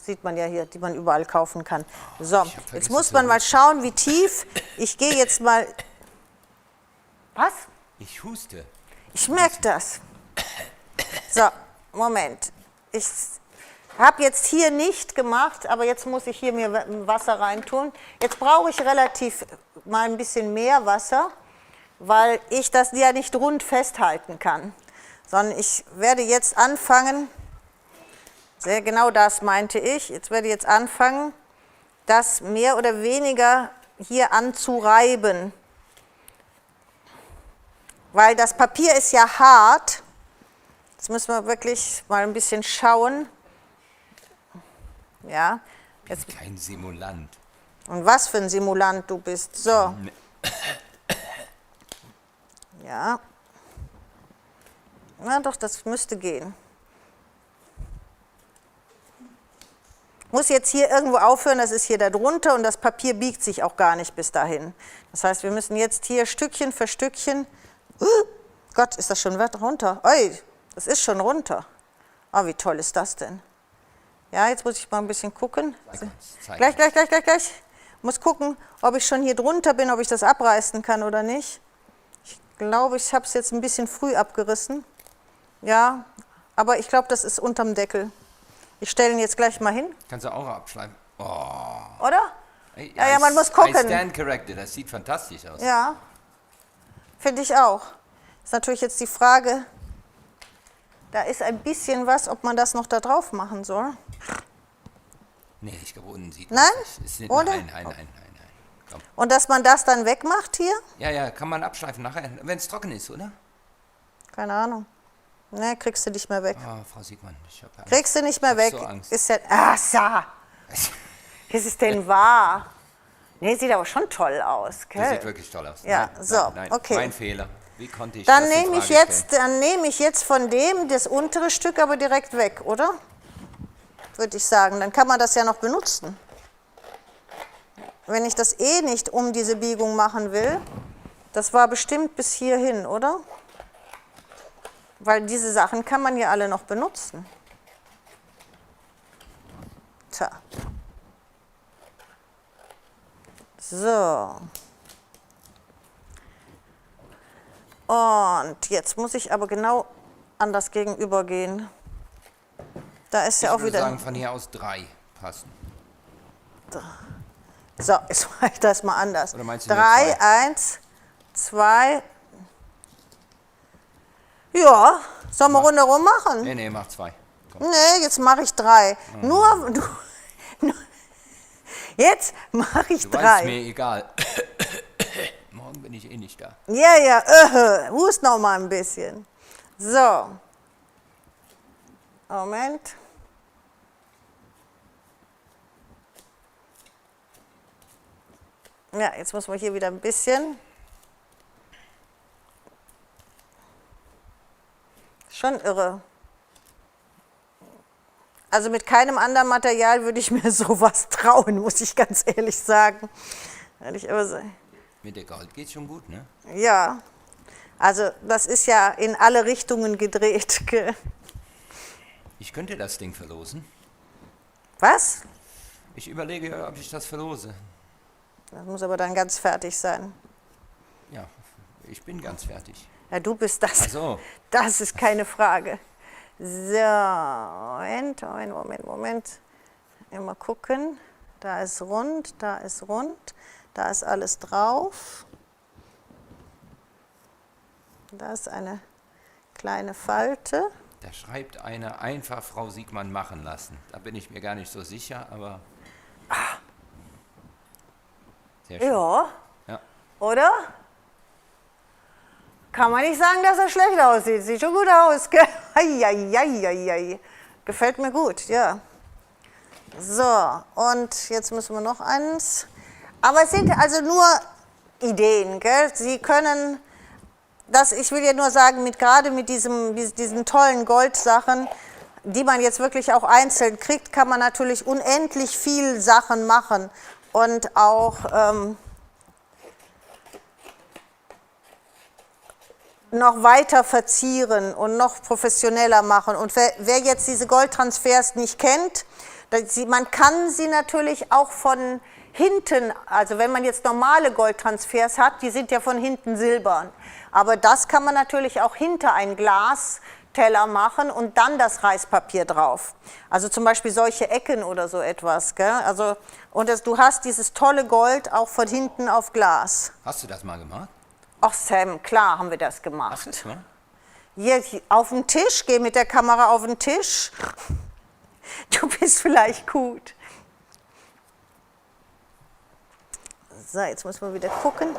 sieht man ja hier, die man überall kaufen kann. So, jetzt muss man mal schauen, wie tief. Ich gehe jetzt mal. Was? ich huste. Ich merke das. So, Moment. Ich habe jetzt hier nicht gemacht, aber jetzt muss ich hier mir Wasser reintun. Jetzt brauche ich relativ mal ein bisschen mehr Wasser, weil ich das ja nicht rund festhalten kann. Sondern ich werde jetzt anfangen, sehr genau das meinte ich, jetzt werde ich jetzt anfangen, das mehr oder weniger hier anzureiben. Weil das Papier ist ja hart. Jetzt müssen wir wirklich mal ein bisschen schauen. Ja. Jetzt, Kein Simulant. und was für ein Simulant du bist. So. Ja. Na doch, das müsste gehen. Muss jetzt hier irgendwo aufhören, das ist hier da drunter und das Papier biegt sich auch gar nicht bis dahin. Das heißt, wir müssen jetzt hier Stückchen für Stückchen. Gott, ist das schon weit runter? Oi, das ist schon runter. Oh, wie toll ist das denn? Ja, jetzt muss ich mal ein bisschen gucken. Gleich. Muss gucken, ob ich schon hier drunter bin, ob ich das abreißen kann oder nicht. Ich glaube, ich habe es jetzt ein bisschen früh abgerissen. Ja, aber ich glaube, das ist unterm Deckel. Ich stelle ihn jetzt gleich mal hin. Kannst du auch abschreiben. Oh. Oder? Ja, man muss gucken. I stand corrected. Das sieht fantastisch aus. Ja, finde ich auch. Ist natürlich jetzt die Frage, da ist ein bisschen was, ob man das noch da drauf machen soll. Nee, ich glaube, unten sieht Nein? man es nicht. Ist nicht. Oder? Nein. Komm. Und dass man das dann wegmacht hier? Ja, kann man abschleifen nachher, wenn es trocken ist, oder? Keine Ahnung. Ne, kriegst du nicht mehr weg. Oh, Frau Siegmann, ich habe Angst. Kriegst du nicht mehr Ich weg. hab so Angst. Ist ja, ist es denn wahr? Nee, sieht aber schon toll aus. Das Gell? sieht wirklich toll aus. Ja, so, nein, okay. Mein Fehler. Wie konnte ich Dann das in nehme ich, Frage stellen? dann nehme ich jetzt von dem das untere Stück aber direkt weg, oder? Würde ich sagen. Dann kann man das ja noch benutzen. Wenn ich das eh nicht um diese Biegung machen will, das war bestimmt bis hierhin, oder? Weil diese Sachen kann man ja alle noch benutzen. Tja. So. Und jetzt muss ich aber genau an das Gegenüber gehen. Da ist ja auch Ich würde wieder. sagen, von hier aus 3 passen. So, jetzt mache ich das mal anders. Oder meinst du nur 3, zwei? 1, 2. Ja, sollen wir rundherum machen? Nee, mach 2. Nee, jetzt mache ich 3. Nur, jetzt mache ich Du weißt 3. mir egal. Morgen bin ich eh nicht da. Ja, hust noch mal ein bisschen. So. Moment. Ja, jetzt muss man hier wieder ein bisschen. Schon irre. Also mit keinem anderen Material würde ich mir sowas trauen, muss ich ganz ehrlich sagen. Ehrlich aber sagen. Mit der Gold geht schon gut, ne? Ja, also das ist ja in alle Richtungen gedreht. Ich könnte das Ding verlosen. Was? Ich überlege ja, ob ich das verlose. Das muss aber dann ganz fertig sein. Ja, ich bin ganz fertig. Ja, du bist das. Ach so. Das ist keine Frage. So, Moment. Mal gucken. Da ist rund, da ist alles drauf. Da ist eine kleine Falte. Da schreibt einer einfach Frau Siegmann machen lassen. Da bin ich mir gar nicht so sicher, aber. Sehr schön. Ja, Ja. oder? Kann man nicht sagen, dass er schlecht aussieht. Sieht schon gut aus, gell? Eieieiei. Gefällt mir gut, ja. So, und jetzt müssen wir noch eins. Aber es sind also nur Ideen, gell? Sie können ich will ja nur sagen, gerade mit diesen tollen Goldsachen, die man jetzt wirklich auch einzeln kriegt, kann man natürlich unendlich viel Sachen machen und auch noch weiter verzieren und noch professioneller machen. Und wer jetzt diese Goldtransfers nicht kennt, man kann sie natürlich auch von hinten, also wenn man jetzt normale Goldtransfers hat, die sind ja von hinten silbern. Aber das kann man natürlich auch hinter ein Glasteller machen und dann das Reispapier drauf. Also zum Beispiel solche Ecken oder so etwas. Gell? Also, du hast dieses tolle Gold auch von hinten auf Glas. Hast du das mal gemacht? Ach Sam, klar haben wir das Hast gemacht. du das mal? Hier auf den Tisch, geh mit der Kamera auf den Tisch. Du bist vielleicht gut. So, jetzt müssen wir wieder gucken,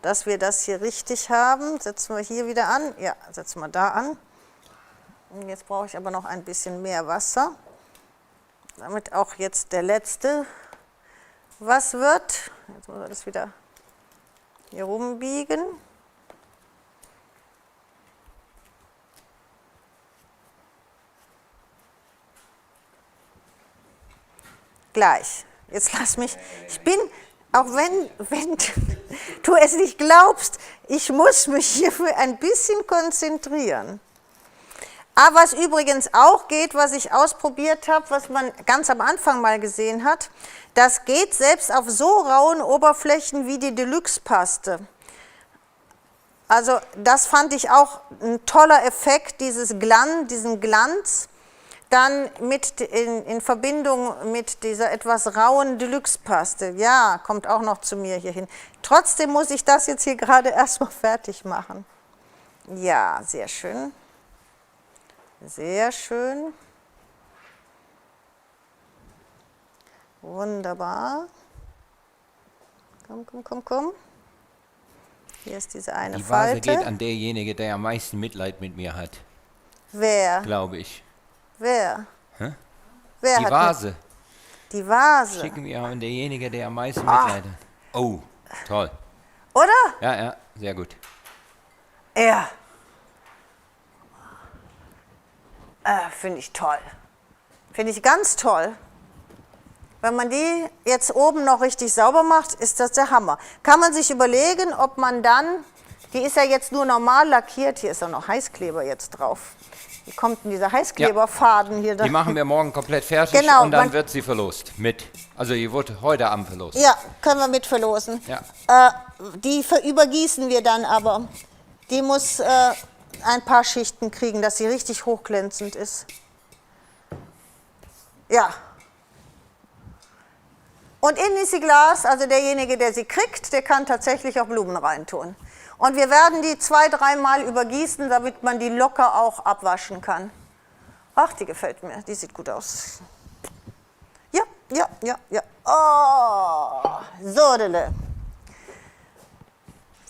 dass wir das hier richtig haben. Setzen wir hier wieder an. Ja, setzen wir da an. Und jetzt brauche ich aber noch ein bisschen mehr Wasser, damit auch jetzt der letzte was wird. Jetzt müssen wir das wieder hier rumbiegen. Gleich. Jetzt lass mich. Ich bin, auch wenn du es nicht glaubst, ich muss mich hierfür ein bisschen konzentrieren. Aber was übrigens auch geht, was ich ausprobiert habe, was man ganz am Anfang mal gesehen hat, das geht selbst auf so rauen Oberflächen wie die Deluxe-Paste. Also das fand ich auch ein toller Effekt, diesen Glanz, dann in Verbindung mit dieser etwas rauen Deluxe-Paste. Ja, kommt auch noch zu mir hier hin. Trotzdem muss ich das jetzt hier gerade erstmal fertig machen. Ja, sehr schön. Sehr schön. Wunderbar. Komm, komm, komm, komm. Hier ist diese eine Die Vase Falte. geht an derjenige, der am meisten Mitleid mit mir hat, Wer? glaube ich. Wer? Hä? Wer Die hat Vase. die Vase. Schicken wir an derjenige, der am meisten Mitleid hat. Oh, toll. Oder? Ja, ja, sehr gut. Ja. Finde ich toll. Finde ich ganz toll. Wenn man die jetzt oben noch richtig sauber macht, ist das der Hammer. Kann man sich überlegen, ob man dann, die ist ja jetzt nur normal lackiert, hier ist auch noch Heißkleber jetzt drauf. Wie kommt denn dieser Heißkleberfaden hier da? Die machen wir morgen komplett fertig Genau, und dann wird sie verlost. Also die wurde heute Abend verlost. Ja, können wir mit verlosen. Ja. Die übergießen wir dann aber. Die muss ein paar Schichten kriegen, dass sie richtig hochglänzend ist. Ja. Und in diese Glas, also derjenige, der sie kriegt, der kann tatsächlich auch Blumen reintun. Und wir werden die 2-3 Mal übergießen, damit man die locker auch abwaschen kann. Ach, die gefällt mir, die sieht gut aus. Ja, ja, ja, ja. Oh, so, Dille.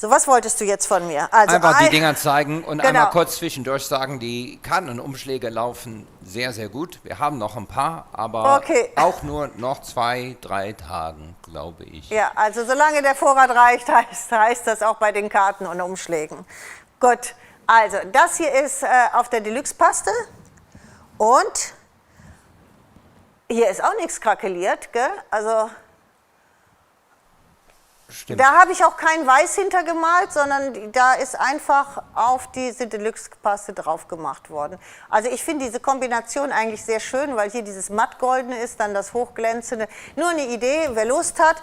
So, was wolltest du jetzt von mir? Also Einfach die Dinger zeigen und genau. einmal kurz zwischendurch sagen, die Kartenumschläge laufen sehr, sehr gut. Wir haben noch ein paar, aber Okay. auch nur noch 2-3 Tagen, glaube ich. Ja, also solange der Vorrat reicht, heißt das auch bei den Karten und Umschlägen. Gut, also das hier ist auf der Deluxe-Paste und hier ist auch nichts krakeliert, gell? Also Stimmt. da habe ich auch kein Weiß hintergemalt, sondern da ist einfach auf diese Deluxe-Paste drauf gemacht worden. Also ich finde diese Kombination eigentlich sehr schön, weil hier dieses mattgoldene ist, dann das hochglänzende. Nur eine Idee, wer Lust hat.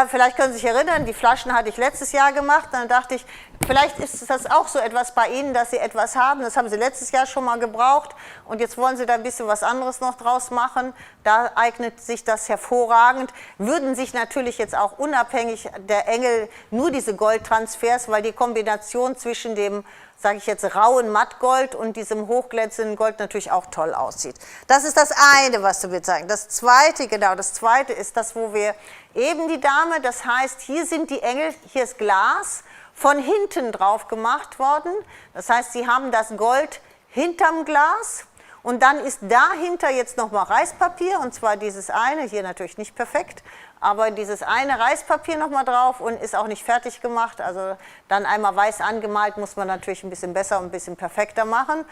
Vielleicht können Sie sich erinnern, die Flaschen hatte ich letztes Jahr gemacht. Dann dachte ich, vielleicht ist das auch so etwas bei Ihnen, dass Sie etwas haben. Das haben Sie letztes Jahr schon mal gebraucht und jetzt wollen Sie da ein bisschen was anderes noch draus machen. Da eignet sich das hervorragend. Würden sich natürlich jetzt auch unabhängig der Engel nur diese Goldtransfers, weil die Kombination zwischen dem, sage ich jetzt, rauen Mattgold und diesem hochglänzenden Gold natürlich auch toll aussieht. Das ist das eine, was wir zeigen. Das zweite, genau, das zweite ist das, wo wir eben die Dame, das heißt, hier sind die Engel, hier ist Glas, von hinten drauf gemacht worden. Das heißt, Sie haben das Gold hinterm Glas und dann ist dahinter jetzt nochmal Reispapier, und zwar dieses eine, hier natürlich nicht perfekt, aber dieses eine Reispapier nochmal drauf und ist auch nicht fertig gemacht. Also dann einmal weiß angemalt, muss man natürlich ein bisschen besser und ein bisschen perfekter machen.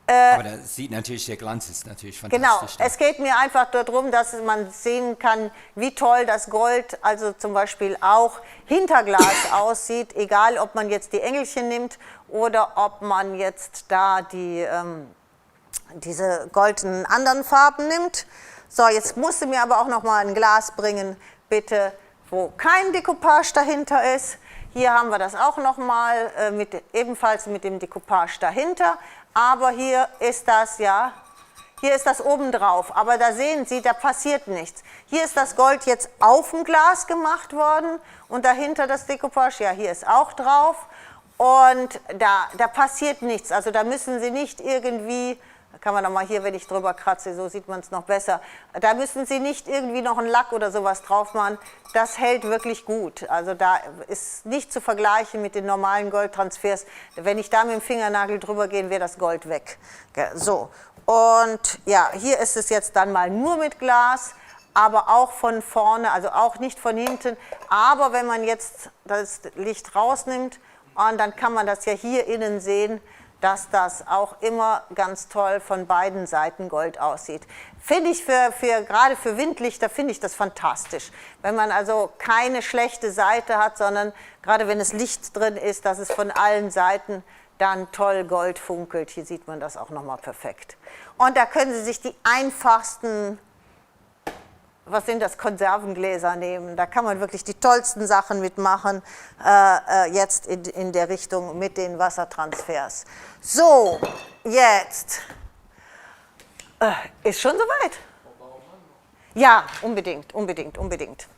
Aber da sieht natürlich, der Glanz ist natürlich Genau, fantastisch. es geht mir einfach darum, dass man sehen kann, wie toll das Gold, also zum Beispiel auch hinter Glas aussieht, egal ob man jetzt die Engelchen nimmt oder ob man jetzt da diese goldenen anderen Farben nimmt. So, jetzt musst du mir aber auch noch mal ein Glas bringen, bitte, wo kein Decoupage dahinter ist. Hier haben wir das auch noch mal, ebenfalls mit dem Decoupage dahinter. Aber hier ist das, ja, hier ist das oben drauf. Aber da sehen Sie, da passiert nichts. Hier ist das Gold jetzt auf dem Glas gemacht worden und dahinter das Decoupage, ja, hier ist auch drauf. Und da passiert nichts. Also da müssen Sie nicht irgendwie, kann man noch mal hier, wenn ich drüber kratze, so sieht man es noch besser. Da müssen Sie nicht irgendwie noch einen Lack oder sowas drauf machen. Das hält wirklich gut. Also da ist nicht zu vergleichen mit den normalen Goldtransfers. Wenn ich da mit dem Fingernagel drüber gehe, wäre das Gold weg. So. Und ja, hier ist es jetzt dann mal nur mit Glas, aber auch von vorne, also auch nicht von hinten. Aber wenn man jetzt das Licht rausnimmt, und dann kann man das ja hier innen sehen, dass das auch immer ganz toll von beiden Seiten Gold aussieht. Finde ich gerade für Windlichter finde ich das fantastisch. Wenn man also keine schlechte Seite hat, sondern gerade wenn es Licht drin ist, dass es von allen Seiten dann toll Gold funkelt. Hier sieht man das auch nochmal perfekt. Und da können Sie sich die einfachsten, was sind das, Konservengläser nehmen. Da kann man wirklich die tollsten Sachen mitmachen, jetzt in der Richtung mit den Wassertransfers. So, jetzt. Ist schon soweit? Ja, unbedingt, unbedingt, unbedingt.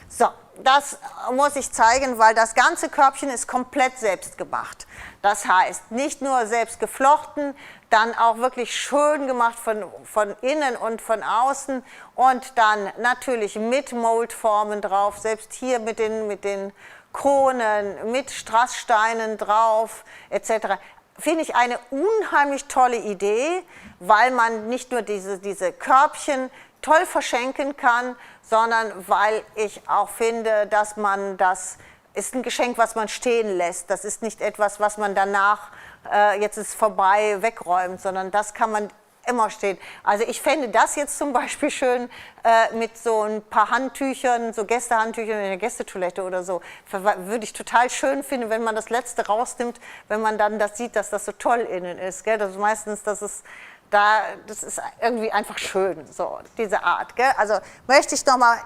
So, das muss ich zeigen, weil das ganze Körbchen ist komplett selbst gemacht. Das heißt, nicht nur selbst geflochten, dann auch wirklich schön gemacht von innen und von außen und dann natürlich mit Moldformen drauf, selbst hier mit den Kronen, mit Strasssteinen drauf etc. Finde ich eine unheimlich tolle Idee, weil man nicht nur diese Körbchen toll verschenken kann, sondern weil ich auch finde, dass man das ist ein Geschenk, was man stehen lässt. Das ist nicht etwas, was man danach, jetzt ist vorbei, wegräumt, sondern das kann man immer stehen. Also ich fände das jetzt zum Beispiel schön mit so ein paar Handtüchern, so Gästehandtüchern in der Gästetoilette oder so. Würde ich total schön finden, wenn man das Letzte rausnimmt, wenn man dann das sieht, dass das so toll innen ist. Gell? Das ist meistens, das ist irgendwie einfach schön, so diese Art. Gell? Also möchte ich nochmal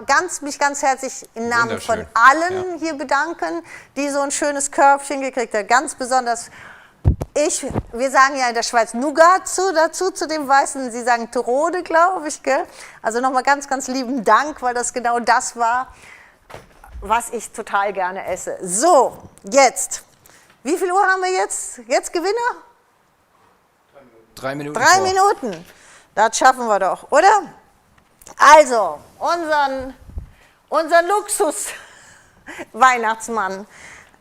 mich ganz herzlich im Namen von allen hier bedanken, die so ein schönes Körbchen gekriegt haben. Ganz besonders wir sagen ja in der Schweiz Nougat dazu zu dem Weißen, Sie sagen Terode, glaube ich. Gell? Also nochmal ganz, ganz lieben Dank, weil das genau das war, was ich total gerne esse. So, jetzt. Wie viel Uhr haben wir jetzt? Jetzt Gewinner? 3 Minuten. 3 Minuten. Das schaffen wir doch, oder? Also, unseren Luxus-Weihnachtsmann,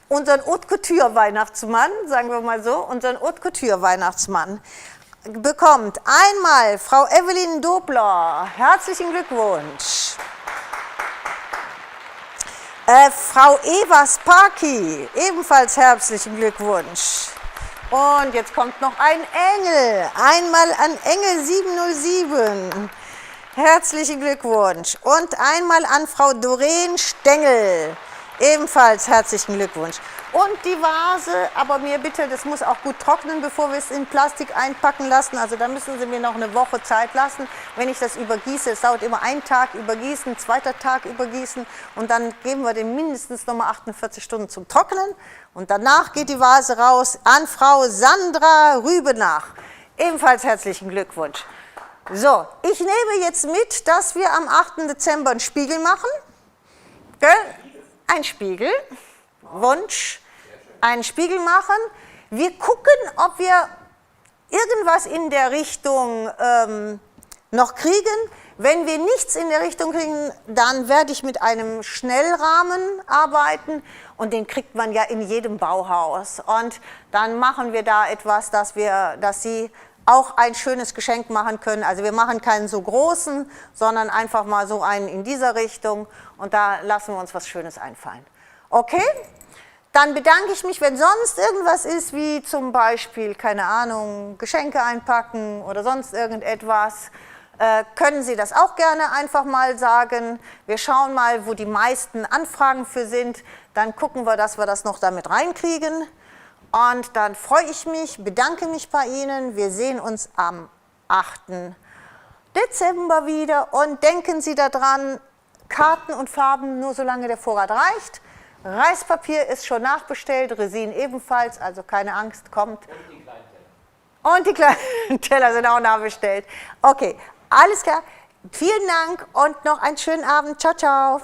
unseren Haute Couture-Weihnachtsmann, sagen wir mal so, unseren Haute Couture-Weihnachtsmann bekommt einmal Frau Evelyn Dobler. Herzlichen Glückwunsch. Frau Eva Sparky, ebenfalls herzlichen Glückwunsch. Und jetzt kommt noch ein Engel, einmal an Engel 707. Herzlichen Glückwunsch. Und einmal an Frau Doreen Stengel, ebenfalls herzlichen Glückwunsch. Und die Vase, aber mir bitte, das muss auch gut trocknen, bevor wir es in Plastik einpacken lassen. Also da müssen Sie mir noch eine Woche Zeit lassen. Wenn ich das übergieße, es dauert immer einen Tag übergießen, zweiter Tag übergießen und dann geben wir dem mindestens nochmal 48 Stunden zum Trocknen. Und danach geht die Vase raus an Frau Sandra Rübenach. Ebenfalls herzlichen Glückwunsch. So, ich nehme jetzt mit, dass wir am 8. Dezember einen Spiegel machen. Gell? Ein Spiegel. Wunsch, einen Spiegel machen. Wir gucken, ob wir irgendwas in der Richtung noch kriegen. Wenn wir nichts in der Richtung kriegen, dann werde ich mit einem Schnellrahmen arbeiten und den kriegt man ja in jedem Bauhaus. Und dann machen wir da etwas, dass Sie auch ein schönes Geschenk machen können. Also wir machen keinen so großen, sondern einfach mal so einen in dieser Richtung und da lassen wir uns was Schönes einfallen. Okay? Dann bedanke ich mich, wenn sonst irgendwas ist, wie zum Beispiel, keine Ahnung, Geschenke einpacken oder sonst irgendetwas, können Sie das auch gerne einfach mal sagen. Wir schauen mal, wo die meisten Anfragen für sind. Dann gucken wir, dass wir das noch damit reinkriegen. Und dann freue ich mich, bedanke mich bei Ihnen. Wir sehen uns am 8. Dezember wieder. Und denken Sie daran, Karten und Farben nur solange der Vorrat reicht. Reispapier ist schon nachbestellt, Resin ebenfalls, also keine Angst, kommt. Und die kleinen Teller sind auch nachbestellt. Okay, alles klar. Vielen Dank und noch einen schönen Abend. Ciao, ciao.